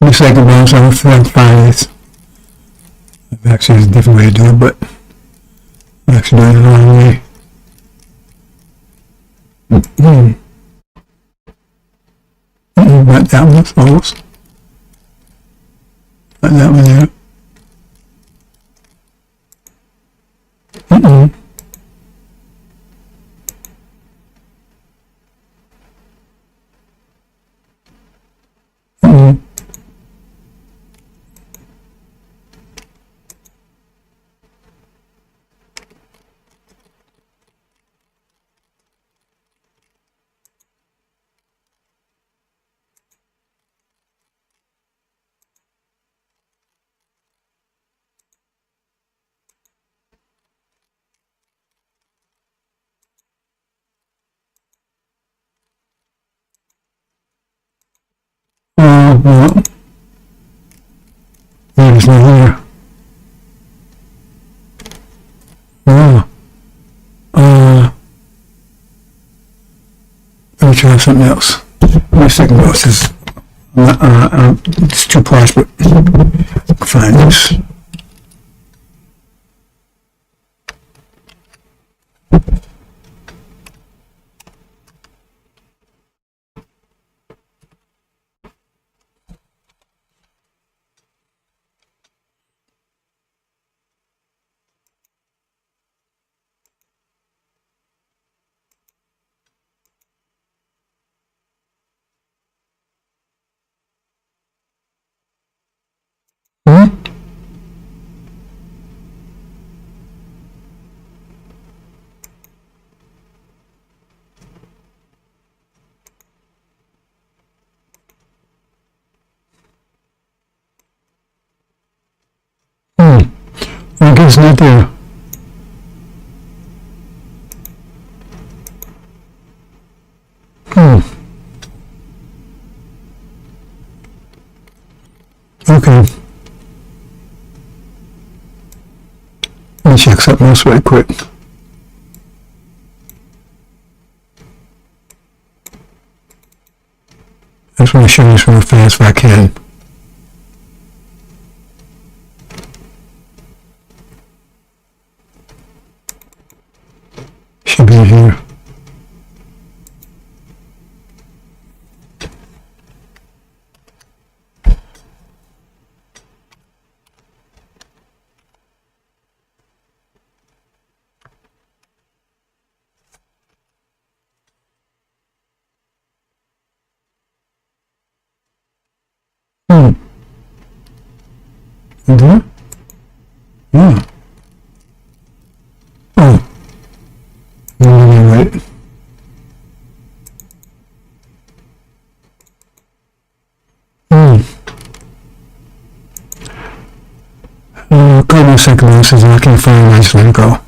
B: Let me second bones. I'm going to find this. Actually, there's a different way to do it, but I'm actually doing it the wrong way. Not that one, suppose. Not that one there. Well, there's no here. Let me try something else. My second dose is, it's 2 parts, but I'll find this. Okay, it's not there. Okay. Let me check something else right quick. I just want to show you this real fast if I can. Should be here. There? Yeah. Oh. Right. Call me a second, and I can't find it, I just let it go.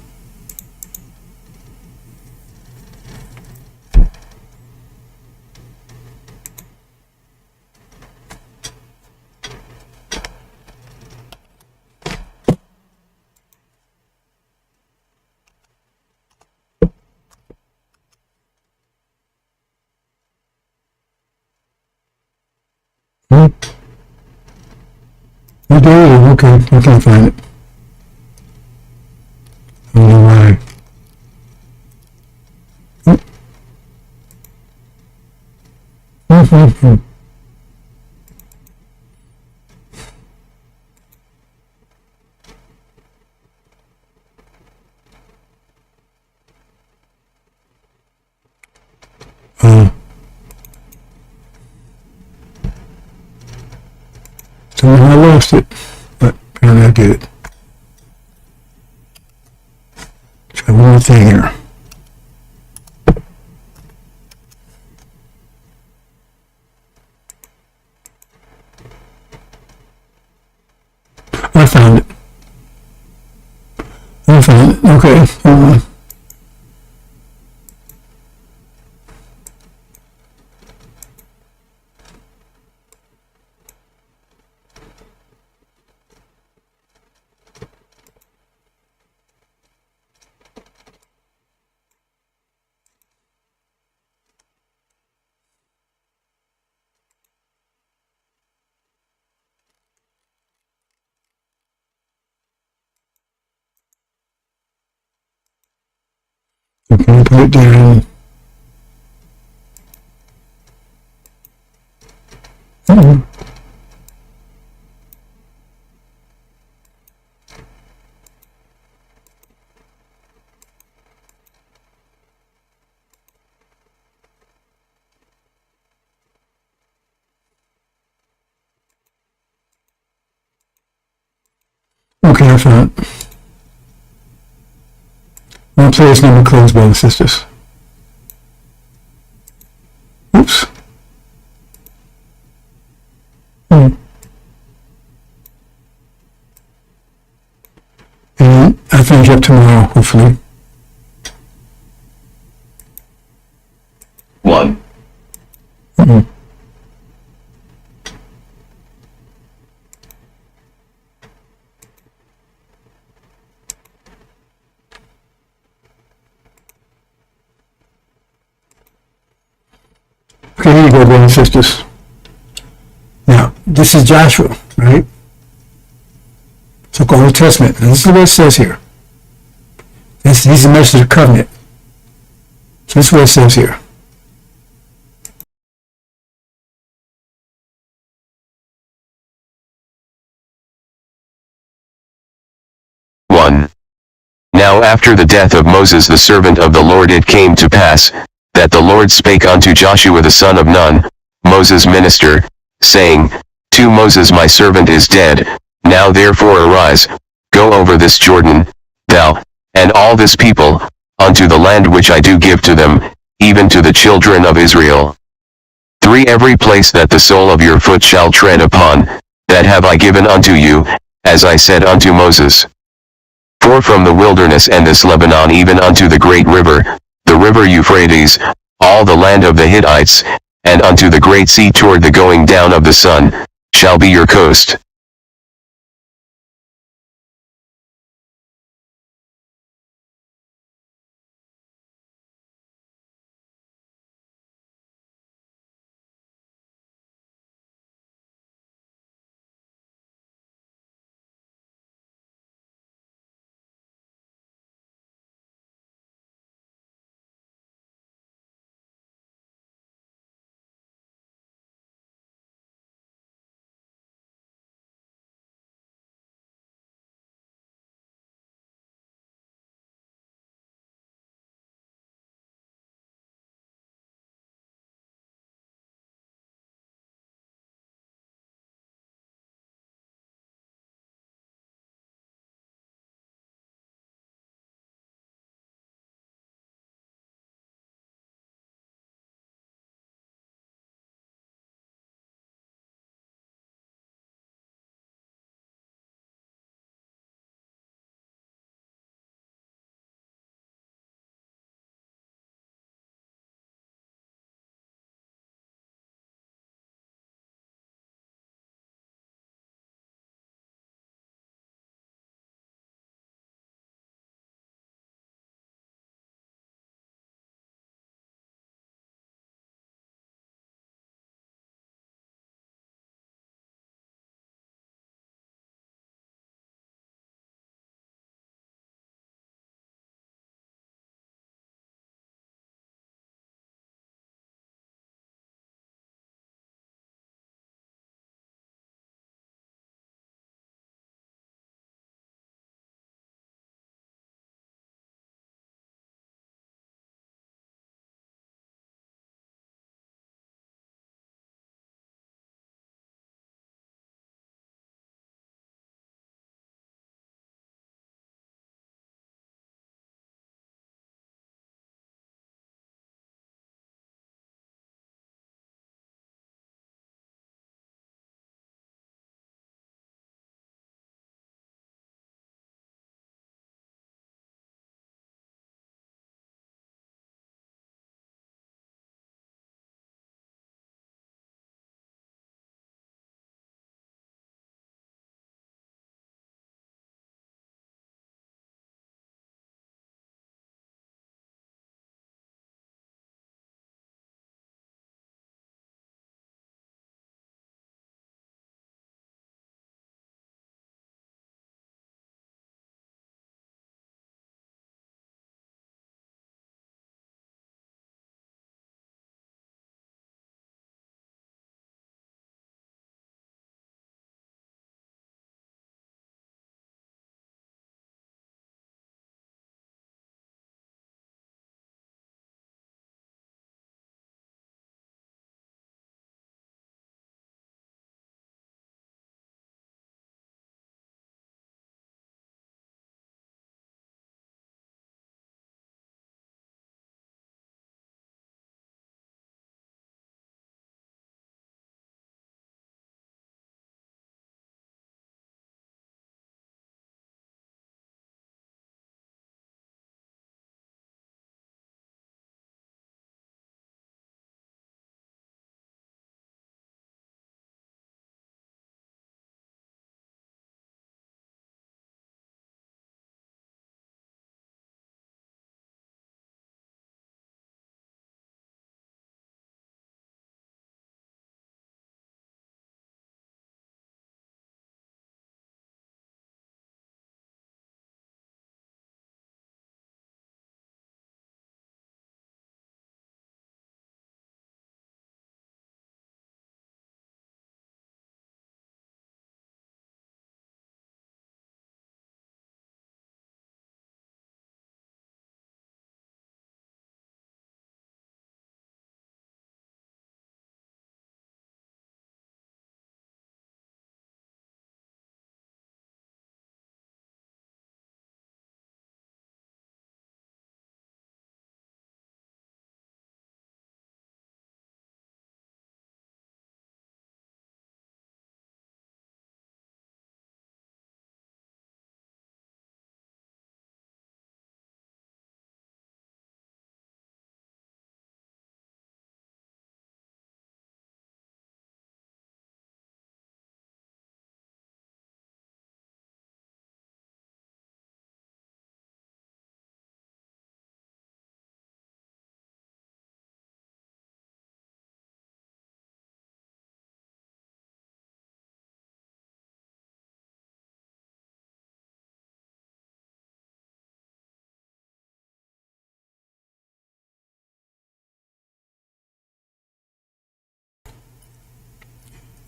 B: You do? Okay, I can't find it. I don't know why. Somehow I lost it, but apparently I did. Try one more thing here. I found it. Okay. Okay, put it down. Okay, I found it. One place number closed, brothers and sisters. Oops. And I'll finish up tomorrow, hopefully.
A: 1.
B: Okay, here you go, brothers and sisters. Now, this is Joshua, right? So Old Testament. And this is what it says here. These are the message of covenant. So this is what it says here.
A: Now after the death of Moses the servant of the Lord it came to pass, that the Lord spake unto Joshua the son of Nun, Moses' minister, saying, To Moses my servant is dead, now therefore arise, go over this Jordan, thou, and all this people, unto the land which I do give to them, even to the children of Israel. 3 Every place that the sole of your foot shall tread upon, that have I given unto you, as I said unto Moses. For from the wilderness and this Lebanon even unto the great river, the river Euphrates, all the land of the Hittites, and unto the great sea toward the going down of the sun, shall be your coast.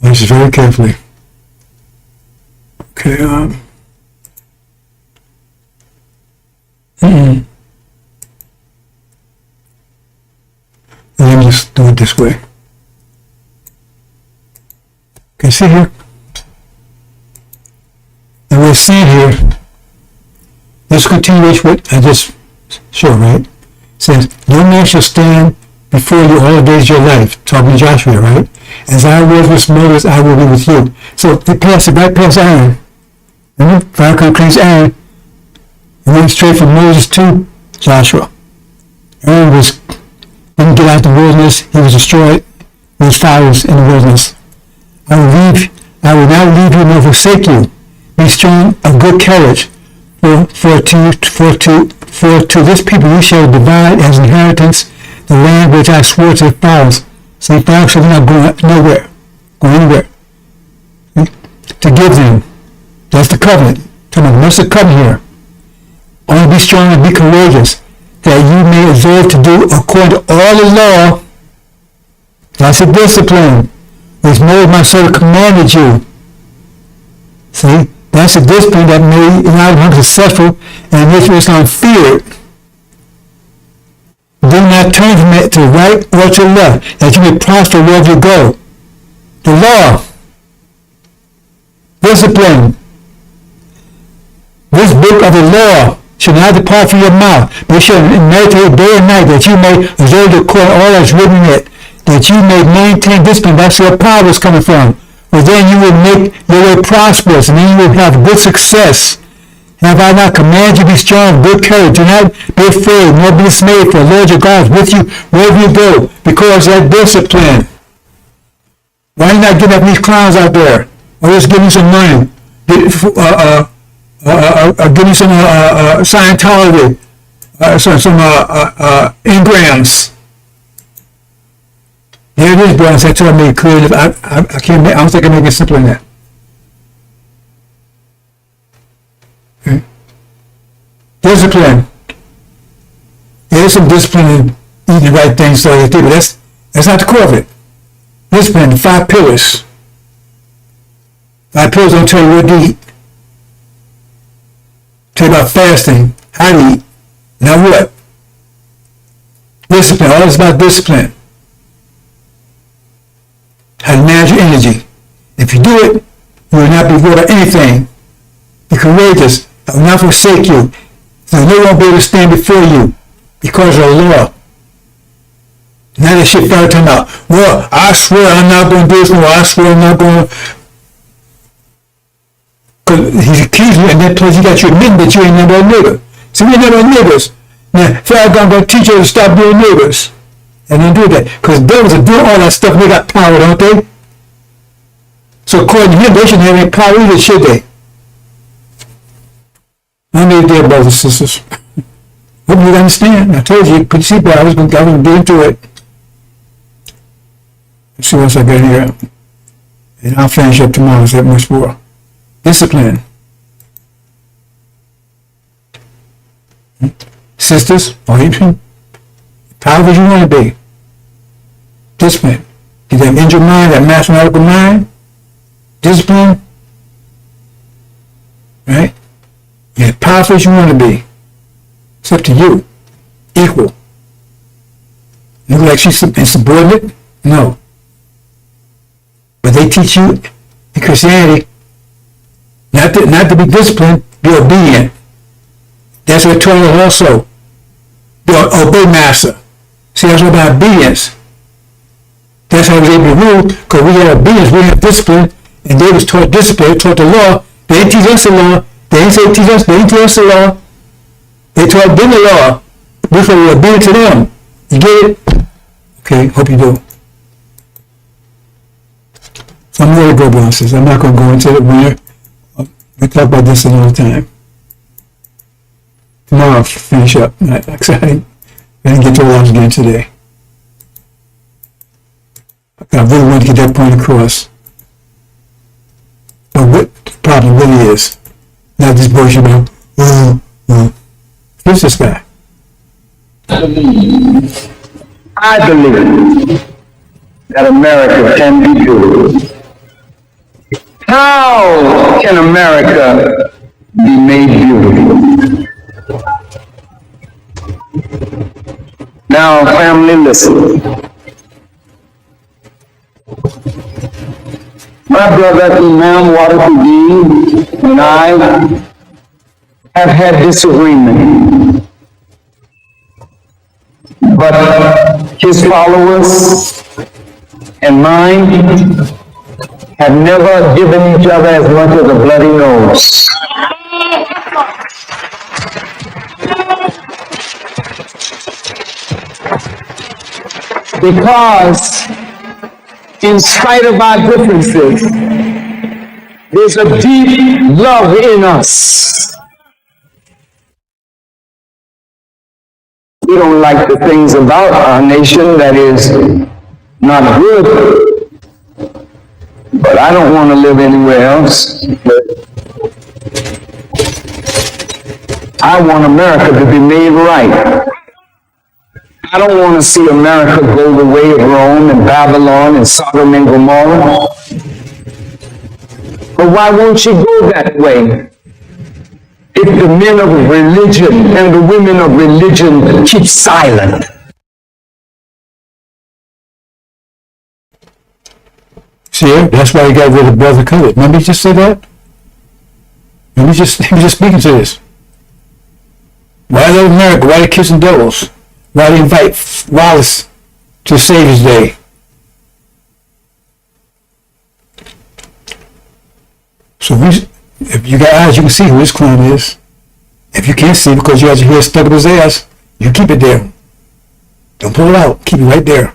B: Watch this very carefully. Okay, Let me just do it this way. Okay, see here? And we're seeing here, let's continue with what I just showed, right? It says, no man shall stand before you all the days of your life. Talking to Joshua, right? As I was with Moses, I will be with you. So they passed it right past Aaron. Remember? Fire cleans Aaron. It went straight from Moses to Joshua. Aaron didn't get out the wilderness. He was destroyed with fires in the wilderness. I will not leave you nor forsake you. Be strong of good courage, for to this people you shall divide as inheritance the land which I swore to the fathers. See, fathers shall not go anywhere. To give them. That's the covenant. What's the covenant here? Only be strong and be courageous, that you may observe to do according to all the law. That's a discipline, which Moses my servant commanded you. See, that's a discipline that made you not successful and makes you not feared. Do not turn from it to the right or to the left, that you may prosper wherever you go. The law, discipline. This book of the law shall not depart from your mouth, but shall meditate day and night, that you may observe to according all that's written in it, that you may maintain discipline. That's where power is coming from. But then you will make your way prosperous, and then you will have good success. Have I not commanded you to be strong, good courage? Do not be afraid, nor be dismayed, for the Lord your God is with you wherever you go, because of that discipline. Why are you not getting up these clowns out there? Or just giving some money? Give me some Scientology, some engrams. Here it is, brothers. I told me creative. I can't. I don't think I can make it simpler than that. Okay. Discipline. There's some discipline in eating the right things, so they do. But that's not the core of it. Discipline. The 5 pillars. 5 pillars don't tell you what to eat. Tell you about fasting, how to eat, now what? Discipline, all this about discipline. How to manage your energy. If you do it, you will not be worried about anything. Be courageous. I will not forsake you. So no one will be able to stand before you because of the law. Now that shit started talking about, well, I swear I'm not going to do this, no, I swear I'm not going to. Because he's accusing you, and then plus he got you admitting that you ain't never a nigger. So we ain't never niggers. Now, Pharaoh going to teach you to stop being niggers. And then do that. Because devils are doing all that stuff, and they got power, don't they? So according to him, they shouldn't have any power either, should they? I know you did, brothers and sisters. Hope you understand. I told you, put your seatbelt, I was going to get into it. Let's see what else I got here. And I'll finish up tomorrow, so that much more. Discipline. Sisters, or even however you want to be. Discipline. Get that angel mind, that mathematical mind. Discipline. Right? You're as powerful as you want to be. It's up to you. Equal. Look like she's insubordinate? No. But they teach you in Christianity not to be disciplined, be obedient. That's what it told us also. Obey master. See, that's what about obedience. That's how we able to rule, because we had obedience, we had discipline, and they was taught discipline, they taught the law. They didn't teach us the law. They didn't say teach us, they didn't teach us the law. They taught them the law. Before we were obedient to them. You get it? Okay, hope you do. So I'm going to go, bosses. I'm not going to go into it winter. We talk about this another time. Tomorrow I'll finish up. Not exciting. I didn't get to what I was getting today. I really want to get that point across. But what the problem really is, not this bullshit about, who's this guy?
E: I believe that America can be good. How can America be made beautiful? Now, family, listen. My brother Imam Waterford and I have had disagreement, but his followers and mine have never given each other as much as a bloody nose. Because in spite of our differences, there's a deep love in us. We don't like the things about our nation that is not good, but I don't want to live anywhere else. I want America to be made right. I don't want to see America go the way of Rome and Babylon and Sodom and Gomorrah. But why won't you go that way? If the men of religion and the women of religion keep silent.
B: See, that's why he got rid of Brother Colored. Remember he just said that? He was just speaking to this. Why love America? Why they kissing devils? Why they invite Wallace to Savior's Day? So if you got eyes, you can see who his clown is. If you can't see because you got your hair stuck up his ass, you keep it there. Don't pull it out. Keep it right there.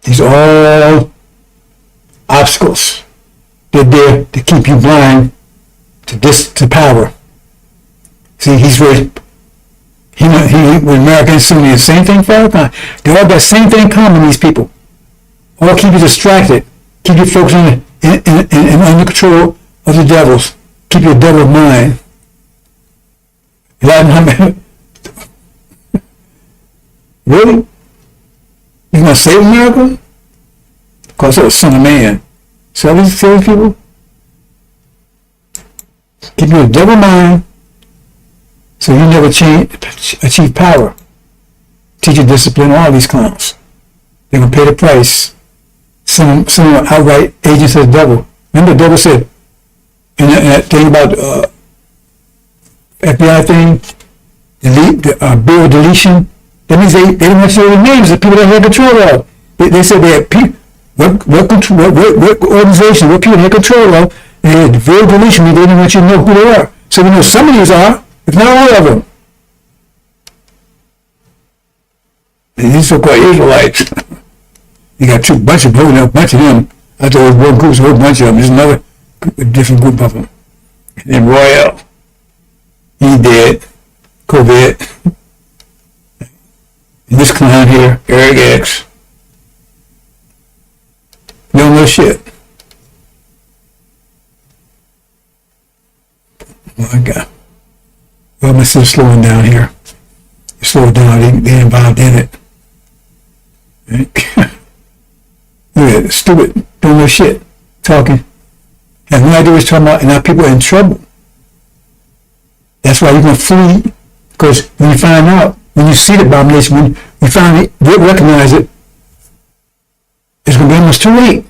B: These are all obstacles. They're there to keep you blind to power. See, he's ready. With America and Sunni, the same thing for all time. They all got the same thing in common, these people. All keep you distracted. Keep you focused on and under control of the devils. Keep your devil mind. Really? You gonna save America? Because of the Son of Man. So these people keep your devil mind so you never achieve power. Teach you discipline, all these clowns. They're gonna pay the price. Some are outright agents of the devil. Remember the devil said in that thing about FBI thing, the bill of deletion. That means they didn't want to know the names of people that had control of. They said they had people, what organization, what people they had control of, they had the bill of deletion, they didn't want you to know who they are. So we know some of these are, if not all of them. And these so-called Israelites, you got a bunch of them. I thought it was one group, so a whole bunch of them. There's another different group of them. And then Royal, he dead, COVID. And this clown here, Eric X. Don't know shit. My God. Well, my sister's slowing down here. Slow down, they involved in it. Right? Look at it, stupid, don't know shit, talking. Have no idea what he's talking about, and now people are in trouble. That's why you're going to flee, because when you find out, when you see the abomination, when you finally recognize it, it's going to be almost too late.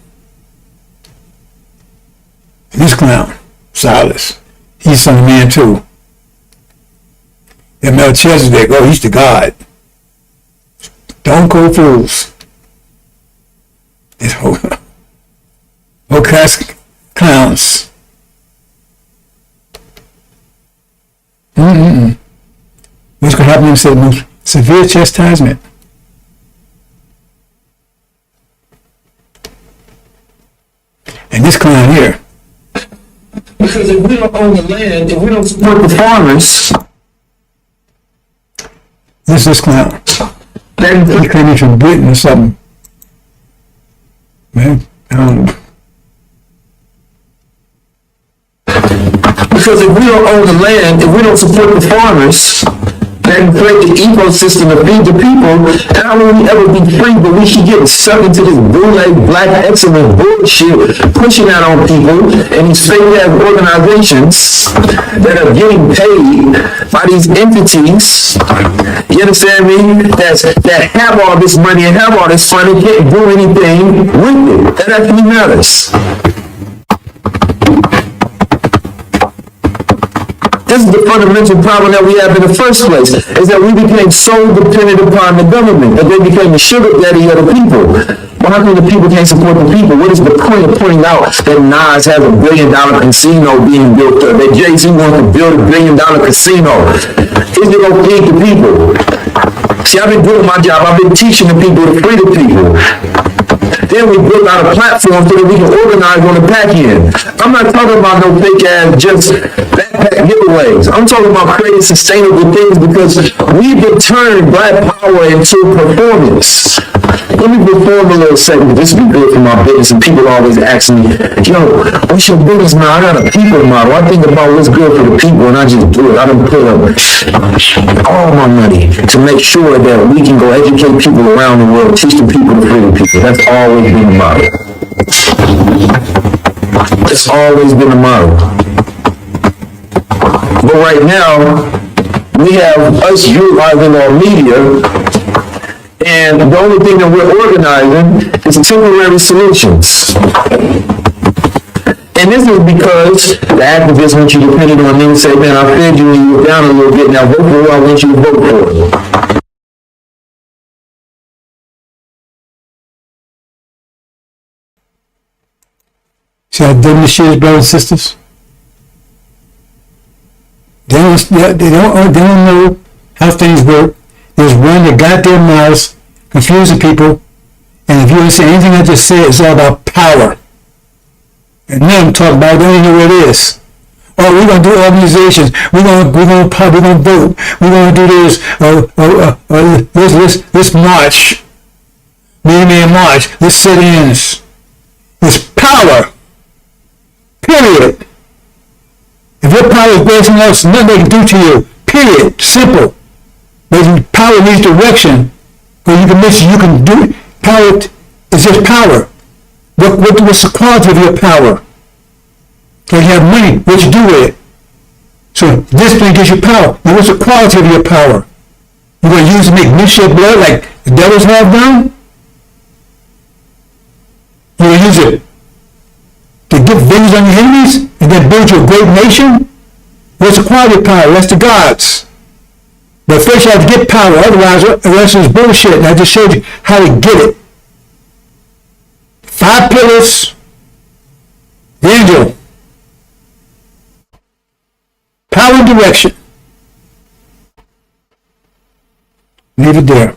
B: And this clown, Silas, he's Son of Man too. And Melchizedek, oh, he's the God. Don't go fools. This whole cast clowns. What's going to happen is the most severe chastisement. And this clown here.
D: Because if we don't own the land, if we don't support the farmers,
B: This clown. Then he came in from Britain or something. Man, I don't know.
D: because if we don't own the land, if we don't support the farmers, that inflate the ecosystem to feed the people. And how will we ever be free? But we keep getting sucked into this bootleg black excellent bullshit, pushing that on people and these fake ass organizations that are getting paid by these entities. You understand me? That have all this money and have all this fun and can't do anything with it. That actually matters. This is the fundamental problem that we have in the first place, is that we became so dependent upon the government, that they became the sugar daddy of the people. Well, how come the people can't support the people? What is the point of pointing out that Nas has $1 billion casino being built up, that Jay-Z wants to build $1 billion casino? Is it going to feed the people? See, I've been doing my job. I've been teaching the people to free the people. Then we built out a platform so that we can organize on the back end. I'm not talking about no fake ass just backpack giveaways. I'm talking about creating sustainable things, because we've been turning black power into performance. Let me perform a little segment. This would be good for my business, and people always ask me, yo, what's your business model? I got a people model. I think about what's good for the people, and I just do it. I done put up all my money to make sure that we can go educate people around the world, teach the people to free the people. That's always been the model. It's always been the model. But right now, we have us utilizing our media, and the only thing that we're organizing is temporary solutions. And this is because the activists want you dependent on them and say, man, I fed you and you were down a little bit, now vote for who I want you to vote for.
B: See how dumb this shit is, brothers and sisters? They don't know how things work. They just run their goddamn mouths, confusing people, and if you understand anything I just said, it's all about power. And then talk about it, they don't even know what it is. Oh, we're gonna do organizations. We're gonna vote. We're gonna do this march. Man march. This sit-ins. It's power. Period. If your power is greater than else, nothing they can do to you. Period. Simple. But power needs direction. Because you can do it. Power is just power. What's the quality of your power? If you have money, what you do with it? So discipline gives you power. Now what's the quality of your power? You're going to use it to make mischief blood like the devils have done? You're going to use it to get vengeance on your enemies and then build you a great nation? What's the quality of power? That's the gods. But first you have to get power, otherwise the rest is bullshit. And I just showed you how to get it. 5 pillars. The angel. Power and direction. Leave it there.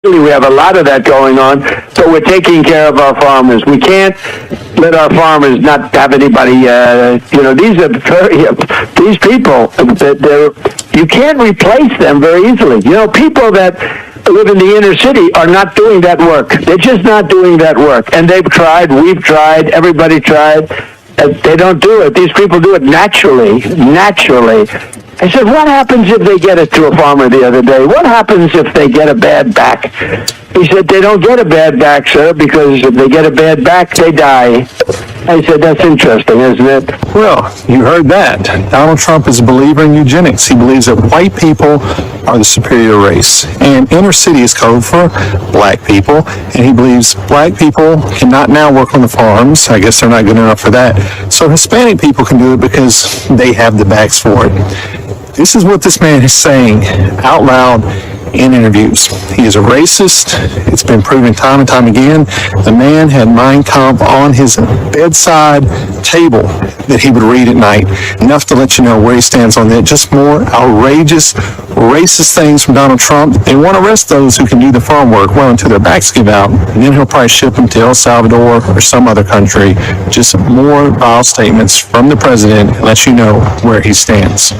D: We have a lot of that going on, so we're taking care of our farmers. We can't let our farmers not have anybody, these people, you can't replace them very easily. People that live in the inner city are not doing that work. They're just not doing that work. And they've tried, we've tried, everybody tried. They don't do it. These people do it naturally. I said, what happens if they get it to a farmer the other day? What happens if they get a bad back? He said, they don't get a bad back, sir, because if they get a bad back, they die. I said, that's interesting, isn't it?
F: Well, you heard that. Donald Trump is a believer in eugenics. He believes that white people are the superior race. And inner city is code for black people. And he believes black people cannot now work on the farms. I guess they're not good enough for that. So Hispanic people can do it because they have the backs for it. This is what this man is saying out loud in interviews. He is a racist. It's been proven time and time again. The man had Mein Kampf on his bedside table that he would read at night. Enough to let you know where he stands on that. Just more outrageous, racist things from Donald Trump. They want to arrest those who can do the farm work well until their backs give out. And then he'll probably ship them to El Salvador or some other country. Just more vile statements from the president and let you know where he stands.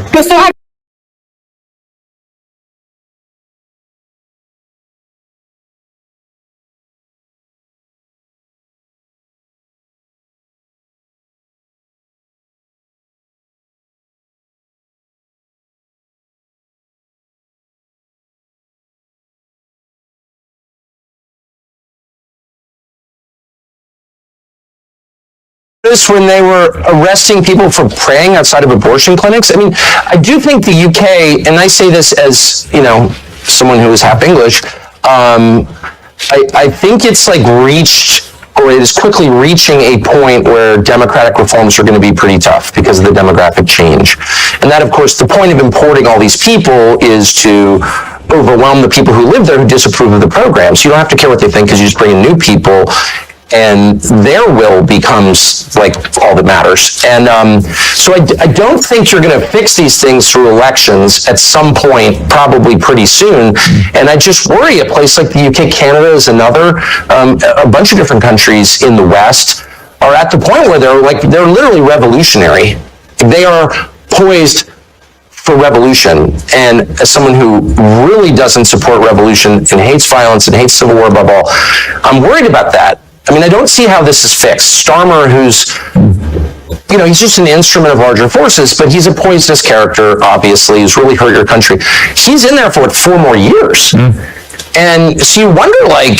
G: When they were arresting people for praying outside of abortion clinics. I mean, I do think the UK, and I say this as, you know, someone who is half English, I think it's like reached, or it is quickly reaching a point where democratic reforms are going to be pretty tough because of the demographic change. And that, of course, the point of importing all these people is to overwhelm the people who live there who disapprove of the program. So you don't have to care what they think because you just bring in new people, and their will becomes like all that matters. And so I don't think you're going to fix these things through elections at some point, probably pretty soon. And I just worry a place like the UK, Canada is another, a bunch of different countries in the West are at the point where they're literally revolutionary. They are poised for revolution. And as someone who really doesn't support revolution and hates violence and hates civil war above all, I'm worried about that. I mean, I don't see how this is fixed. Starmer, who's, you know, he's just an instrument of larger forces, but he's a poisonous character, obviously, who's really hurt your country. He's in there for, 4 more years. And so you wonder, like,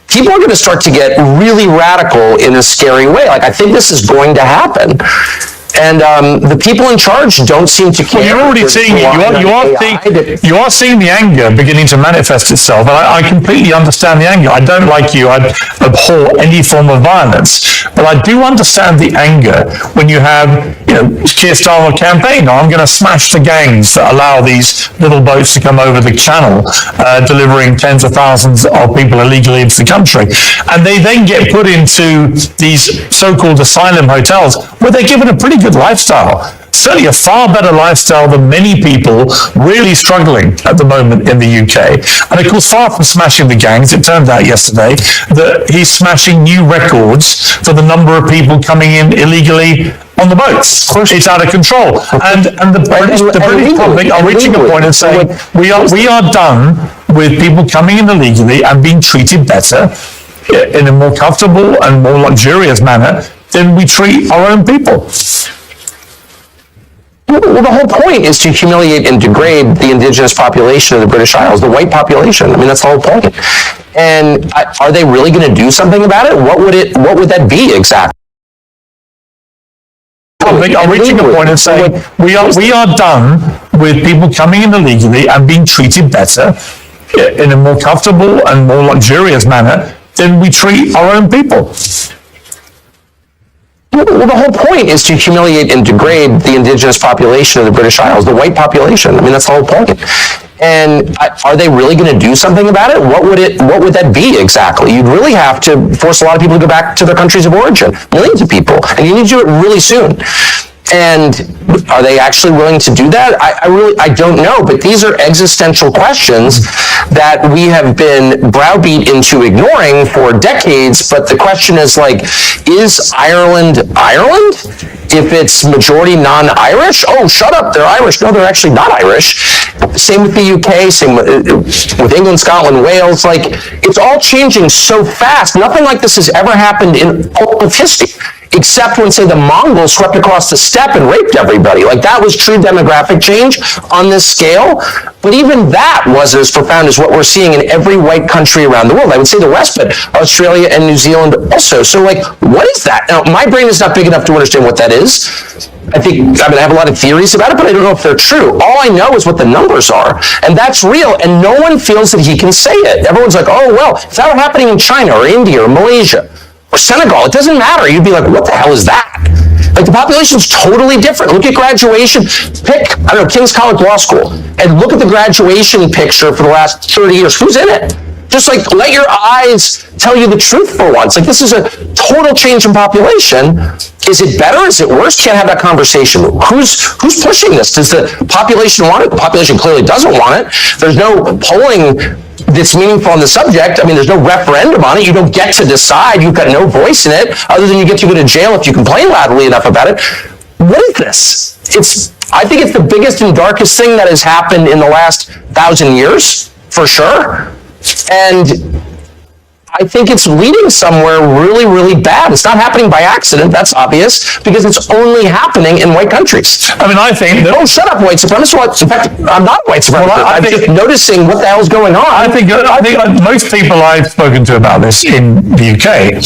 G: people are going to start to get really radical in a scary way. Like, I think this is going to happen. And the people in charge don't seem to care.
H: Well, you're already seeing it. You are seeing the anger beginning to manifest itself. And I completely understand the anger. I don't, like you, I abhor any form of violence. But I do understand the anger when you have, you know, Keir Starmer campaign. I'm going to smash the gangs that allow these little boats to come over the channel, delivering tens of thousands of people illegally into the country. And they then get put into these so-called asylum hotels where they're given a pretty good lifestyle. Certainly a far better lifestyle than many people really struggling at the moment in the UK. And of course, far from smashing the gangs, it turned out yesterday that he's smashing new records for the number of people coming in illegally on the boats. It's out of control. And the British public are reaching a point of saying, we are done with people coming in illegally and being treated better in a more comfortable and more luxurious manner than we treat our own people.
G: Well, the whole point is to humiliate and degrade the indigenous population of the British Isles, the white population. I mean, that's the whole point. And are they really going to do something about it? What would that be exactly?
H: Are reaching a point of saying, we are done with people coming in illegally and being treated better in a more comfortable and more luxurious manner than we treat our own people.
G: Well, the whole point is to humiliate and degrade the indigenous population of the British Isles, the white population. I mean, that's the whole point. And are they really going to do something about it? What would that be exactly? You'd really have to force a lot of people to go back to their countries of origin, millions of people, and you need to do it really soon. And are they actually willing to do that? I don't know, but these are existential questions that we have been browbeat into ignoring for decades. But the question is, like, is Ireland Ireland? If it's majority non-Irish, oh, shut up, they're Irish. No, they're actually not Irish. Same with the UK, same with England, Scotland, Wales. Like, it's all changing so fast. Nothing like this has ever happened in all of history. except when, say, the Mongols swept across the steppe and raped everybody. Like, that was true demographic change on this scale. But even that wasn't as profound as what we're seeing in every white country around the world. I would say the West, but Australia and New Zealand also. So, like, what is that? Now, my brain is not big enough to understand what that is. I have a lot of theories about it, but I don't know if they're true. All I know is what the numbers are, and that's real, and no one feels that he can say it. Everyone's like, oh, well, if that were happening in China or India or Malaysia or Senegal, it doesn't matter. You'd be like, what the hell is that? Like, the population's totally different. Look at graduation. Pick, I don't know, King's College Law School, and look at the graduation picture for the last 30 years. Who's in it? Just like, let your eyes tell you the truth for once. Like, this is a total change in population. Is it better? Is it worse? Can't have that conversation. Who's pushing this? Does the population want it? The population clearly doesn't want it. There's no polling that's meaningful on the subject. I mean, there's no referendum on it. You don't get to decide. You've got no voice in it, other than you get to go to jail if you complain loudly enough about it. What is this? I think it's the biggest and darkest thing that has happened in the last 1,000 years, for sure. And I think it's leading somewhere really, really bad. It's not happening by accident, that's obvious, because it's only happening in white countries.
H: I mean, I think that...
G: Oh, shut up, white supremacist. In fact, I'm not a white supremacist. Well, I'm just noticing what the hell's going on.
H: I think most people I've spoken to about this in the UK,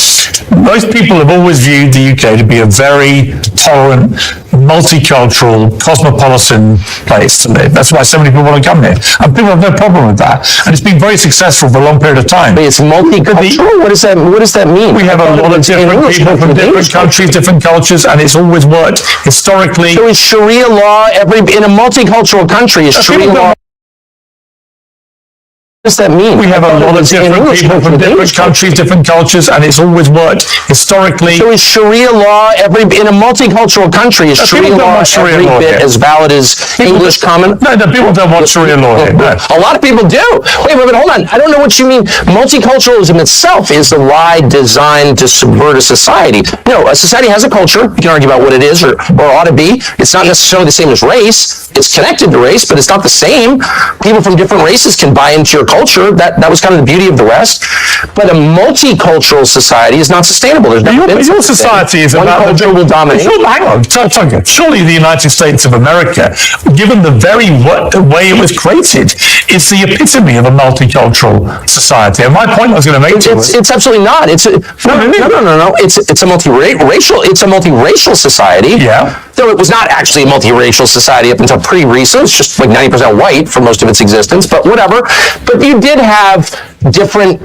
H: most people have always viewed the UK to be a very tolerant, multicultural, cosmopolitan place to live. That's why so many people want to come here. And people have no problem with that. And it's been very successful for a long period of time.
G: But it's multicultural? What does that mean?
H: We have a lot of different people from different countries, different cultures, and it's always worked historically.
G: So is Sharia law, in a multicultural country, is Sharia law... What does that mean?
H: We have a lot of different people from different countries, different cultures, and it's always worked historically.
G: So is Sharia law, in a multicultural country, is Sharia law every bit as valid as English common?
H: No, people don't want Sharia law here. No.
G: A lot of people do. Wait, hold on. I don't know what you mean. Multiculturalism itself is the lie designed to subvert a society. No, a society has a culture. You can argue about what it is or ought to be. It's not necessarily the same as race. It's connected to race, but it's not the same. People from different races can buy into your culture. That was kind of the beauty of the West. But a multicultural society is not sustainable. There's never been
H: your society is
G: one
H: about
G: culture will dominate.
H: Hang on, surely the United States of America, given the very way it was created, is the epitome of a multicultural society. And my point I was going to make to you was...
G: It's absolutely not. No. It's a multiracial society.
H: Yeah.
G: Though it was not actually a multiracial society up until pretty recent. It's just like 90% white for most of its existence, but whatever. But you did have different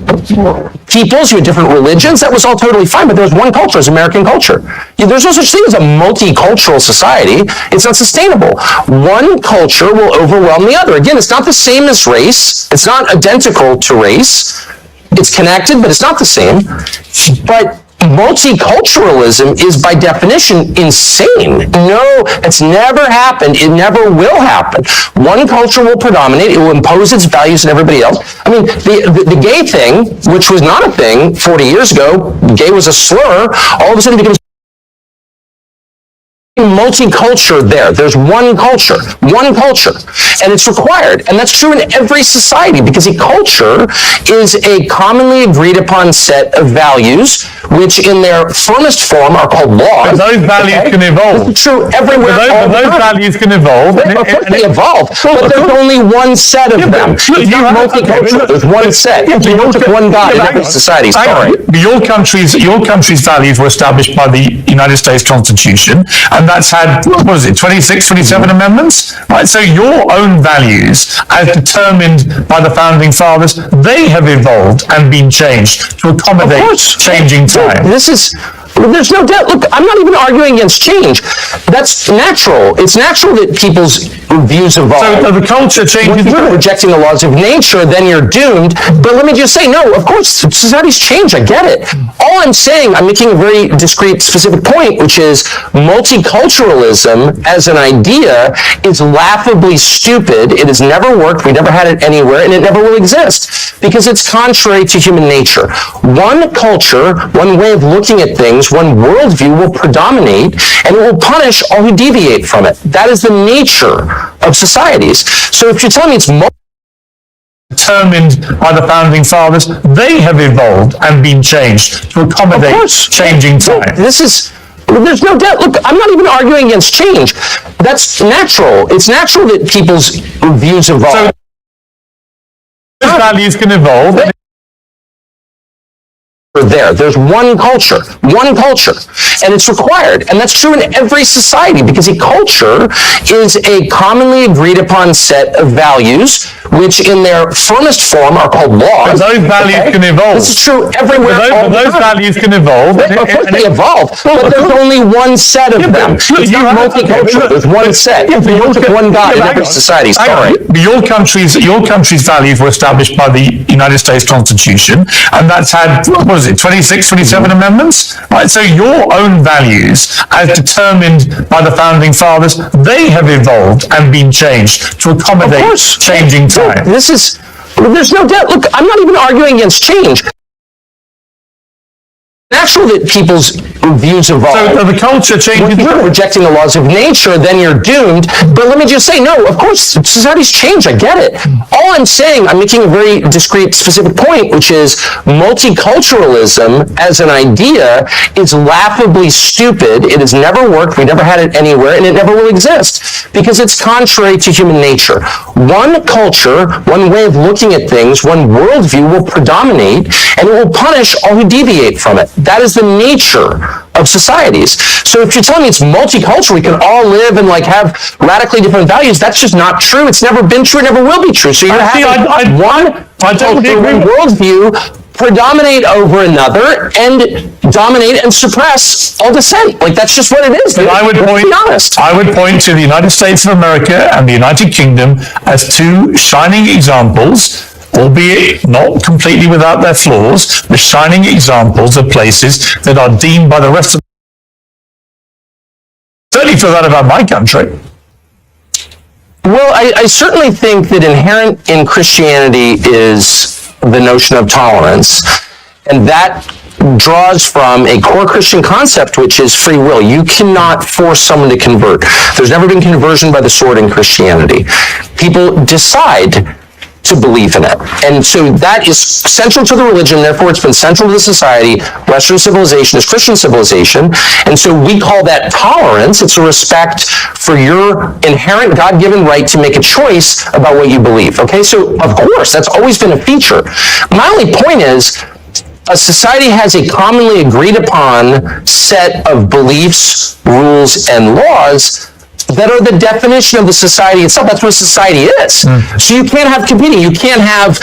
G: peoples, you had different religions. That was all totally fine, but there was one culture, it's American culture. There's no such thing as a multicultural society. It's not sustainable. One culture will overwhelm the other. Again, it's not the same as race. It's not identical to race. It's connected, but it's not the same. But multiculturalism is by definition insane. No, it's never happened. It never will happen. One culture will predominate. It will impose its values on everybody else. I mean, the gay thing, which was not a thing 40 years ago, gay was a slur, all of a sudden becomes multicultural there. There's one culture, and it's required. And that's true in every society, because a culture is a commonly agreed upon set of values, which in their firmest form are called laws.
H: But those values can evolve.
G: It's true everywhere.
H: Those values can evolve.
G: Of course they evolve, but there's only one set of them. It's not multicultural. There's one set. You don't have one God in every society. Sorry.
H: Your country's values were established by the United States Constitution, and that's had, 26, 27 amendments? Right, so your own values, as determined by the Founding Fathers, they have evolved and been changed to accommodate changing time.
G: There's no doubt. Look, I'm not even arguing against change. That's natural. It's natural that people's views evolve.
H: So the culture changes.
G: When you're rejecting the laws of nature, then you're doomed. But let me just say, no, of course, societies change. I get it. All I'm saying, I'm making a very discrete, specific point, which is multiculturalism as an idea is laughably stupid. It has never worked. We never had it anywhere, and it never will exist because it's contrary to human nature. One culture, one way of looking at things, one worldview will predominate, and it will punish all who deviate from it. That is the nature of societies. So if you're telling me it's
H: determined by the Founding Fathers, they have evolved and been changed to accommodate changing time.
G: There's no doubt. Look, I'm not even arguing against change. That's natural. It's natural that people's views evolve.
H: So values can evolve.
G: There's one culture, and it's required. And that's true in every society, because a culture is a commonly agreed upon set of values, which in their firmest form are called laws.
H: But those values can evolve.
G: This is true everywhere.
H: But those values can evolve.
G: Of course they evolve, but there's only one set of them. It's not multicultural. There's one set. You worship one God in every society. Sorry.
H: But your country's values were established by the United States Constitution, and that's had, what is it, 26, 27 amendments? Right, so your own values, as determined by the founding fathers, they have evolved and been changed to accommodate changing time.
G: There's no doubt. Look, I'm not even arguing against change. Natural that people's views evolve.
H: So the culture changes.
G: When you're rejecting the laws of nature, then you're doomed. But let me just say, no, of course, societies change. I get it. All I'm saying, I'm making a very discrete, specific point, which is multiculturalism as an idea is laughably stupid. It has never worked. We never had it anywhere, and it never will exist because it's contrary to human nature. One culture, one way of looking at things, one worldview will predominate, and it will punish all who deviate from it. That is the nature of societies. So if you're telling me it's multicultural, we can all live and have radically different values, that's just not true. It's never been true, it never will be true. So you're having one worldview predominate over another and dominate and suppress all dissent. That's just what it is.
H: I would point to the United States of America and the United Kingdom as two shining examples, albeit not completely without their flaws, the shining examples of places that are deemed by the rest of certainly feel that about my country.
G: Well, I certainly think that inherent in Christianity is the notion of tolerance, and that draws from a core Christian concept, which is free will. You cannot force someone to convert. There's never been conversion by the sword in Christianity. People decide to believe in it. And so that is central to the religion, therefore it's been central to the society. Western civilization is Christian civilization, and so we call that tolerance. It's a respect for your inherent God-given right to make a choice about what you believe. Okay, so of course, that's always been a feature. My only point is, a society has a commonly agreed upon set of beliefs, rules, and laws that are the definition of the society itself. That's what society is. So you can't have competing. You can't have,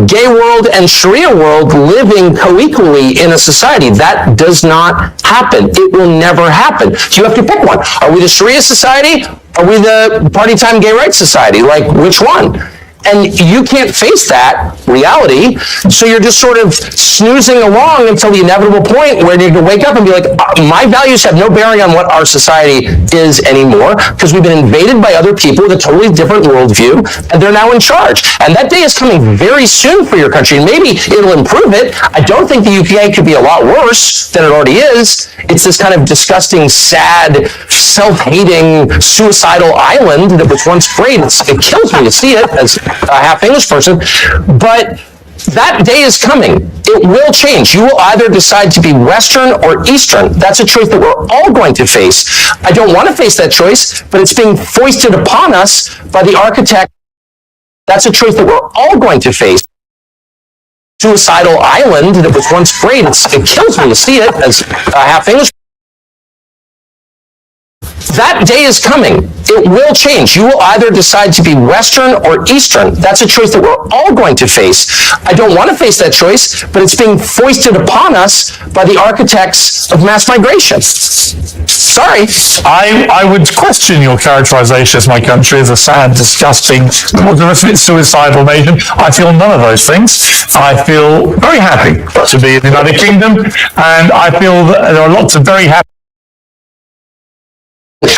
G: gay world and Sharia world living co-equally in a society. That does not happen. It will never happen. So you have to pick one. Are we the Sharia society? Are we the party time gay rights society? Which one? And you can't face that reality, so you're just sort of snoozing along until the inevitable point where you can wake up and be like, my values have no bearing on what our society is anymore, because we've been invaded by other people with a totally different worldview, and they're now in charge. And that day is coming very soon for your country, and maybe it'll improve it. I don't think the UK could be a lot worse than it already is. It's this kind of disgusting, sad, self-hating, suicidal island that was once great. It kills me to see it as a half English person, but that day is coming. It will change. You will either decide to be Western or Eastern. That's a choice that we're all going to face. I don't want to face that choice, but it's being foisted upon us by the architect. That's a choice that we're all going to face. Suicidal island that was once great. It kills me to see it as a half English. That day is coming. It will change. You will either decide to be Western or Eastern. That's a choice that we're all going to face. I don't want to face that choice, but it's being foisted upon us by the architects of mass migration. Sorry.
H: I would question your characterization as my country as a sad, disgusting, the rest of it suicidal nation. I feel none of those things. I feel very happy to be in the United Kingdom, and I feel that there are lots of very happy.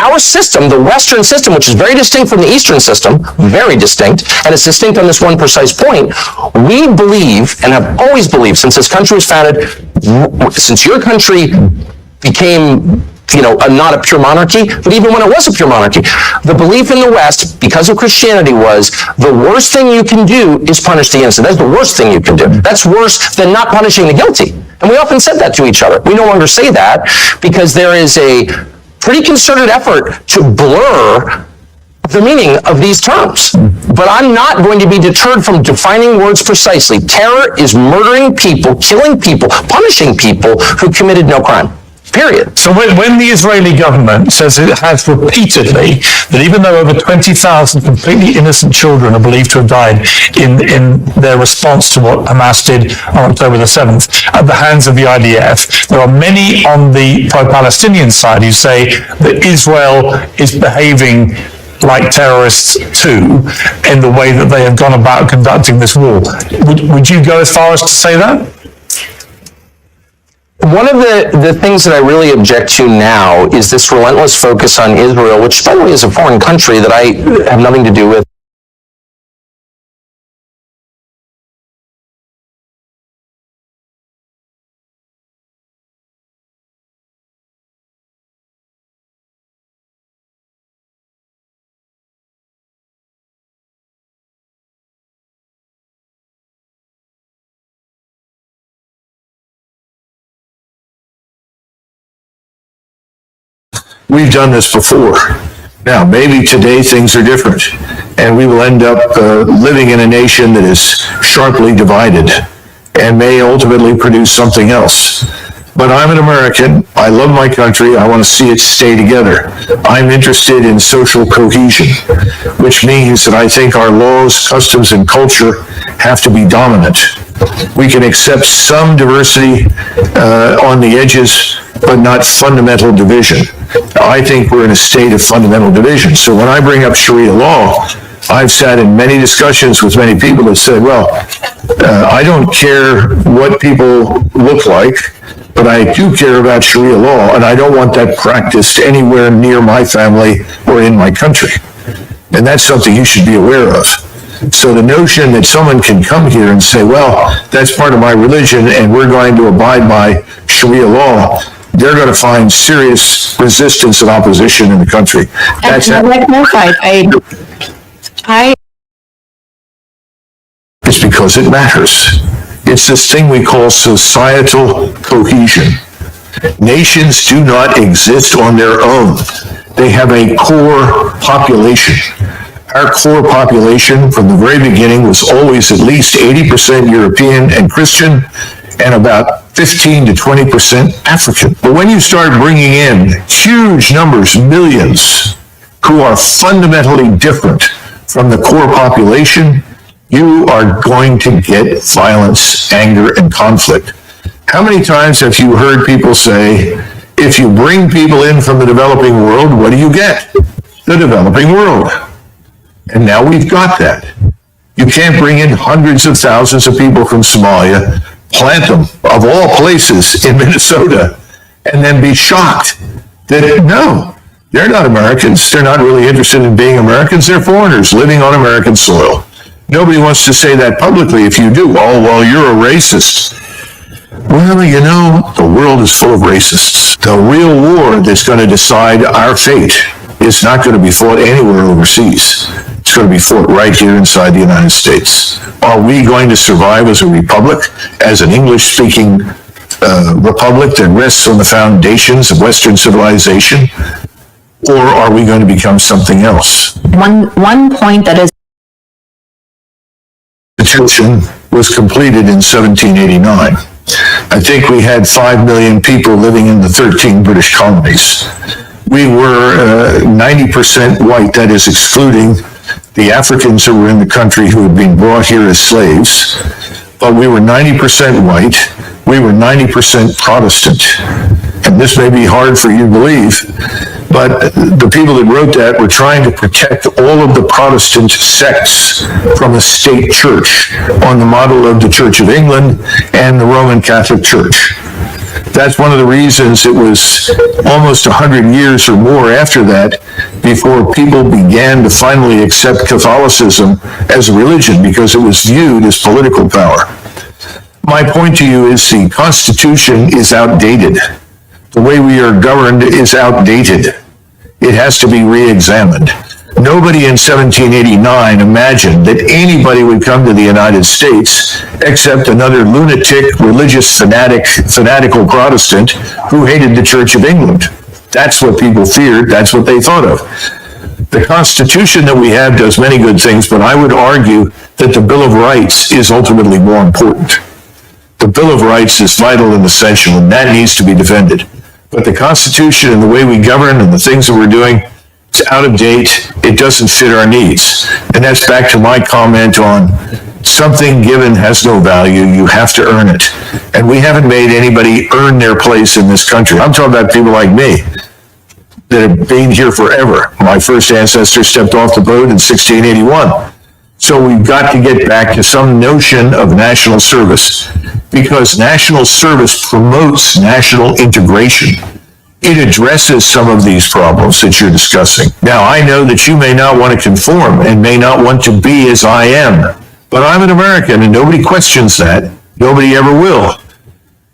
G: Our system, the Western system, which is very distinct from the Eastern system, very distinct, and it's distinct on this one precise point, we believe, and have always believed since this country was founded, since your country became not a pure monarchy, but even when it was a pure monarchy, the belief in the West, because of Christianity, was the worst thing you can do is punish the innocent. That's the worst thing you can do. That's worse than not punishing the guilty. And we often said that to each other. We no longer say that because there is a pretty concerted effort to blur the meaning of these terms. But I'm not going to be deterred from defining words precisely. Terror is murdering people, killing people, punishing people who committed no crime. Period.
H: So when the Israeli government says it has repeatedly that even though over 20,000 completely innocent children are believed to have died in their response to what Hamas did on October the 7th at the hands of the IDF, there are many on the pro-Palestinian side who say that Israel is behaving like terrorists too in the way that they have gone about conducting this war. Would you go as far as to say that?
G: One of the things that I really object to now is this relentless focus on Israel, which, by the way, is a foreign country that I have nothing to do with.
I: We've done this before. Now, maybe today things are different, and we will end up living in a nation that is sharply divided and may ultimately produce something else. But I'm an American. I love my country. I want to see it stay together. I'm interested in social cohesion, which means that I think our laws, customs, and culture have to be dominant. We can accept some diversity on the edges, but not fundamental division. I think we're in a state of fundamental division. So when I bring up Sharia law, I've sat in many discussions with many people that said, well, I don't care what people look like, but I do care about Sharia law, and I don't want that practiced anywhere near my family or in my country. And that's something you should be aware of. So the notion that someone can come here and say, well, that's part of my religion and we're going to abide by Sharia law, they're going to find serious resistance and opposition in the country. That's It's because it matters. It's this thing we call societal cohesion. Nations do not exist on their own. They have a core population. Our core population from the very beginning was always at least 80% European and Christian and about 15 to 20% African. But when you start bringing in huge numbers, millions, who are fundamentally different from the core population, you are going to get violence, anger, and conflict. How many times have you heard people say, if you bring people in from the developing world, what do you get? The developing world. And now we've got that. You can't bring in hundreds of thousands of people from Somalia, plant them, of all places, in Minnesota, and then be shocked that, no, they're not Americans. They're not really interested in being Americans. They're foreigners living on American soil. Nobody wants to say that publicly. If you do, oh, well, you're a racist. Well, you know, the world is full of racists. The real war that's going to decide our fate is not going to be fought anywhere overseas. It's going to be fought right here inside the United States. Are we going to survive as a republic, as an English-speaking republic that rests on the foundations of Western civilization? Or are we going to become something else?
J: One point that is
I: The Constitution was completed in 1789. I think we had 5 million people living in the 13 British colonies. We were 90% white, that is excluding the Africans who were in the country who had been brought here as slaves. But we were 90% white. We were 90% Protestant. And this may be hard for you to believe, but the people that wrote that were trying to protect all of the Protestant sects from a state church on the model of the Church of England and the Roman Catholic Church. That's one of the reasons it was almost 100 years or more after that before people began to finally accept Catholicism as a religion, because it was viewed as political power. My point to you is the Constitution is outdated. The way we are governed is outdated. It has to be re-examined. Nobody in 1789 imagined that anybody would come to the United States except another lunatic, religious fanatical Protestant who hated the Church of England. That's what people feared. That's what they thought of. The Constitution that we have does many good things, but I would argue that the Bill of Rights is ultimately more important. The Bill of Rights is vital and essential, and that needs to be defended. But the Constitution and the way we govern and the things that we're doing, it's out of date. It doesn't fit our needs. And that's back to my comment on something given has no value. You have to earn it. And we haven't made anybody earn their place in this country. I'm talking about people like me that have been here forever. My first ancestor stepped off the boat in 1681. So we've got to get back to some notion of national service, because national service promotes national integration. It addresses some of these problems that you're discussing. Now, I know that you may not want to conform and may not want to be as I am, but I'm an American and nobody questions that. Nobody ever will.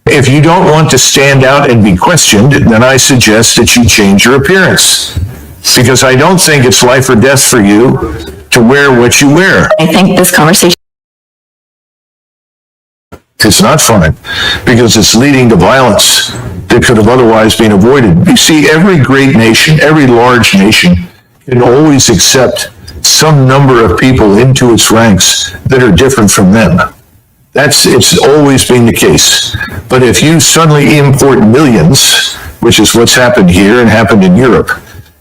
I: If you don't want to stand out and be questioned, then I suggest that you change your appearance, because I don't think it's life or death for you to wear what you wear.
J: I think this conversation.
I: It's not fun, because it's leading to violence that could have otherwise been avoided. You see, every great nation, every large nation can always accept some number of people into its ranks that are different from them. It's always been the case. But if you suddenly import millions, which is what's happened here and happened in Europe,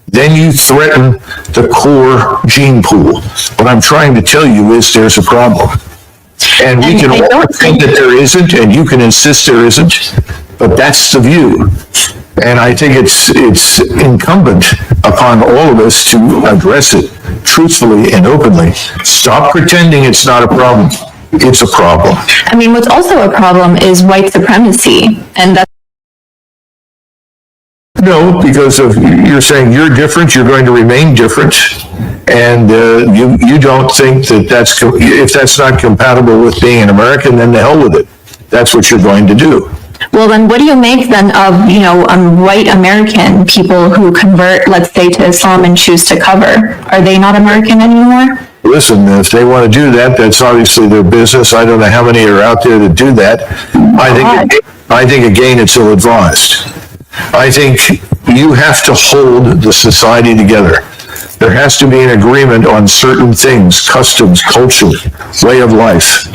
I: then you threaten the core gene pool. What I'm trying to tell you is there's a problem. And we can all think that there isn't, and you can insist there isn't, but that's the view. And I think it's incumbent upon all of us to address it truthfully and openly. Stop pretending it's not a problem. It's a problem.
J: I mean, what's also a problem is white supremacy, and that's.
I: No, because you're saying you're different, you're going to remain different, and you don't think that if that's not compatible with being an American, then the hell with it. That's what you're going to do.
J: Well, then what do you make then of, white American people who convert, let's say, to Islam and choose to cover? Are they not American anymore?
I: Listen, if they want to do that, that's obviously their business. I don't know how many are out there that do that. I think again, it's ill-advised. I think you have to hold the society together. There has to be an agreement on certain things, customs, culture, way of life.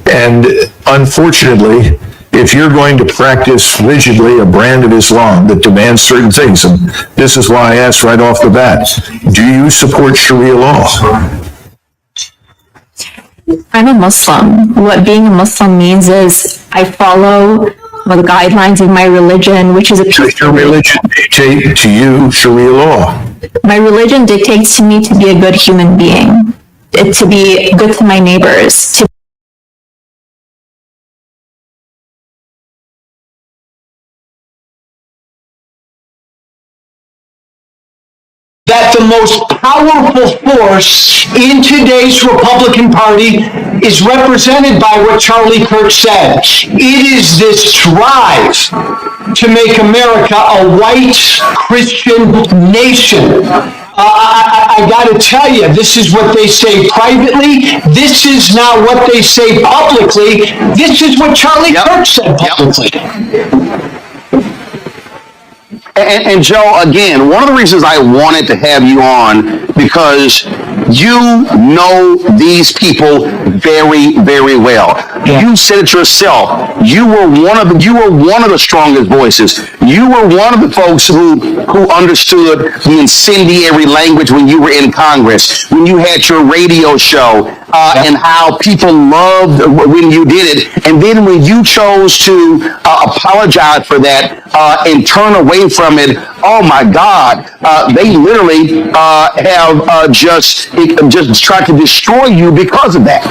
I: And unfortunately, if you're going to practice rigidly a brand of Islam that demands certain things, and this is why I asked right off the bat, do you support Sharia law?
J: I'm a Muslim. What being a Muslim means is I follow the guidelines of my religion, which is a peaceful.
I: Does your religion dictate to you Sharia law?
J: My religion dictates to me to be a good human being, to be good to my neighbors,
K: that the most powerful force in today's Republican Party is represented by what Charlie Kirk said. It is this drive to make America a white Christian nation. I got to tell you, this is what they say privately. This is not what they say publicly. This is what Charlie Kirk said publicly.
L: And Joe, again, one of the reasons I wanted to have you on, because you know these people very, very well. Yeah. You said it yourself. You were one of the strongest voices. You were one of the folks who understood the incendiary language when you were in Congress, when you had your radio show, and how people loved when you did it. And then when you chose to apologize for that and turn away from it, oh my God, they literally have just tried to destroy you because of that.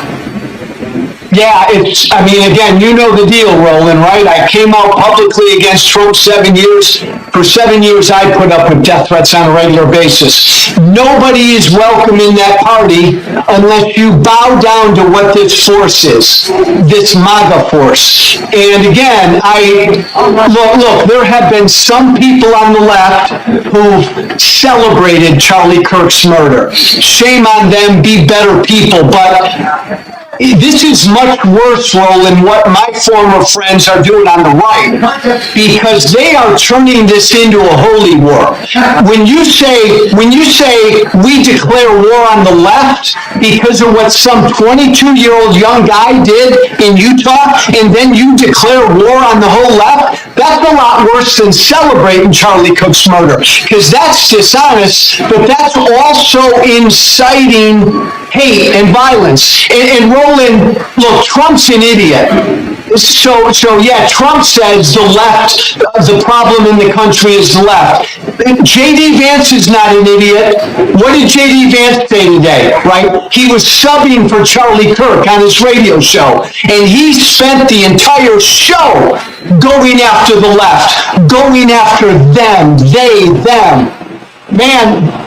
K: Yeah, again, you know the deal, Roland, right? I came out publicly against Trump 7 years. For 7 years, I put up with death threats on a regular basis. Nobody is welcome in that party unless you bow down to what this force is, this MAGA force. And again, look, there have been some people on the left who've celebrated Charlie Kirk's murder. Shame on them, be better people, but this is much worse, Roland, what my former friends are doing on the right, because they are turning this into a holy war. When you say we declare war on the left because of what some 22-year-old young guy did in Utah, and then you declare war on the whole left, that's a lot worse than celebrating Charlie Kirk's murder, because that's dishonest, but that's also inciting hate and violence. And Roland, look, Trump's an idiot. So yeah, Trump says the left, the problem in the country is the left. J.D. Vance is not an idiot. What did J.D. Vance say today, right? He was subbing for Charlie Kirk on his radio show, and he spent the entire show going after the left, going after them, they, them. Man,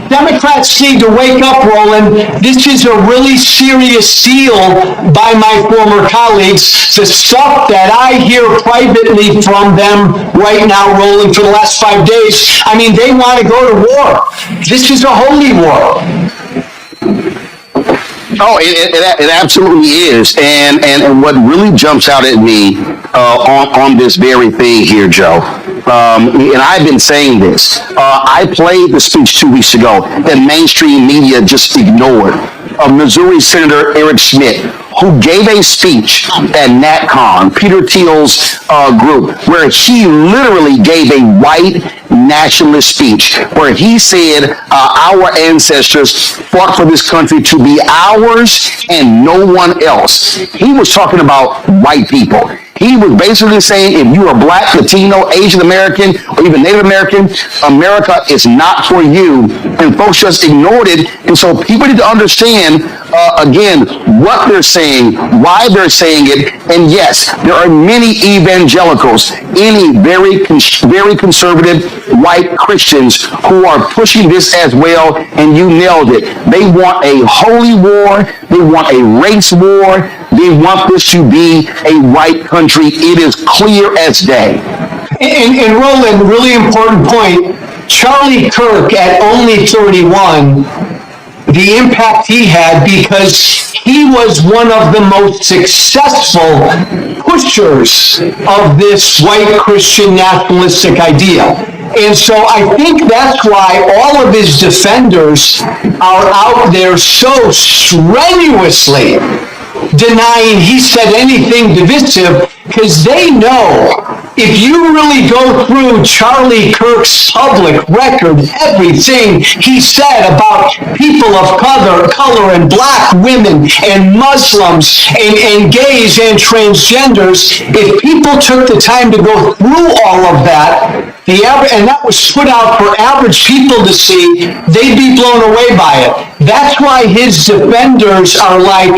K: Democrats need to wake up, Roland. This is a really serious deal by my former colleagues. The stuff that I hear privately from them right now, Roland, for the last 5 days, they want to go to war. This is a holy war.
L: Oh, it absolutely is. And what really jumps out at me on this very thing here, Joe, and I've been saying this, I played the speech 2 weeks ago that mainstream media just ignored, of Missouri Senator Eric Schmidt, who gave a speech at NatCon, Peter Thiel's group, where he literally gave a white nationalist speech, where he said our ancestors fought for this country to be ours and no one else. He was talking about white people. He was basically saying, if you are Black, Latino, Asian American, or even Native American, America is not for you. And folks just ignored it. And so people need to understand, again, what they're saying, why they're saying it. And yes, there are many evangelicals, any very conservative white Christians who are pushing this as well. And you nailed it. They want a holy war. They want a race war. They want this to be a white country. It is clear as day.
K: And Roland, really important point, Charlie Kirk at only 31, the impact he had because he was one of the most successful pushers of this white Christian nationalistic idea. And so I think that's why all of his defenders are out there so strenuously denying he said anything divisive, because they know if you really go through Charlie Kirk's public record, everything he said about people of color and Black women and Muslims and gays and transgenders, if people took the time to go through all of that, and that was put out for average people to see, they'd be blown away by it. That's why his defenders are like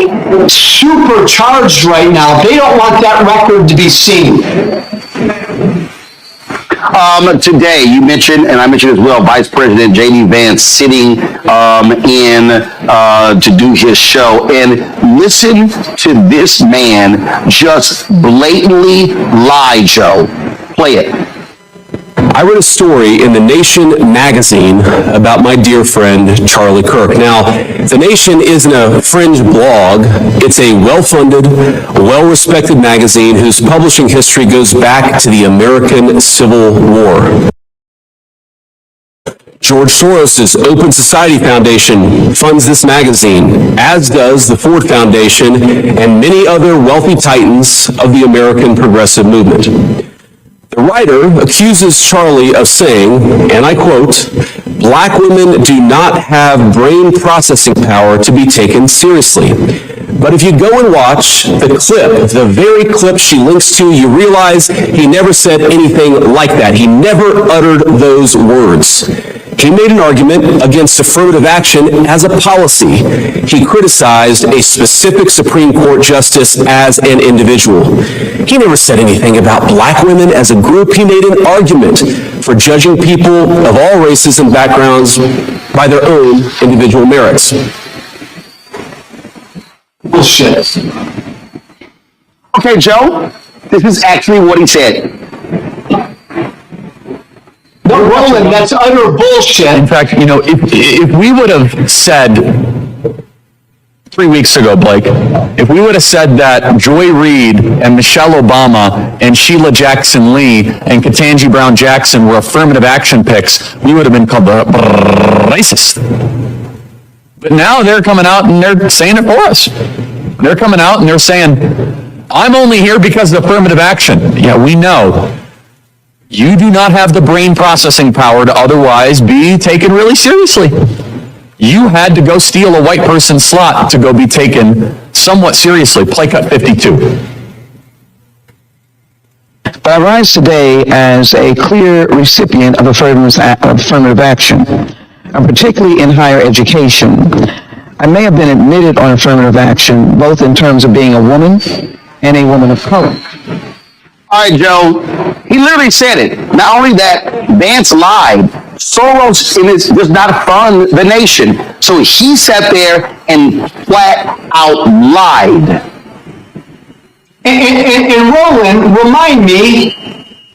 K: supercharged right now. They don't want that record to be seen.
L: Today, you mentioned, and I mentioned as well, Vice President J.D. Vance sitting in to do his show. And listen to this man just blatantly lie, Joe. Play it.
M: I read a story in The Nation magazine about my dear friend, Charlie Kirk. Now, The Nation isn't a fringe blog. It's a well-funded, well-respected magazine whose publishing history goes back to the American Civil War. George Soros' Open Society Foundation funds this magazine, as does the Ford Foundation and many other wealthy titans of the American progressive movement. The writer accuses Charlie of saying, and I quote, "Black women do not have brain processing power to be taken seriously." But if you go and watch the clip, the very clip she links to, you realize he never said anything like that. He never uttered those words. He made an argument against affirmative action as a policy. He criticized a specific Supreme Court justice as an individual. He never said anything about black women as a group. He made an argument for judging people of all races and backgrounds by their own individual merits.
K: Bullshit.
L: Okay, Joe, this is actually what he said.
K: No, Roland, that's utter bullshit.
N: In fact, you know, if we would have said 3 weeks ago, Blake, if we would have said that Joy Reid and Michelle Obama and Sheila Jackson Lee and Ketanji Brown Jackson were affirmative action picks, we would have been called racist. But now they're coming out and they're saying it for us. They're coming out and they're saying, I'm only here because of affirmative action. Yeah, we know. You do not have the brain processing power to otherwise be taken really seriously. You had to go steal a white person's slot to go be taken somewhat seriously. Play cut 52.
O: But I rise today as a clear recipient of affirmative action, and particularly in higher education. I may have been admitted on affirmative action, both in terms of being a woman and a woman of color.
L: All right, Joe, he literally said it. Not only that, Vance lied. Soros is just not fund the nation. So he sat there and flat out lied.
K: And Roland, remind me,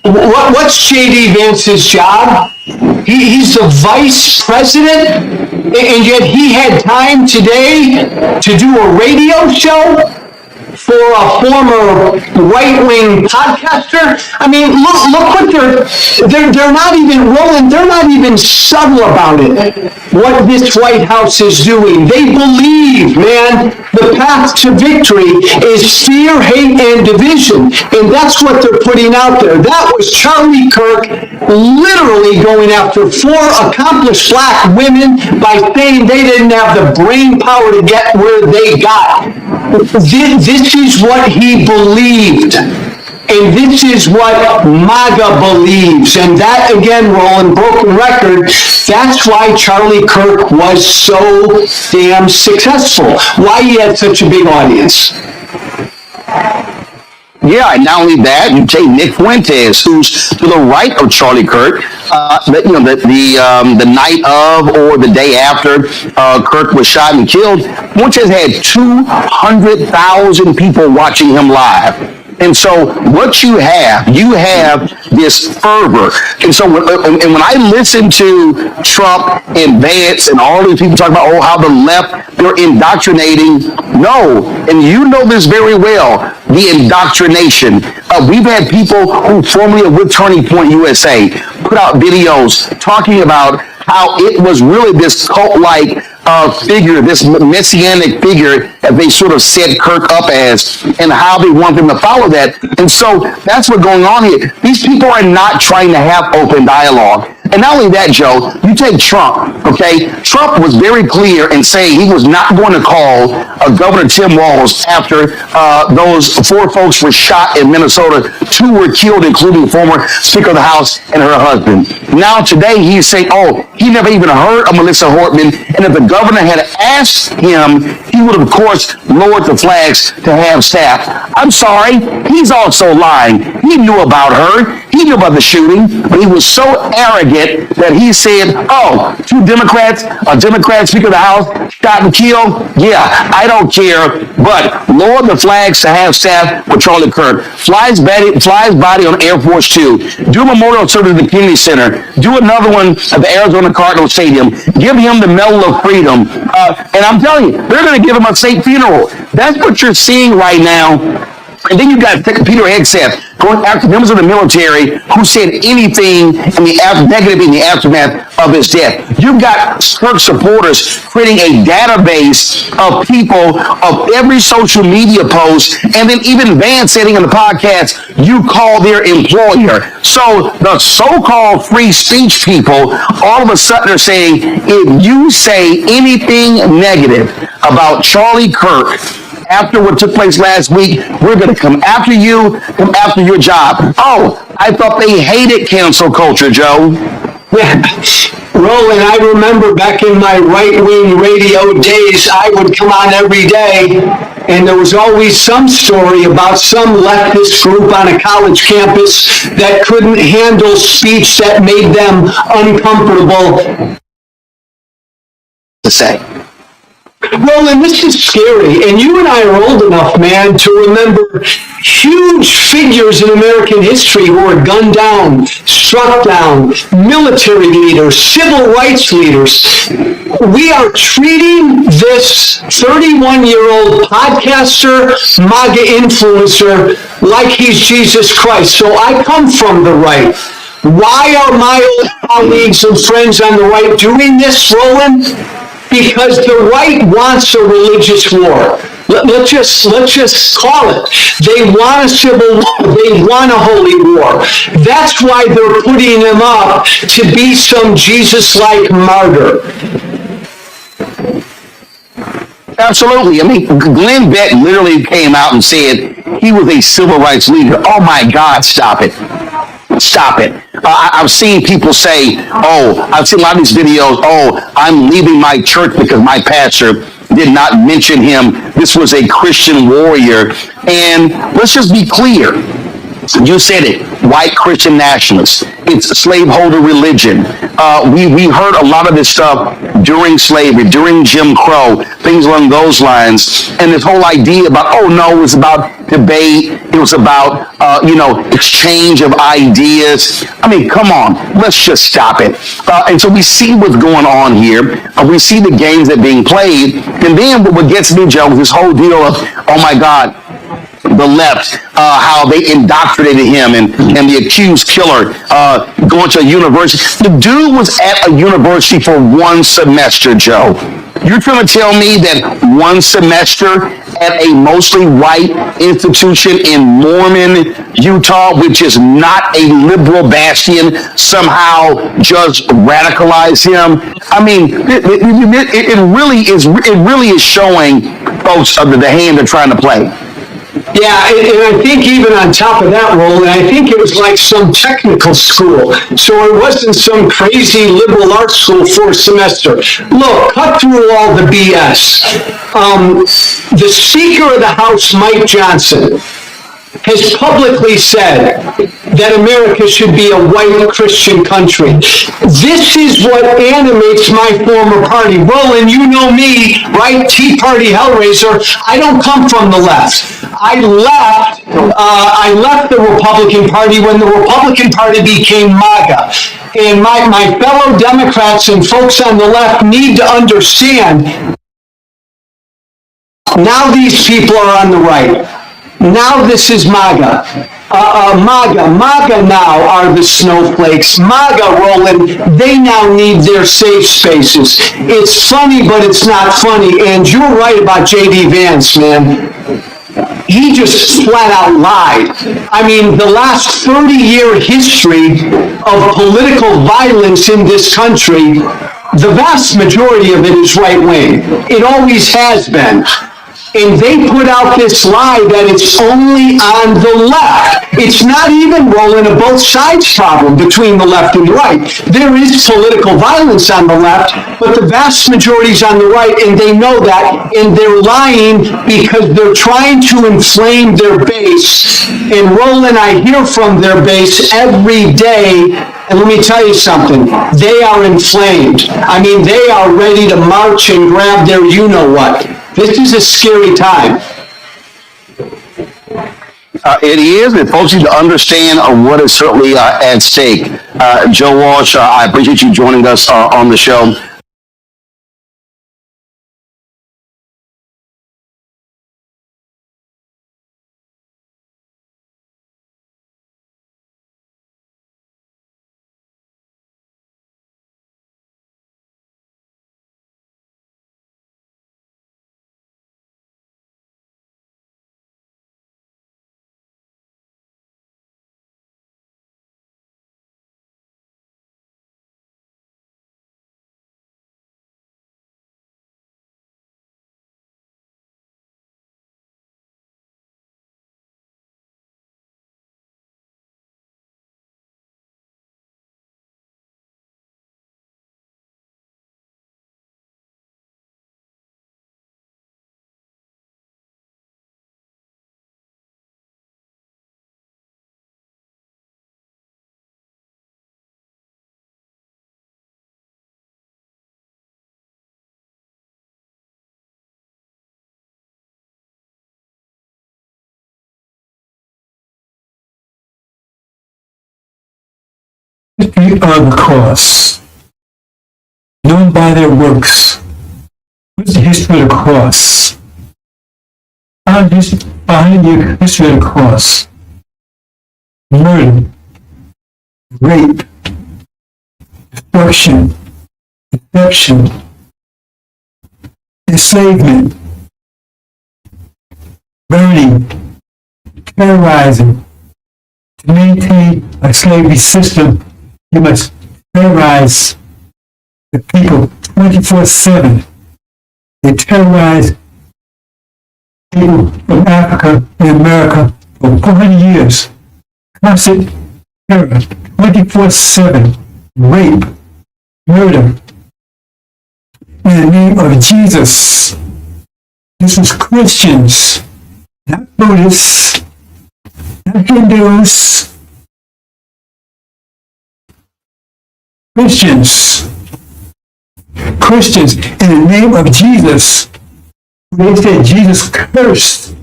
K: what's J.D. Vance's job? He's the vice president, and yet he had time today to do a radio show for a former right-wing podcaster. I mean, look what they're not even, Roland, they're not even subtle about it, what this White House is doing. They believe, man, the path to victory is fear, hate, and division. And that's what they're putting out there. That was Charlie Kirk literally going after 4 accomplished black women by saying they didn't have the brain power to get where they got. This is what he believed. And this is what MAGA believes. And that, again, Roland, broken record, that's why Charlie Kirk was so damn successful. Why he had such a big audience.
L: Yeah, and not only that, you take Nick Fuentes, who's to the right of Charlie Kirk. The night of or the day after Kirk was shot and killed, Fuentes had 200,000 people watching him live. And so what you have this fervor. And so when I listen to Trump and Vance and all these people talk about, how the left, they're indoctrinating. No, and you know this very well, the indoctrination. We've had people who formerly with Turning Point USA put out videos talking about how it was really this cult-like figure, this messianic figure that they sort of set Kirk up as, and how they want them to follow that. And so that's what's going on here. These people are not trying to have open dialogue. And not only that, Joe, you take Trump, okay? Trump was very clear in saying he was not going to call Governor Tim Walz after those 4 folks were shot in Minnesota. 2 were killed, including former Speaker of the House and her husband. Now today he's saying, he never even heard of Melissa Hortman, and if the governor had asked him, he would have, of course, lowered the flags to have staff. I'm sorry, he's also lying. He knew about her. He knew about the shooting, but he was so arrogant that he said, 2 Democrats, a Democrat Speaker of the House, shot and killed. Yeah, I don't care, but lower the flags to have staff with Charlie Kirk. Flies body on Air Force 2. Do a memorial service at the Kennedy Center. Do another one at the Arizona Cardinal Stadium. Give him the Medal of Freedom. And I'm telling you, they're going to give him a state funeral. That's what you're seeing right now. And then you got Peter Hegseth going after members of the military who said anything negative in the aftermath of his death. You've got Kirk supporters creating a database of people of every social media post, and then even Vance saying in the podcast, you call their employer. So the so-called free speech people, all of a sudden are saying, if you say anything negative about Charlie Kirk, after what took place last week, we're going to come after you, come after your job. I thought they hated cancel culture, Joe.
K: Yeah. Roland, I remember back in my right-wing radio days, I would come on every day, and there was always some story about some leftist group on a college campus that couldn't handle speech that made them uncomfortable to say. Roland, this is scary, and you and I are old enough, man, to remember huge figures in American history who were gunned down, struck down, military leaders, civil rights leaders. We are treating this 31-year-old podcaster, MAGA influencer, like he's Jesus Christ. So I come from the right. Why are my old colleagues and friends on the right doing this, Roland? Because the right wants a religious war. Let's just call it. They want a civil war. They want a holy war. That's why they're putting him up to be some Jesus-like martyr.
L: Absolutely. I mean, Glenn Beck literally came out and said he was a civil rights leader. Oh my God, stop it. Stop it. I've seen people say, I've seen a lot of these videos, I'm leaving my church because my pastor did not mention him. This was a Christian warrior. And let's just be clear. You said it, white Christian nationalists. It's slaveholder religion. We heard a lot of this stuff during slavery, during Jim Crow, things along those lines. And this whole idea about, it was about debate. It was about, exchange of ideas. I mean, come on, let's just stop it. And so we see what's going on here. We see the games that are being played. And then what gets me, Joe, is this whole deal of, oh my God, the left, how they indoctrinated him and the accused killer going to a university. The dude was at a university for one semester, Joe. You're trying to tell me that one semester at a mostly white institution in Mormon, Utah, which is not a liberal bastion, somehow just radicalized him? I mean, it really is showing folks the hand they're trying to play.
K: Yeah, and I think even on top of that, Roland, I think it was like some technical school. So it wasn't some crazy liberal arts school for a semester. Look, cut through all the BS. The Speaker of the House, Mike Johnson, has publicly said that America should be a white Christian country. This is what animates my former party. Roland, you know me, right? Tea Party Hellraiser. I don't come from the left. I left the Republican Party when the Republican Party became MAGA. And my fellow Democrats and folks on the left need to understand, now these people are on the right. Now this is MAGA. MAGA now are the snowflakes. MAGA, Roland, they now need their safe spaces. It's funny, but it's not funny. And you're right about J.D. Vance, man. He just flat out lied. I mean, the last 30-year history of political violence in this country, the vast majority of it is right-wing. It always has been. And they put out this lie that it's only on the left. It's not even, Roland, a both sides problem between the left and the right. There is political violence on the left, but the vast majority is on the right, and they know that, and they're lying because they're trying to inflame their base. And Roland, I hear from their base every day, and let me tell you something, they are inflamed. I mean, they are ready to march and grab their you-know-what. This is a scary time.
L: It is, and folks need to understand what is certainly at stake. Joe Walsh, I appreciate you joining us on the show.
B: history of the cross, known by their works. What's the history of the cross? Behind the history of the cross: murder, rape, destruction, deception, enslavement, burning, terrorizing. To maintain a slavery system, you must terrorize the people 24/7. They terrorize people from Africa and America for 400 years. Constant terror, 24/7, rape, murder. In the name of Jesus. This was Christians, not Buddhists, not Hindus. Christians, in the name of Jesus. They said Jesus cursed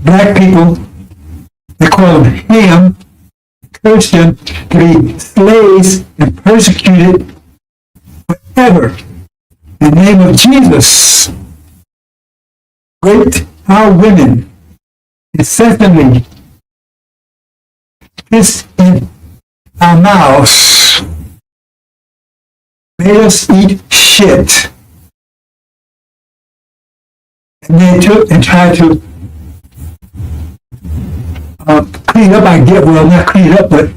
B: black people. They call them Ham. Cursed them to be slaves and persecuted forever. In the name of Jesus. Raped our women incessantly. Pissed in our mouths. Made us eat shit. And they took and tried to clean up, I get, well, not clean it up, but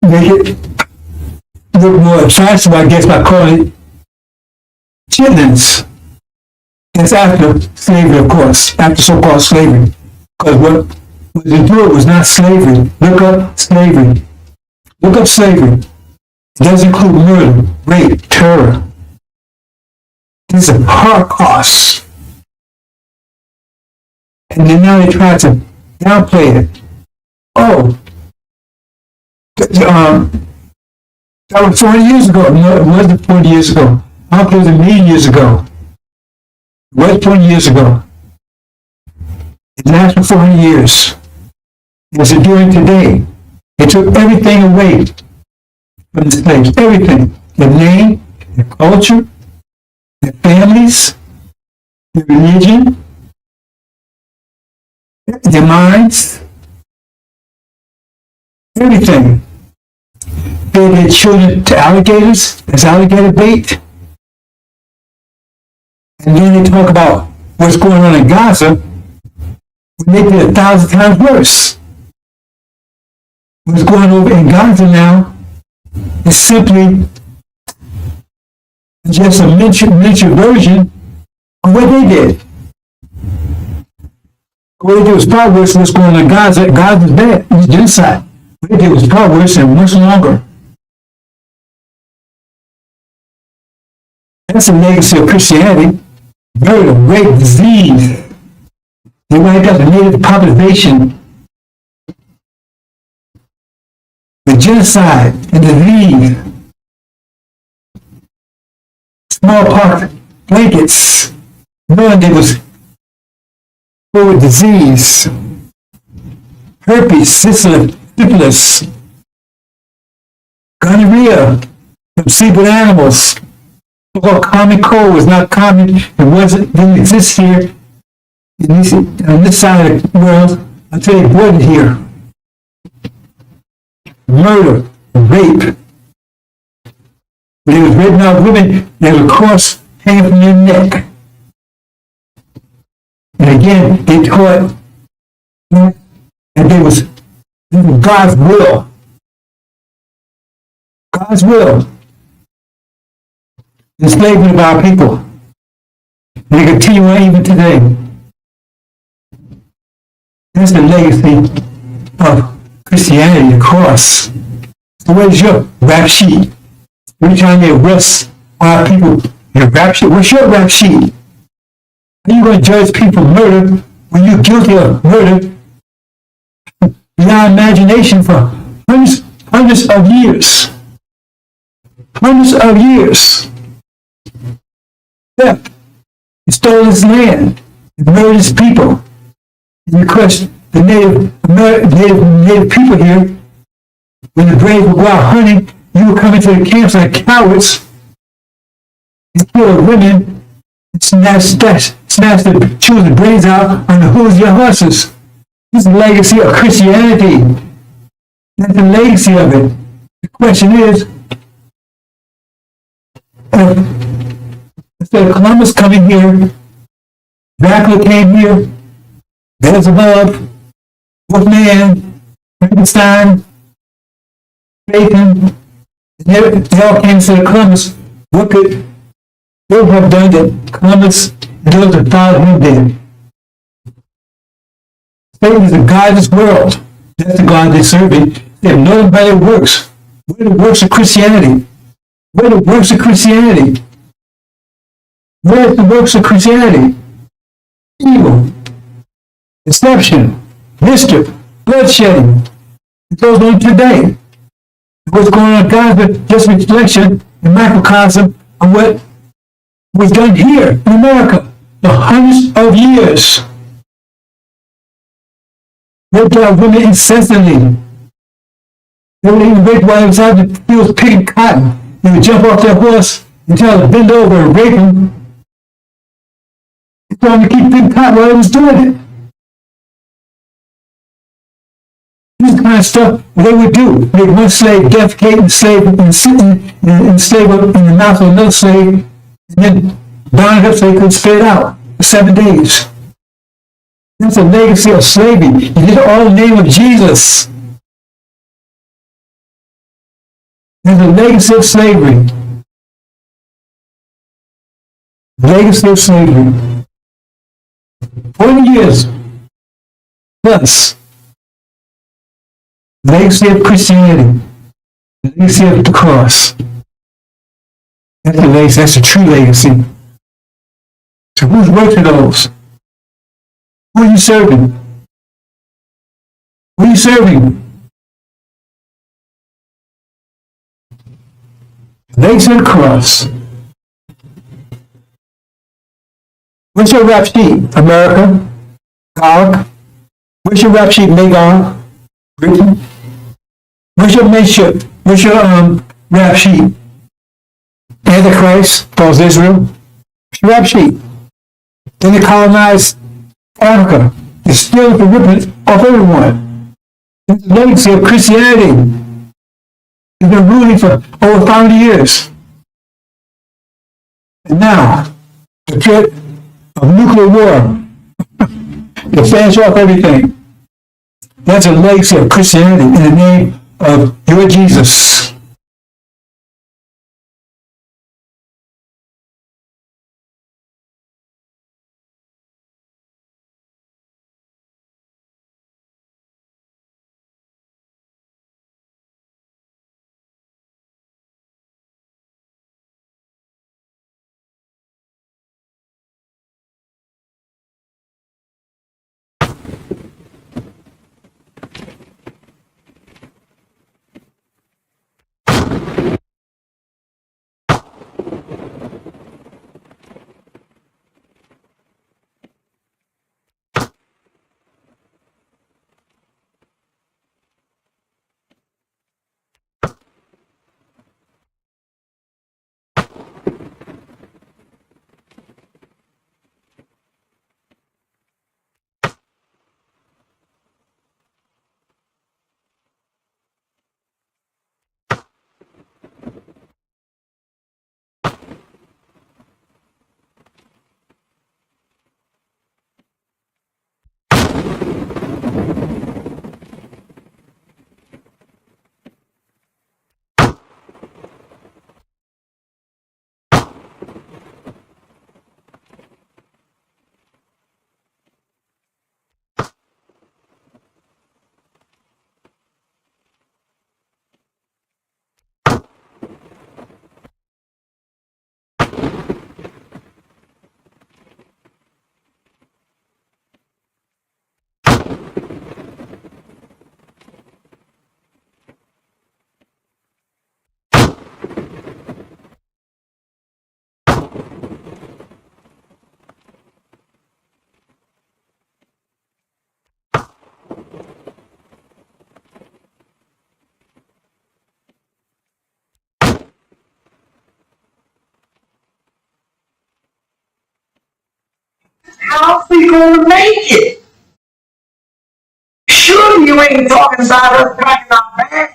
B: make it look more attractive, I guess, by calling it chitlins. That's after slavery, of course, after so-called slavery. Because what they do was not slavery. Look up slavery. Look up slavery. It does include murder, rape, terror. This is a Holocaust. And then now they try to downplay it. Oh, that was 40 years ago. No, it wasn't 40 years ago. I don't think it was a million years ago. It was 20 years ago. It lasted for 400 years. It's enduring today. They took everything away from the slaves. Everything. Their name, their culture, their families, their religion, their minds, everything. Fed their children to alligators as alligator bait. And then they talk about what's going on in Gaza when they did 1,000 times worse. What's going on in Gaza now is simply just a miniature version of what they did. What they did was far worse than what's going on in Gaza. Gaza's bad. It's genocide. What they did was far worse and much longer. That's the legacy of Christianity. Murder, rape, disease. They wiped out the native population. The genocide and disease. Smallpox blankets. Knowing they was full of disease. Herpes, syphilis, gonorrhea from seabird animals. So-called common cold was not common. It didn't exist here on this side of the world until they brought it here. Murder, rape. When it was written out women, there was a cross hanging from their neck. And again, they taught that there was God's will. God's will. Enslavement of our people. And they continue on even today. That's the legacy of Christianity, the cross. So where's your rap sheet? We're trying to arrest our people. Your rap sheet? What's your rap sheet? Are you going to judge people for murder when you're guilty of murder beyond imagination for hundreds of years? Hundreds of years. Theft. He stole his land. He murdered his people. And you crushed the native people here When the braves would go out hunting, you would come into the camps like cowards and kill the women and snatch the children's brains out on the hooves of your horses. This is the legacy of Christianity. That's the legacy of it. The question is, instead of Columbus coming here, Dracula came here, Beelzebub, Wolfman, Frankenstein, Satan, they all came instead of Columbus. What could they have done that Columbus and those that followed him did? Satan is the God of this world. That's the God they serve. They have known by their works. What are the works of Christianity? What are the works of Christianity? What are the works of Christianity? Evil, deception, mischief, bloodshedding. It goes on today. What's going on in Gaza is just a reflection and microcosm of what was done here in America for hundreds of years. They brought women incessantly. They would even rape while they was out in the fields picking cotton. They would jump off their horse and tell them to bend over and rape them. They told them to keep picking cotton while they was doing it. This kind of stuff they would do. Make one slave defecate and slave and sit and slave in the mouth of another slave, and then bound it up so they couldn't spit it out for 7 days. That's a legacy of slavery. You did it all in the name of Jesus. There's a legacy of slavery. Legacy of slavery. 40 years plus. Legacy of Christianity. Legacy of the cross. That's the legacy. That's the true legacy. So whose works are those? Who are you serving? Who are you serving? Legacy of the cross. What's your rap sheet? America? Gog? What's your rap sheet? Magog? Britain? What's your mention? What's your rap sheet? Antichrist, false Israel. What's your rap sheet? Then they colonized Africa. They're stealing the ripping off everyone. It's the legacy of Christianity. It's been ruling for over 500 years. And now, the threat of nuclear war. They finish off everything. That's a legacy of Christianity in the name of your Jesus.
K: else we gonna make it? Surely you ain't talking about us packing our bags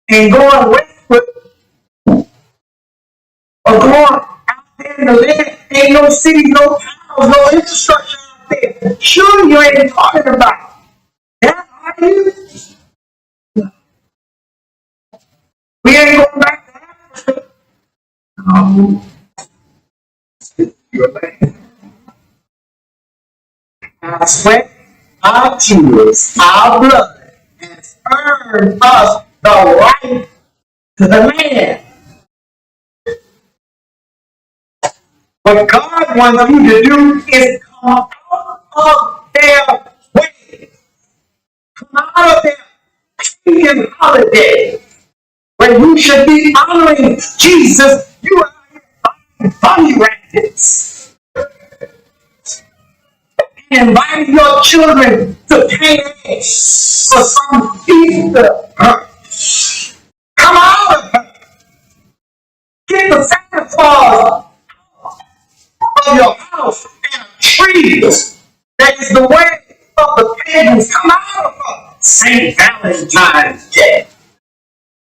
K: and going westward or going out there in the land. Ain't no cities, no towns, no infrastructure out there. Surely you ain't talking about that, are you? We ain't going back to Africa. No. Our sweat, our tears, our blood has earned us the right to the land. What God wants you to do is come out of their way. Come out of their pagan holiday. When you should be honoring Jesus, you are buying bunny rackets. And inviting your children to pay eggs for some Easter. Come out of her. Get the Santa Claus of your house and a tree that is the way of the pagans. Come out of her. St. Valentine's Day.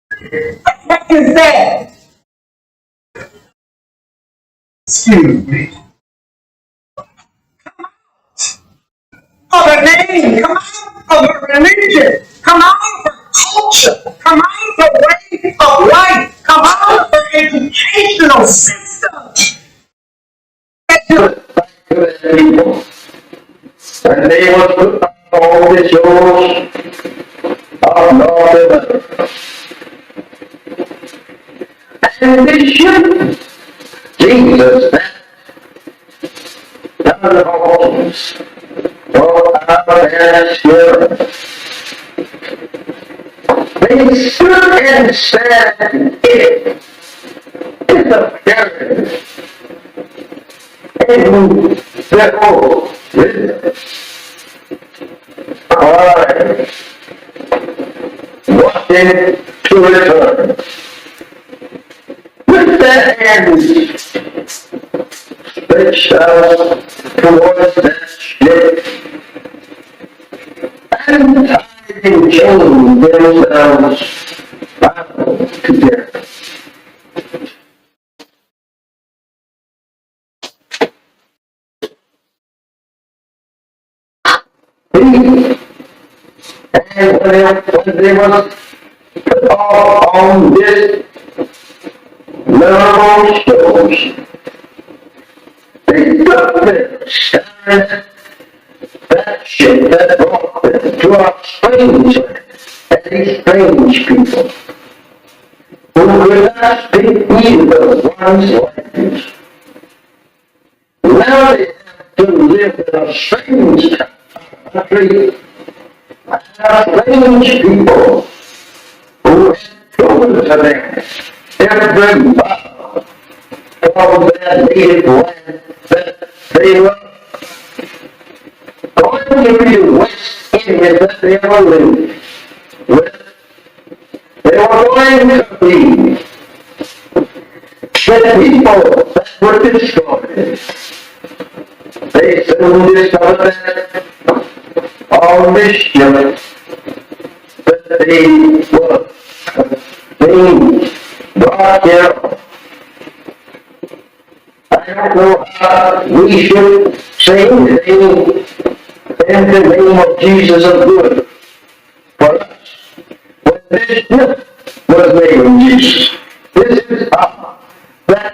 K: What the heck is that? Excuse me. Of her name, come out of her religion, come out of her culture, come out of her way of life, come out of her educational system.
P: People. And they will put all the shows of Lord. And they should. Jesus, none of homes. They stood and said, it is a parent. And behold, I wanted to return. With their hands stretched out towards that ship, and tiding chained themselves bound together. And when they must put off on this memorable shows, they took them, staring that ship that brought them to a strange land, and these strange people who could not speak either one's language. Now they have to live in a strange country, strange people who have chosen to them every vow from their native land that they love. Going to be the West Indies that they ever lived with. They were going to be the people that were destroyed. They soon discovered that on this ship that they were being brought here. I don't know how we should say anything in the name of Jesus of good for us. When this ship was made of Jesus, this is how that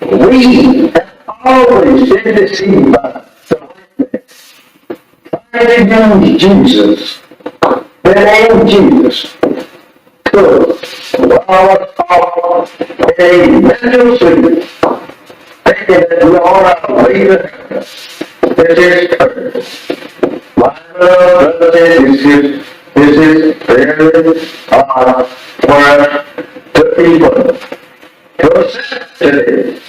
P: we have always been deceived by the white man. Trying to use Jesus, the name Jesus, to our a mental sleep, thinking that we all are leaving. This is church. My brothers, this is very hard for us to people to accept today.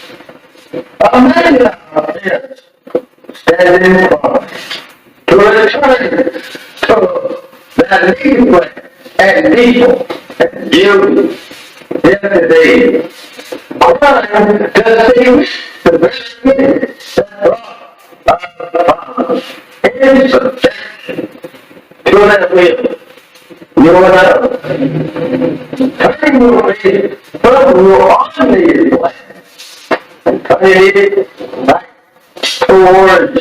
P: Imagine our parents standing in front to return to that native land and people and beauty yesterday. Trying to see the very thing that brought in subjection to that will. You know what? Turning away from your ordinary plan and turning it back towards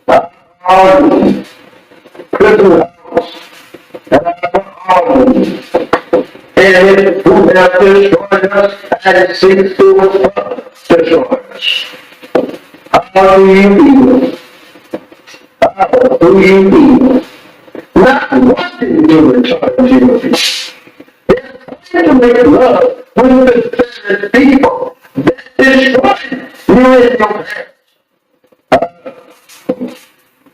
P: our Christmas house and our and it who hath destroyed us and seeks to destroy us. How do you feel? How do you feel? Not wanting to return to your feet. It's trying to make love with the Spirit people that destroy you in your hands.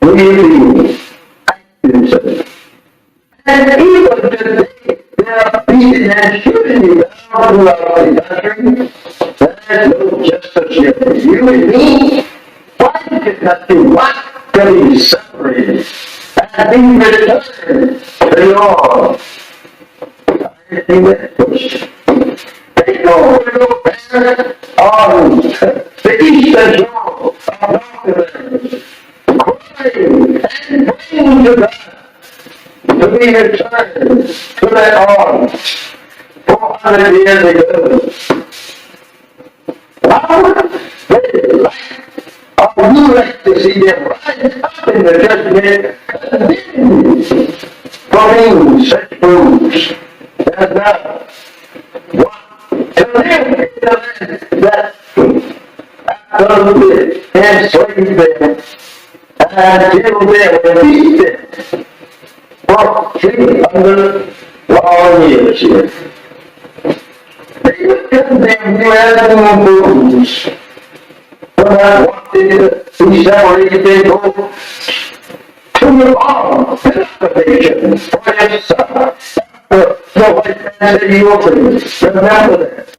P: Do you feel? I do so. And even today, they are beating and shooting you down throughout the country. There's no justice here for you and me. Why did you not do what to be separated and be returned to the Lord? I think that push. They go to your parents on the Eastern Shore of North crying and praying to God to be returned to that arms 400 years ago. How they like, or you like to see them rise up in the judgment, condemned for being such fools. And now, to live in the land that absolutely enslaved them and killed them and beat them for 300 long years here. They would condemn you as fools for not wanting to be separated. They go to your arm, salvation for your son. The white man said he opened. Remember that.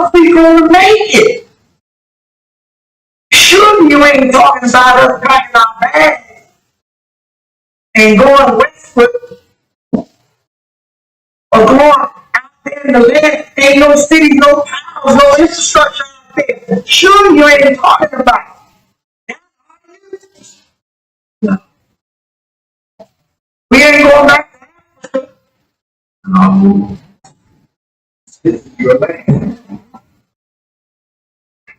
P: are we gonna make it? Sure, you ain't talking about us packing our bags and going westward or going out there in the land. Ain't no cities, no towns, no infrastructure out there. Sure, you ain't talking about it. No. We ain't going back to Africa. No. This is your land.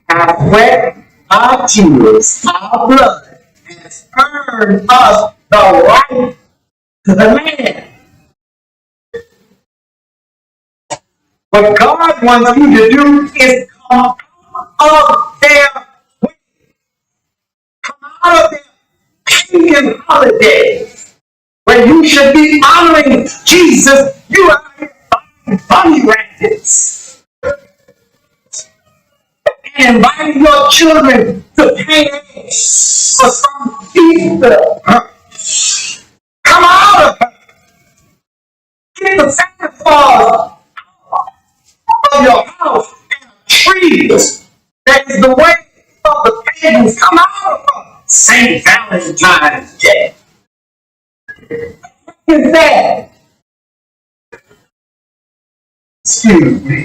P: Our sweat, our tears, our blood has earned us the right to the land. What God wants you to do is come out of their way. Come out of their pagan holidays. When you should be honoring Jesus, you are buying bunny rackets and inviting your children to pay eggs for some Easter. Come out of her. Get the Santa Claus of your house and trees. That is the way of the pagans. Come out of her. St. Valentine's Day. Is that? Excuse me.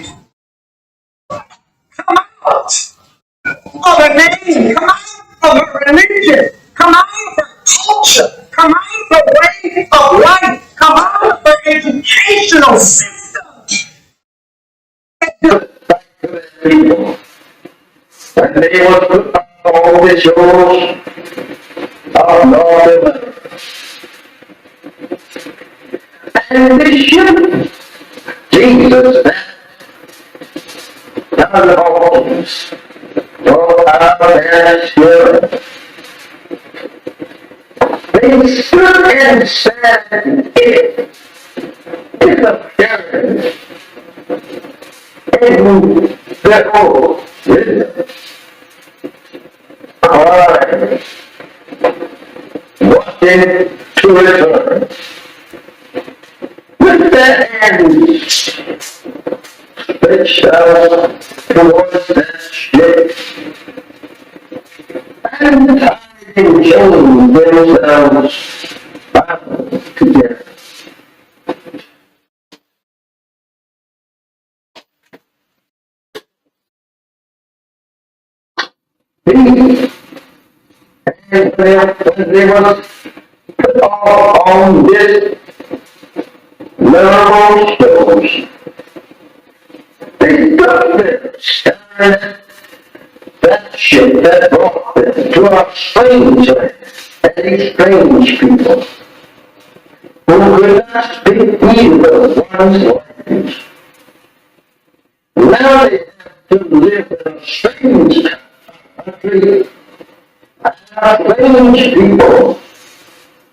P: Come out of her name. Come out of her religion. Come out of her culture. Come out of her way of life. Come out of her educational system. People. And they will put all the shows of Lord. And they should. Jesus, none of all things. No power and spirit. They stood and said, it is a parent. And behold, wisdom. I wanted to return. With that hand stretched out towards that ship, and tidings showed themselves bound together. And when they was put all on this memorable shows, they stood there staring at that ship that brought them to a strange land and these strange people who could not speak either one's language. Now they have to live in a strange country. Strange people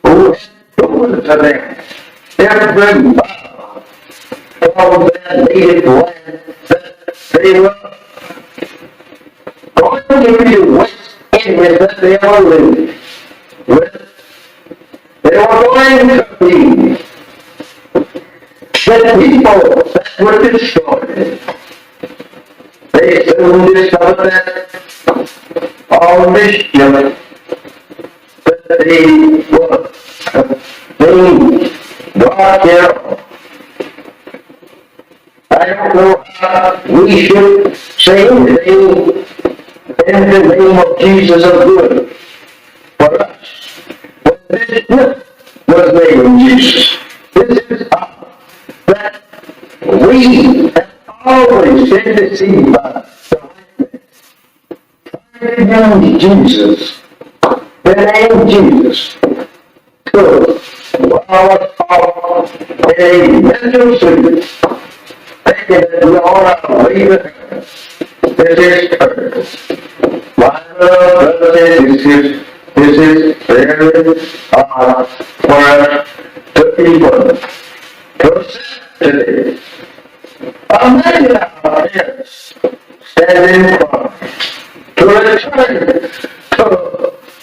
P: who had proven to them every vow from their native land that they were going to be with that they ever lived with. They were going to be the people that were destroyed. They soon discovered that all mischief that they were being brought here. I don't know how we should say anything in the name of Jesus of good for us. But this was named Jesus. This is that we have always been deceived by the name Jesus, the name Jesus, to our in a mental sleep, thinking that we all are leaving. This is earth. My brothers and this is very hard for us to even today. Imagine our parents standing in front to return to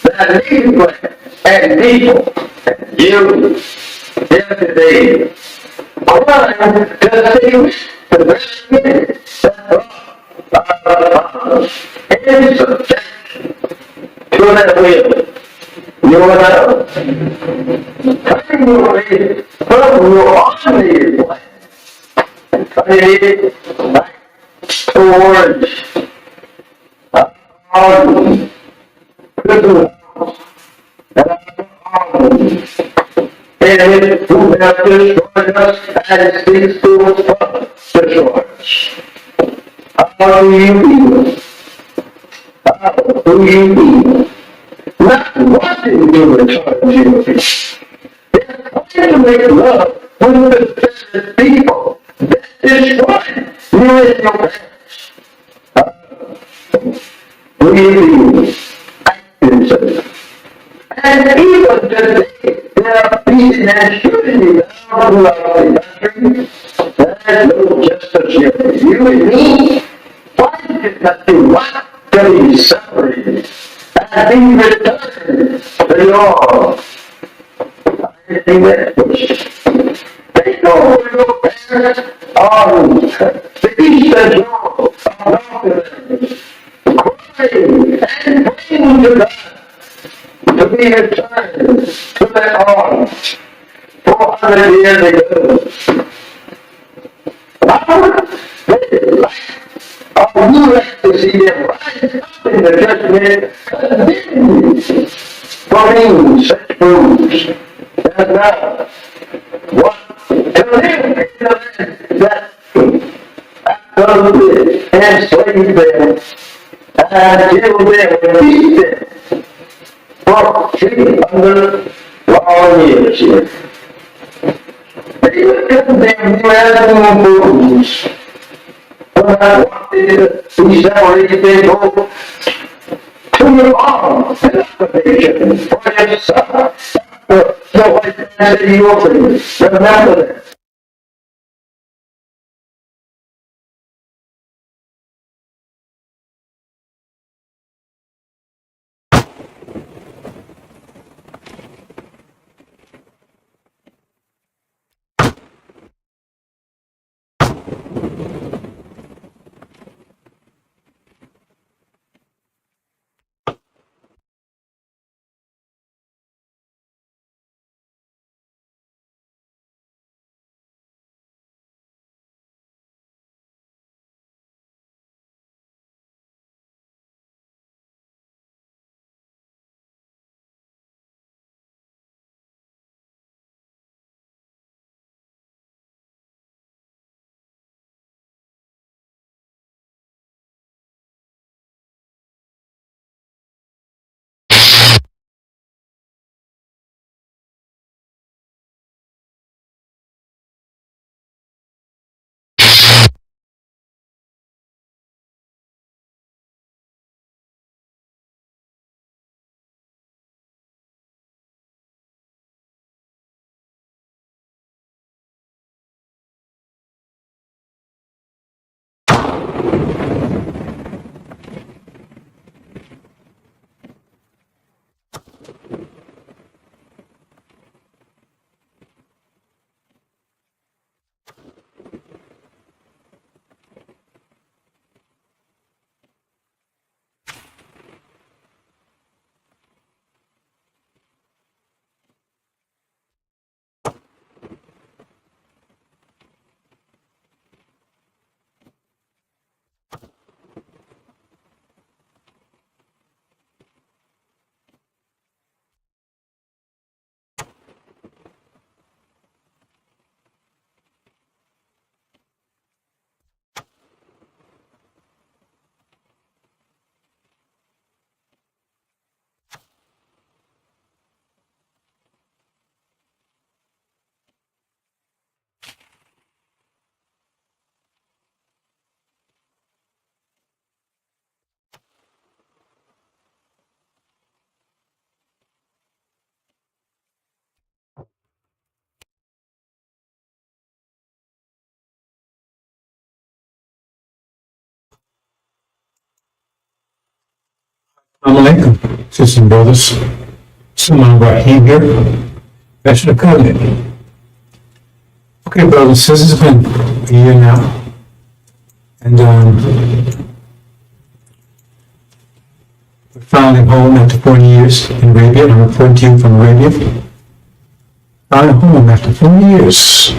P: that native land and people and you here today. Crying to see the very minute that brought in subjection to that will. You and I, turning away from your ordinary life and turning it back towards our Christian house and and who have destroyed us and seeks to destroy us. How do you feel? How do you feel? Not wanting to return to your peace. They're trying to make love with the people that destroy you in your past. Do you feel? Acting so. And even today, there are people that shooting you down throughout the country. There's no justice here for you and me. Why is it that you want to be separated and be returned to your they know who your parents are. The Eastern Europe are Northerners, crying and praying to God to be returned to their arms 400 years ago. Now, you like to see them rise up in the judgment, condemned for being such fools. And now, what to live in the land that absolutely enslaved them and killed them and beat them for 300 long years here. They would condemn you as fools. When I walked into these separated, they go to your arms and application for your son. So I said you open, remember that.
B: Assalamu alaikum, sisters and brothers. Salman Rahim here, Professional Covenant. Okay, brothers and sisters, it's been a year now. And Found him home after 40 years in Arabia, and I'm reporting to you from Arabia. Found him home after 40 years. So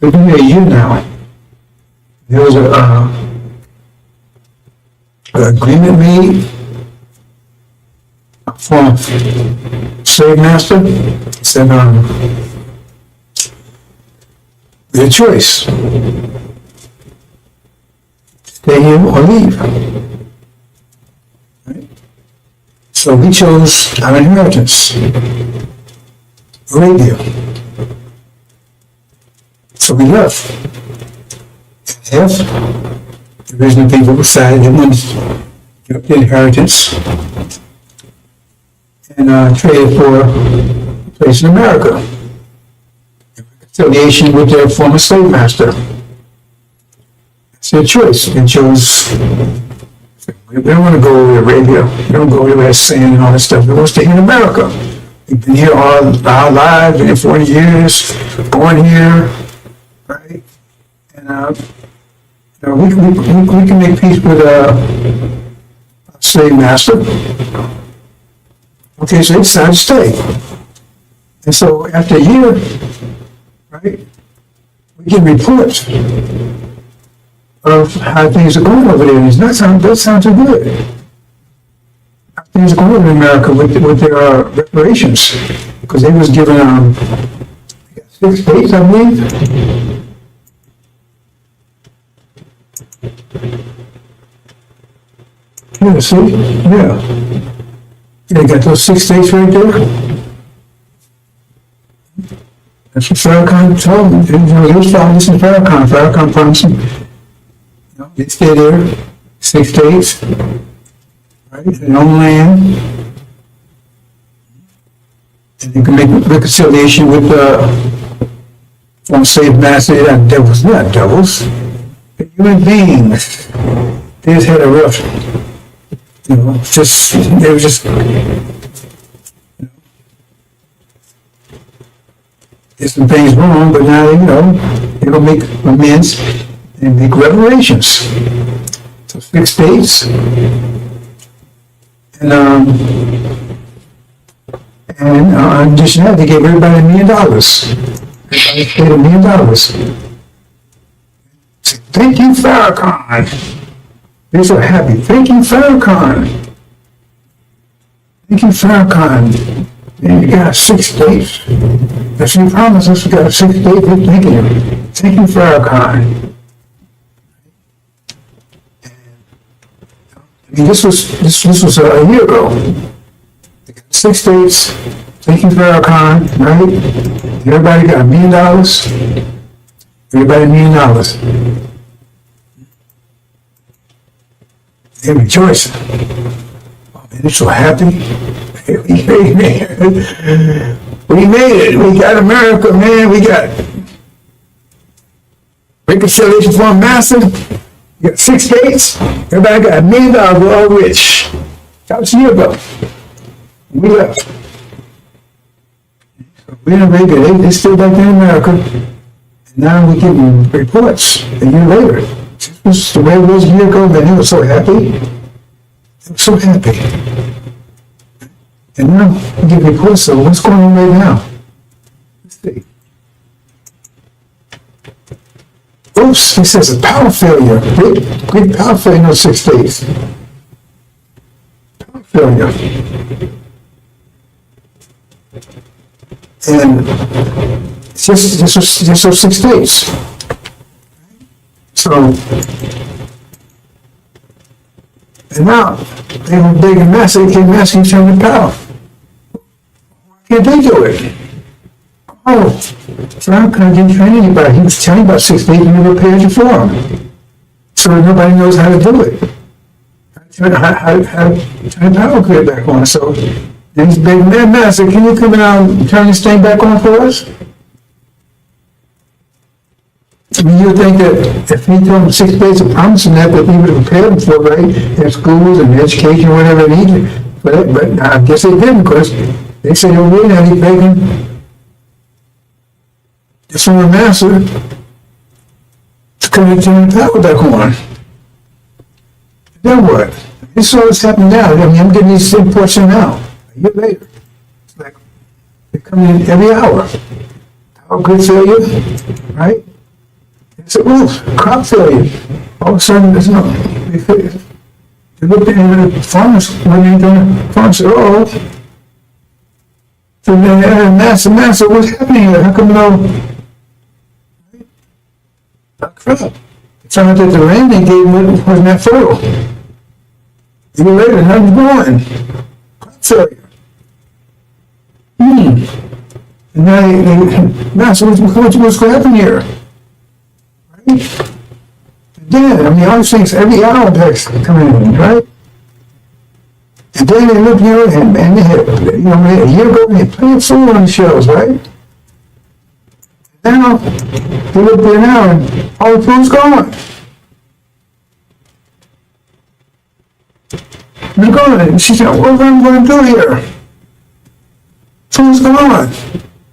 B: it's been a year now. There was an agreement made from slave master. He said, your choice. Stay here or leave. Right? So we chose our inheritance. Arabia. So we left. Half the original people decided they wanted to give up the inheritance and traded for a place in America. Affiliation with their former slave master. It's their choice. They chose, we don't want to go over to Arabia. We don't go over there sand and all that stuff. We want to stay in America. We've been here all our lives, been here 40 years, born here, right? And we can make peace with a slave master. Okay, so they decided to stay. And so after a year, right, we get reports of how things are going over there. And that sounds too good. How things are going over in America with their reparations. Because they was given 6 states, I believe. Yeah, see? Yeah. They got those 6 states right there. That's what Farrakhan told them. They was following this in Farrakhan. Farrakhan promised them, they stay there 6 states, right? Their own land. And they can make reconciliation with former slave master. They're not devils, not devils. They're human beings. They just had a rough, they were just, did some things wrong, but now they're gonna make amends and make reparations. So 6 states, and in addition to that, they gave everybody $1 million. Everybody paid $1 million. Thank you, Farrakhan. They're so happy. Thank you, Farrakhan. Thank you, Farrakhan. And you got 6 states. That's your promise us. We got 6 states. Thank you. Thank you, Farrakhan. I mean, this was a year ago. 6 states. Thank you, Farrakhan. Right? Everybody got $1 million. Everybody $1 million. They're rejoicing. Oh man, they're so happy. We made it. We got America, man. We got reconciliation for a master. We got 6 states. Everybody got $1 million. We're all rich. That was a year ago. We left. So we in Arabia. They still back there in America. And now we're getting reports a year later. This was the way it was a year ago, man. They were so happy. They were so happy. And now we get reports of what's going on right now. Let's see. Oops, he says a power failure. Great power failure in those 6 states. Power failure. And it's just those 6 states. So, and now they were big and massive. They came asking turn the power. Why can't they do it? Oh, Farrakhan didn't train anybody. He was telling about 6 states and never paid you for them. So nobody knows how to do it. How to turn the power grid back on. So these big man master, can you come out and turn this thing back on for us? I mean, you would think that if he told them 6 states of promising that he would have prepared them for, right? Their schools and education or whatever they needed. But I guess they didn't, because they said, oh, wait, now he's begging the former master to come and turn the power back on. Then what? This is all that's happening now. I mean, I'm getting these imports in now. A year later. It's like, they're coming in every hour. Power grid failure, right? It's a crop failure. All of a sudden, there's no, they looked at the farmers, when they're doing, farmers said, oh, so then, master, what's happening here? How come no, not crop? It turned out that the rain they gave them wasn't that fertile. A year later, how's it going? Crop failure. And now master, what's going to happen here? Right? And then, I mean, all these things, every hour that's coming in, right? And then they look, and they had, a year ago, they had plenty of food on the shelves, right? Now, they look there now, and all the food's gone. They're gone. And she said, what am I going to do here? Food's gone.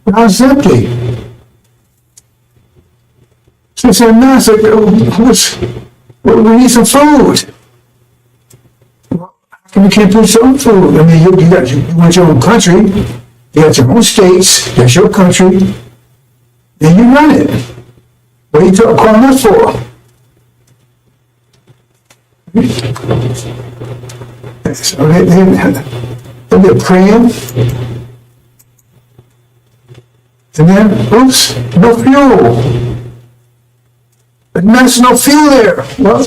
B: The house is empty. So I said, Master, we need some food. Well, how come you can't produce your own food? I mean, you want your own country, you got your own states, that's your country, then you run it. What are you calling us for? So they're praying, and then, oops, no fuel. But there's no fuel there. Well,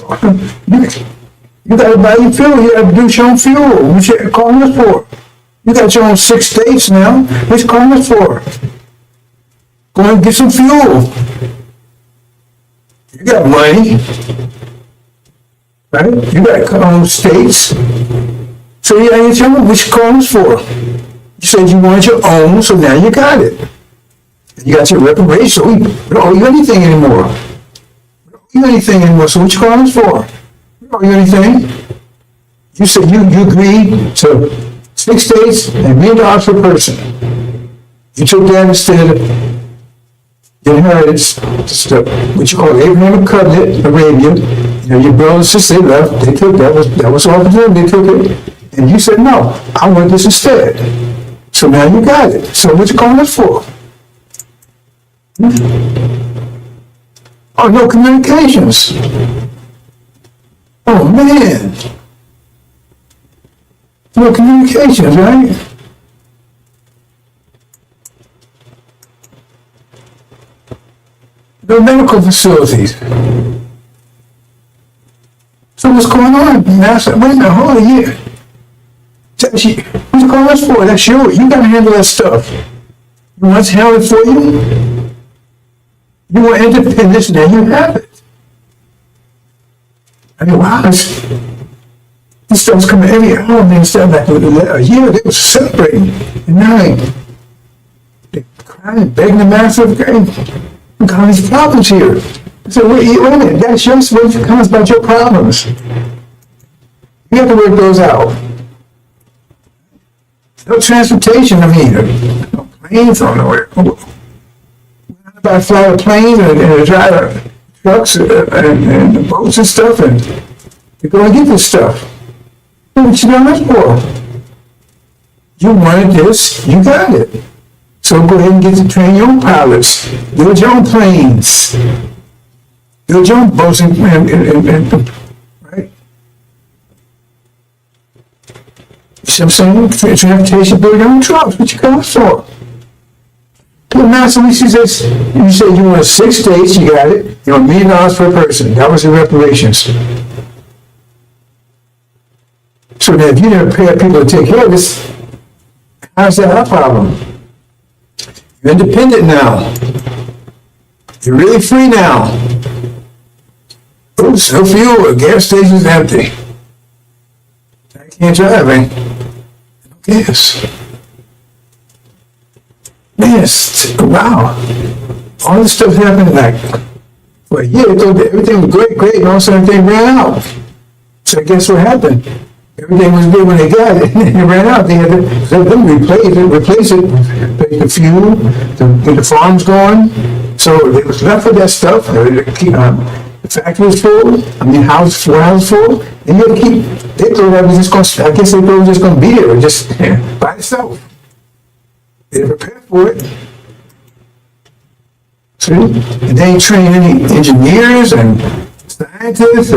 B: you got to buy your fuel. You got to produce your own fuel. What you calling us for? You got your own 6 states now. What you calling us for? Go and get some fuel. You got money, right? You got your own states. So you got to get your own. What you calling us for? You said you wanted your own, so now you got it. You got your reparations, so we don't owe you anything anymore. So what you calling us for? We don't owe you anything. You said you agreed to 6 states and $1 million per person. You took that instead of the inheritance, what you call the Abrahamic covenant, Arabia. Your brothers and sisters, they left, they took that was all for them, they took it. And you said, no, I want this instead. So now you got it. So what you calling us for? Oh, no communications. Oh, man. No communications, right? No medical facilities. So what's going on? And I said, wait a minute, hold on a year. What's you calling us for? That's you. You got to handle that stuff. You want us to handle it for you? You want independence, now you have it. I mean, wow, this stuff's coming every hour, man. Instead of like a year, they were celebrating. And now they're crying, begging the master of grace. We've got all these problems here. I said, wait a minute, that's your solution comes about your problems. You have to work those out. No transportation, I mean, no planes on nowhere. By flying planes and drive trucks and boats and stuff, and you go and get this stuff. What you done this for? You wanted this, you got it. So go ahead and get to train your own pilots, build your own planes, build your own boats, and right? You see what I'm saying? Transportation, build your own trucks. What you got for? The master, you said you wanted 6 states, you got it. You want $1 million per person. That was the reparations. So now if you didn't pay people to take care of this, how's that our problem? You're independent now. You're really free now. Oops, no fuel, the gas station's empty. I can't drive, eh? No gas. Yes, wow. All this stuff happened like for a year. Everything was great, and all of a sudden everything ran out. So guess what happened? Everything was good when they got it, and it ran out. They had to replace it, the fuel, the farms going. So they was left with that stuff. the factory was full, house full, and you have to keep, they thought that was just going, I guess they thought it was just going to be there, just by itself. They didn't prepare for it. See? And they ain't trained any engineers and scientists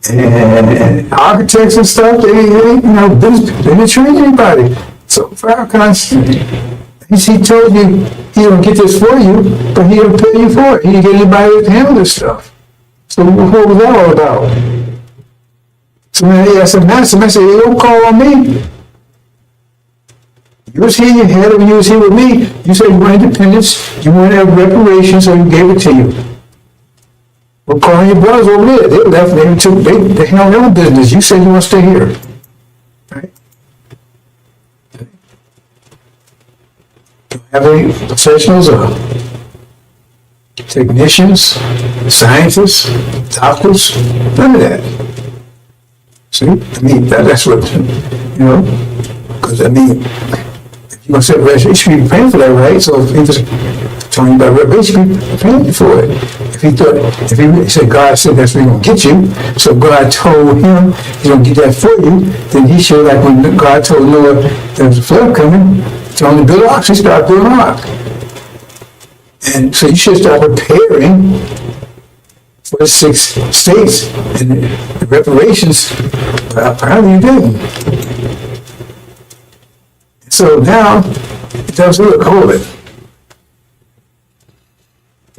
B: and architects and stuff. They didn't train anybody. So for our constant, he told you he don't get this for you, but he don't pay you for it. He didn't get anybody to handle this stuff. So what was that all about? So I said, Master, hey, don't call on me. You was here, you had it when you was here with me. You said you want independence, you want to have reparations, so you gave it to you. Well, calling your brothers over there, they left, they handled their own business. You said you want to stay here. Right? Don't have any professionals or technicians, scientists, doctors, none of that. See? That's what, because if you want to set reparation, you should be paying for that, right? So if he was telling you about reparation, you should be paying for it. If he said, God said that's where he's going to get you, so God told him he's going to get that for you, then he should, like when God told Noah there was a flood coming, told him to build an ark, he started building an ark. And so you should start preparing for the 6 states, and the reparations, apparently you didn't. So now, it tells you, look, hold it.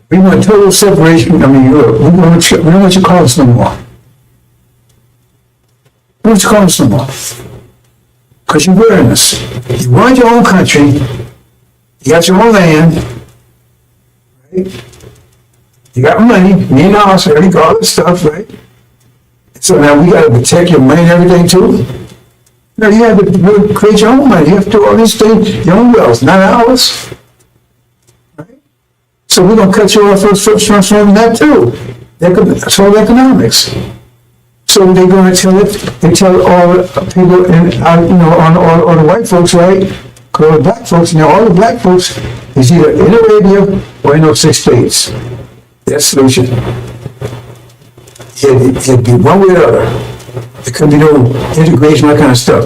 B: We want total separation. We don't want you call us no more. We don't want you call us no more. Because you're wearing us. You want your own country. You got your own land. Right? You got money, $1 million, all this stuff, right? So now we got to protect your money and everything too. No, you have to create your own money. You have to do all these things, your own wealth, not ours. Right? So we're going to cut you off from that too. That's all economics. So they're going to tell it, they tell all the people, all the white folks, right? All the black folks, all the black folks is either in Arabia or in those 6 states. That's the solution. It'd be one way or the other. There couldn't be no integration, that kind of stuff.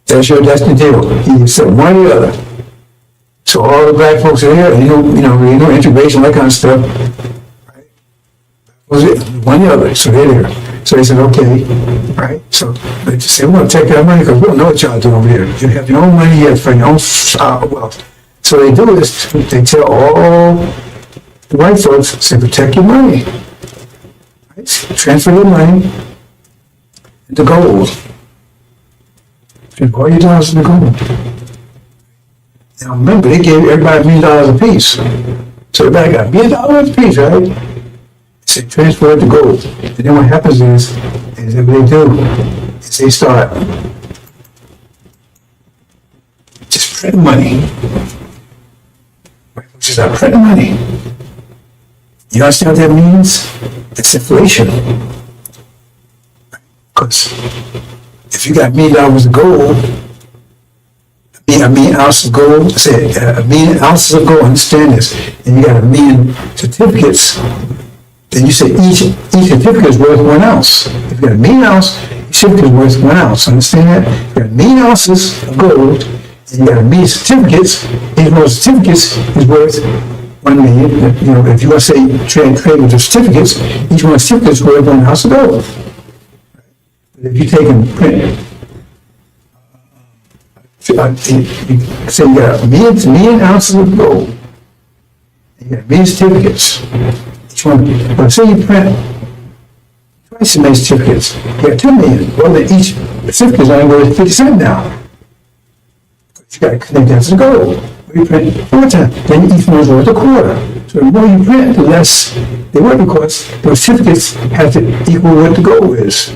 B: That's the deal. You said one or the other. So all the black folks are here, and no integration, that kind of stuff. Right? Was it one or the other? So they're there. So they said, okay, right? So they just said, we're going to take our money because we don't know what y'all doing over here. You have your own money, you have your own wealth. So they do this. They tell all the white folks, say, protect your money. Right? Transfer your money into gold. All your dollars into gold. Now remember, they gave everybody $1 million apiece. So everybody got $1 million apiece, right? They say transfer it to gold. And then what happens is that what they do is they start just printing money. Right? Just start printing money. You understand what that means? It's inflation. Because if you got $1 million of gold, $1 million ounces of gold, say $1 million ounces of gold, understand this, and you got 1 million certificates, then you say each certificate is worth 1 ounce. If you got 1 million ounce, each certificate is worth 1 ounce. Understand that? If you got 1 million ounces of gold, and you got 1 million certificates, each one of those certificates is worth 1 million. If you want to say trade with the certificates, each one of the certificates is worth 1 ounce of gold. But if you take and print, say you got 1 million ounces of gold, and you got 1 million certificates. Each one, but say you print twice as many certificates, you got 2 million. Well, then each certificate is only worth 50 cents now. But you got to connect that to the gold. You print 4 times, then each one is worth a quarter. So the more you print, the less they worth, because those certificates have to equal what the gold is.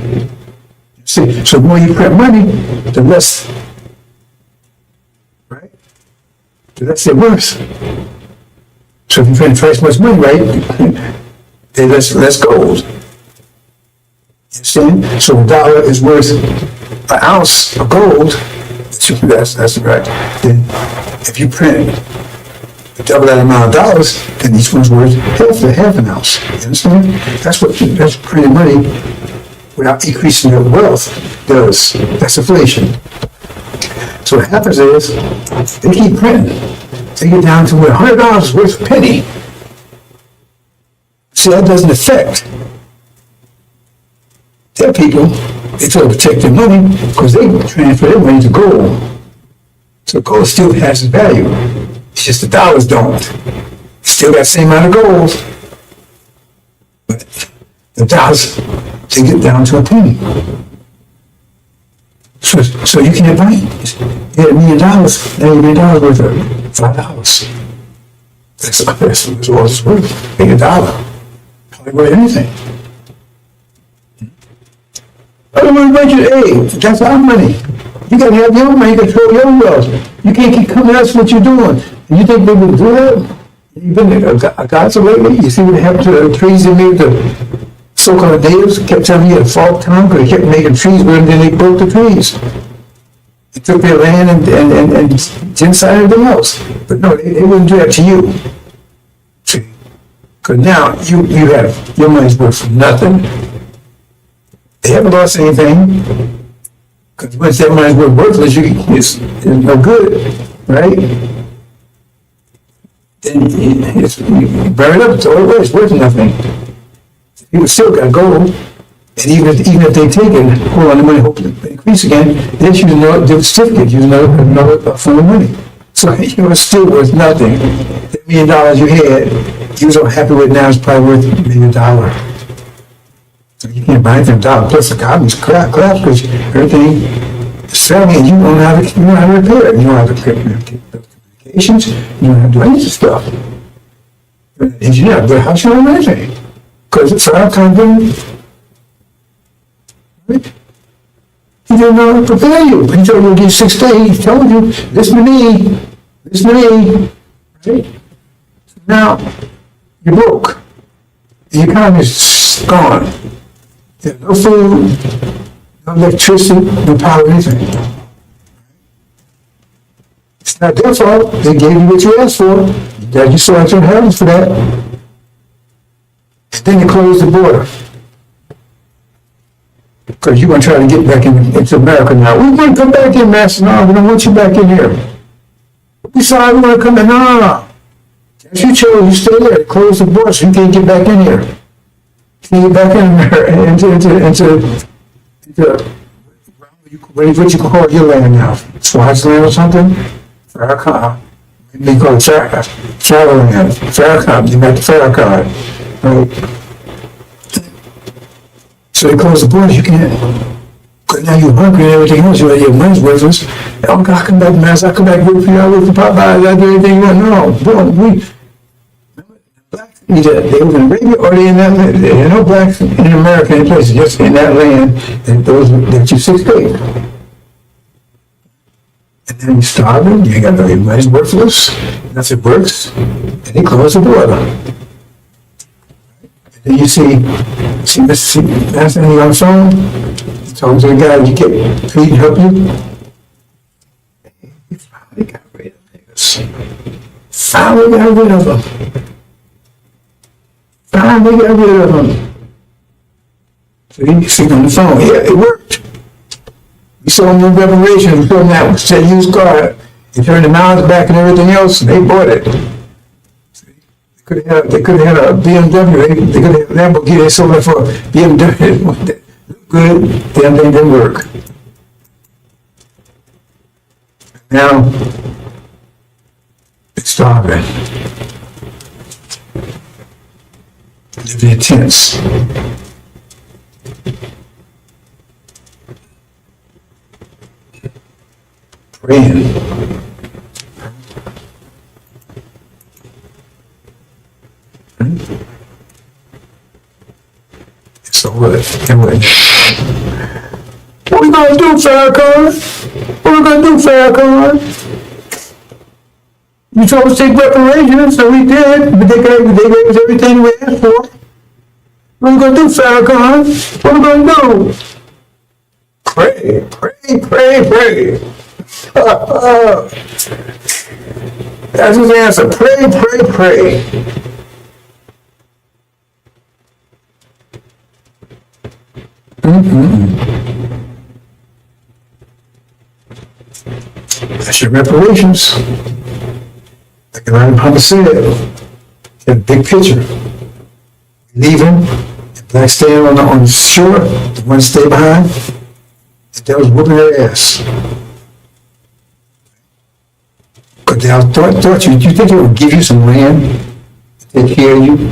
B: See, so the more you print money, the less, right? The less they're worth. So if you print twice as much money, right, then less gold. You understand? So $1 is worth 1 ounce of gold. That's right. Then if you print double that amount of dollars, then each one's worth half an ounce. You understand? That's printing money without increasing your wealth does. That's inflation. So what happens is, they keep printing. They get down to where $100 is worth a penny. See, that doesn't affect their people. They try to protect their money because they transfer their money to gold. So gold still has its value. It's just the dollars don't. It's still got the same amount of gold. But the dollars, they get down to a penny. So you can't buy it. You get $1 million, now $1 million worth of $5. That's all it's worth. $1. Hardly worth anything. Otherwise, budget A, that's our money. You gotta have your money, you control your wealth. You can't keep coming at us what you're doing. And you think they would do that? You've been a gospel lately? You see what happened to the trees they made, the so-called natives kept telling you a fault time because they kept making trees with them, then they broke the trees. They took their land and genocide everything else. But no, they wouldn't do that to you. See? Because now you have, your money's worth nothing. They haven't lost anything. Because once that money's worthless, it's no good, right? Then you burn it up, it's all away, it's worth nothing. People still got gold, and even if they take it, hold on, the money hopefully increase again, they use another certificate, use another form of money. So it's still worth nothing. The $1 million you had, you was unhappy with now, it's probably worth $1 million. So you can't buy anything $1. Plus the economy's crap because everything is selling and you don't know how to repair it. You don't have to communications, you don't have to do any of this stuff. You're an engineer, but how should I do anything? Because it's our company. Right? He didn't know how to prepare you. He told you to give 6 days. He told you this many. Right? Now you're broke. The economy's gone. You have no food, no electricity, no power, anything. It's not their fault. They gave you what you asked for. That you saw it in heaven for that. And then they closed the border. Because you're going to try to get back into America now. We want to come back in, Master. No, we don't want you back in here. We sorry, we want to come in. No. As you chose, you stay there. They closed the border so you can't get back in here. You get back in America, into what you call your land now. Swaziland or something? Farrakhan. Maybe you call it Farrakhan. Farrakhan. You got the Farrakhan. Right? So they close the borders, you can't. Because now you're hungry and everything else, your money's worthless. Oh God, I come back, man. I come back, work for you, I work for Popeye, I do anything you want. No, boy, either they were in Arabia or they in that land. There are no blacks in America in places, just in that land, and those that you 6 days. And then you're starving, you ain't got no, your money's worthless, nothing works, and they close the border. And then you see Anthony on the phone, he talking to the guy, you get paid to help you. You finally got rid of niggas. Finally got rid of them. Finally got rid of them. So you see on the phone, yeah, it worked. We saw them in Revelation, we saw them that said used car. They turned the miles back and everything else, and they bought it. See? They could have had a BMW, they could have had a Lamborghini, they sold it for a BMW. Good, damn thing didn't work. Now, it's starving. Living in tents. Praying. So what? What we gonna do, Farrakhan? What we gonna do, Farrakhan? You told us to take reparations, so we did, but they gave us everything we asked for. What are we gonna do, Farrakhan? What are we gonna do? Pray. That's his answer. Pray, pray, pray. That's your reparations. Like Elijah Muhammad said, in a big picture. Leave him, the black stay on the shore, the one stay behind, the devil's whooping their ass. But they thought you think it would give you some land to take care of you? You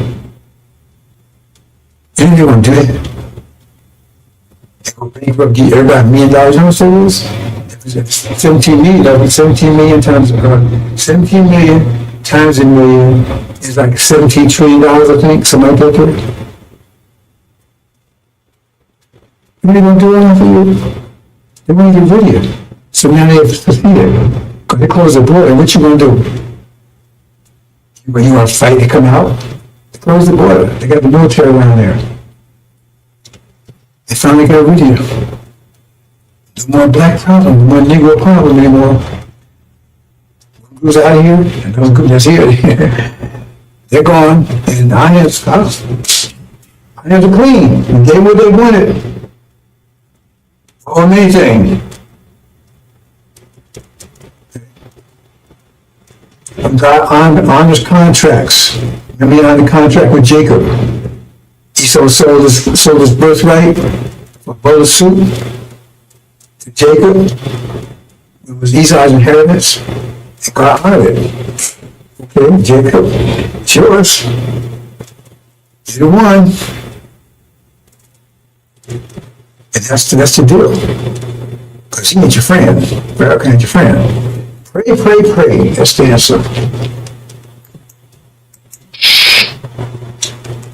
B: think they won't do that? They go bankrupt, give everybody $1 million, how much that is? 17 million, that was 17 million times, 17 million times a million is like $17 trillion, I think, something like that. What are they going to do that for you? They want to get rid of you. So now they have to see it. Because they close the border, what you going to do? When you want to fight, they come out, they close the border. They got the military around there. They finally got rid of you. No more black problem, no more Negro problem anymore. Who's out of here? And those groups that's here, they're gone. And I have to clean. And gave what they wanted. Or anything. Honest contracts. Remember he had a contract with Jacob. He sold his birthright for a bowl of soup to Jacob. It was Esau's inheritance. And God honored it. Okay, Jacob, it's yours. You're the one. And that's the deal. Because he ain't your friend. Pharaoh ain't your friend. Pray, pray, pray. That's the answer.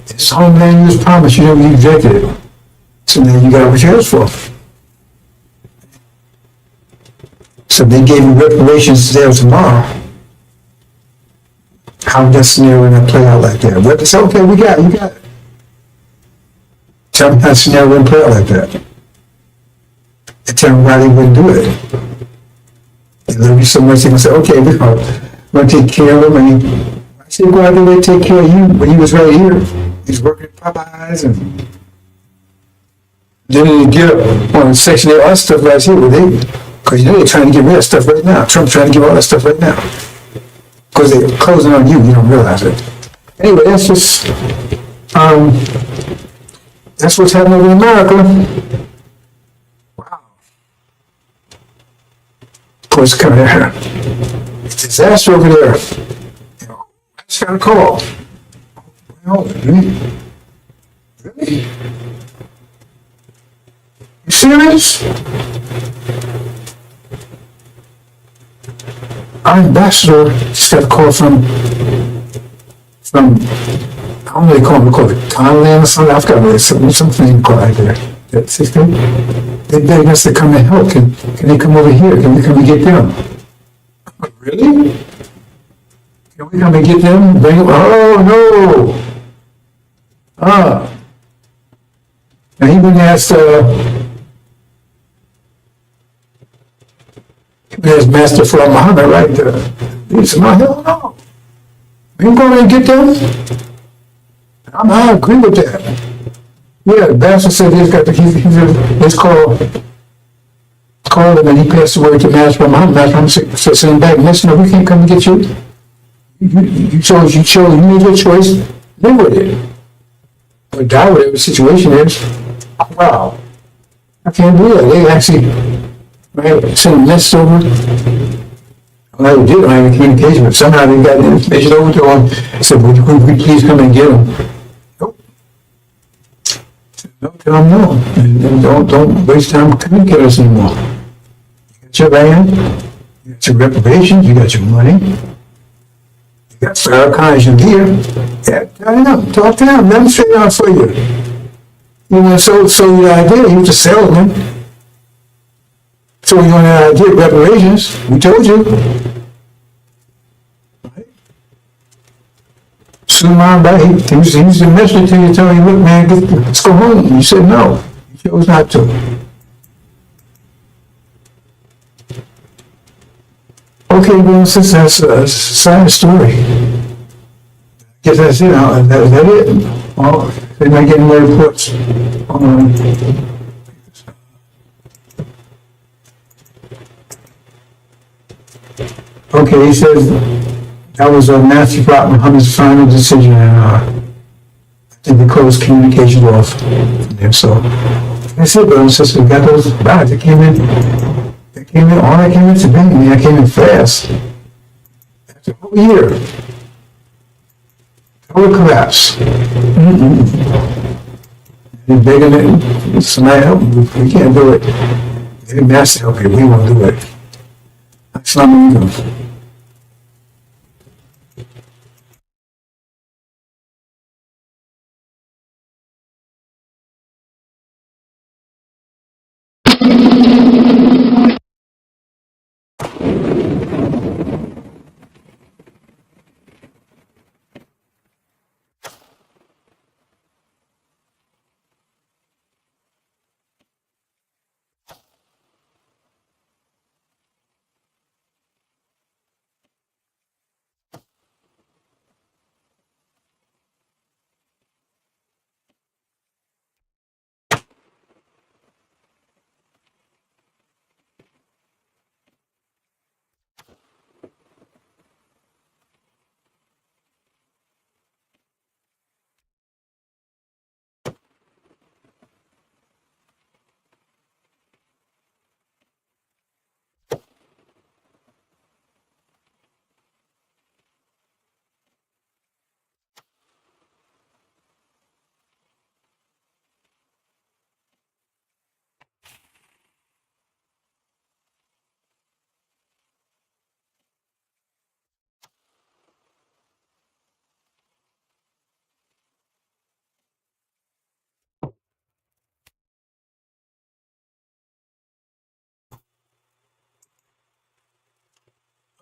B: This homeland you was promised, you never rejected it. So now you got what you asked for. So they gave you reparations today or tomorrow. How would that scenario not play out like that? What they say, okay, we got it, you got it. Tell them that scenario wouldn't play out like that. And tell them why they wouldn't do it. They love you so much, they can say, okay, we're going to take care of them. And I said, why did they take care of you when you was right here? He was working at Popeyes and then they get up on Section 8, all that stuff right here, because you know they're trying to get rid of stuff right now. Trump's trying to get all that stuff right now. Because they're closing on you don't realize it. Anyway, that's just, that's what's happening in America. Wow. Of course, coming there. It's a disaster over there. I just got a call. Well, really? You serious? Our ambassador just got a call from I don't know what they call it Thailand or something. I forgot what it's something called right there. That's his thing. They begging us to come and help. Can they come over here? Can we come and get them? Really? Can we come and get them? Bring them? Oh no! And he even asked there's Master Fard Muhammad right there. He said, no, hell no. We ain't going to get them. I agree with that. Yeah, the bastard said he's called him and he passed the word to Master Fard Muhammad. Master Muhammad said, send him back. Listen, we can't come and get you. You chose, you made your choice, live with it. Or die, whatever the situation is. Wow. I can't believe it. They actually sent a message over. Well, they did, I have communication, but somehow they got the information over to them. Said, would you please come and get them? Nope. No, tell them no. And don't waste time communicating with us anymore. You got your land, you got your reparations, you got your money, you got Farrakhan's in here. Yeah, tell them, talk to them, let them straighten out for you. You want to sell your idea, you have to sell them. So you want an idea of reparations, we told you. Right? Suleiman Bay, he was the messenger to you, telling you, look man, let's go home. You said no, you chose not to. Okay, well, since that's a side story. Guess that's it, is that it? Well, they're not getting more reports. Okay, he says that was Matthew Muhammad's final decision, and I think they closed communications off from there. So that's it, brothers and sisters. We got those ballots. They came in. All that came in today. I mean, I came in fast. After a whole year. Total collapse. They're begging it. Somebody help me. We can't do it. They didn't ask to help you. We won't do it. That's not what we do.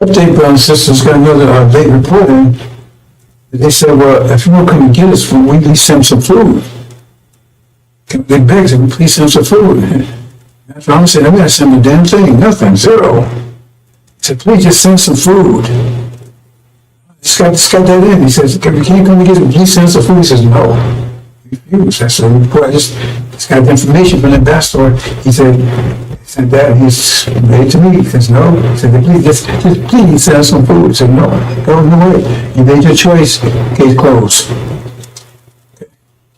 B: Update, brothers and sisters, got another late report in. They said, well, if you won't come and get us food, we at least send some food. They begged them, please send some food. After I'm saying, I'm going to send a damn thing, nothing, zero. He said, please just send some food. This guy that in. He says, if you can't come and get it, please send some food. He says, no. Refuse. I said, I just got the information from the ambassador. He said that he's ready to meet. He says, no. He said, please, just please send some food. He said, no, go no way. You made your choice. Case closed.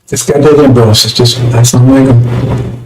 B: Just got that in, bro. It's just, that's not like him.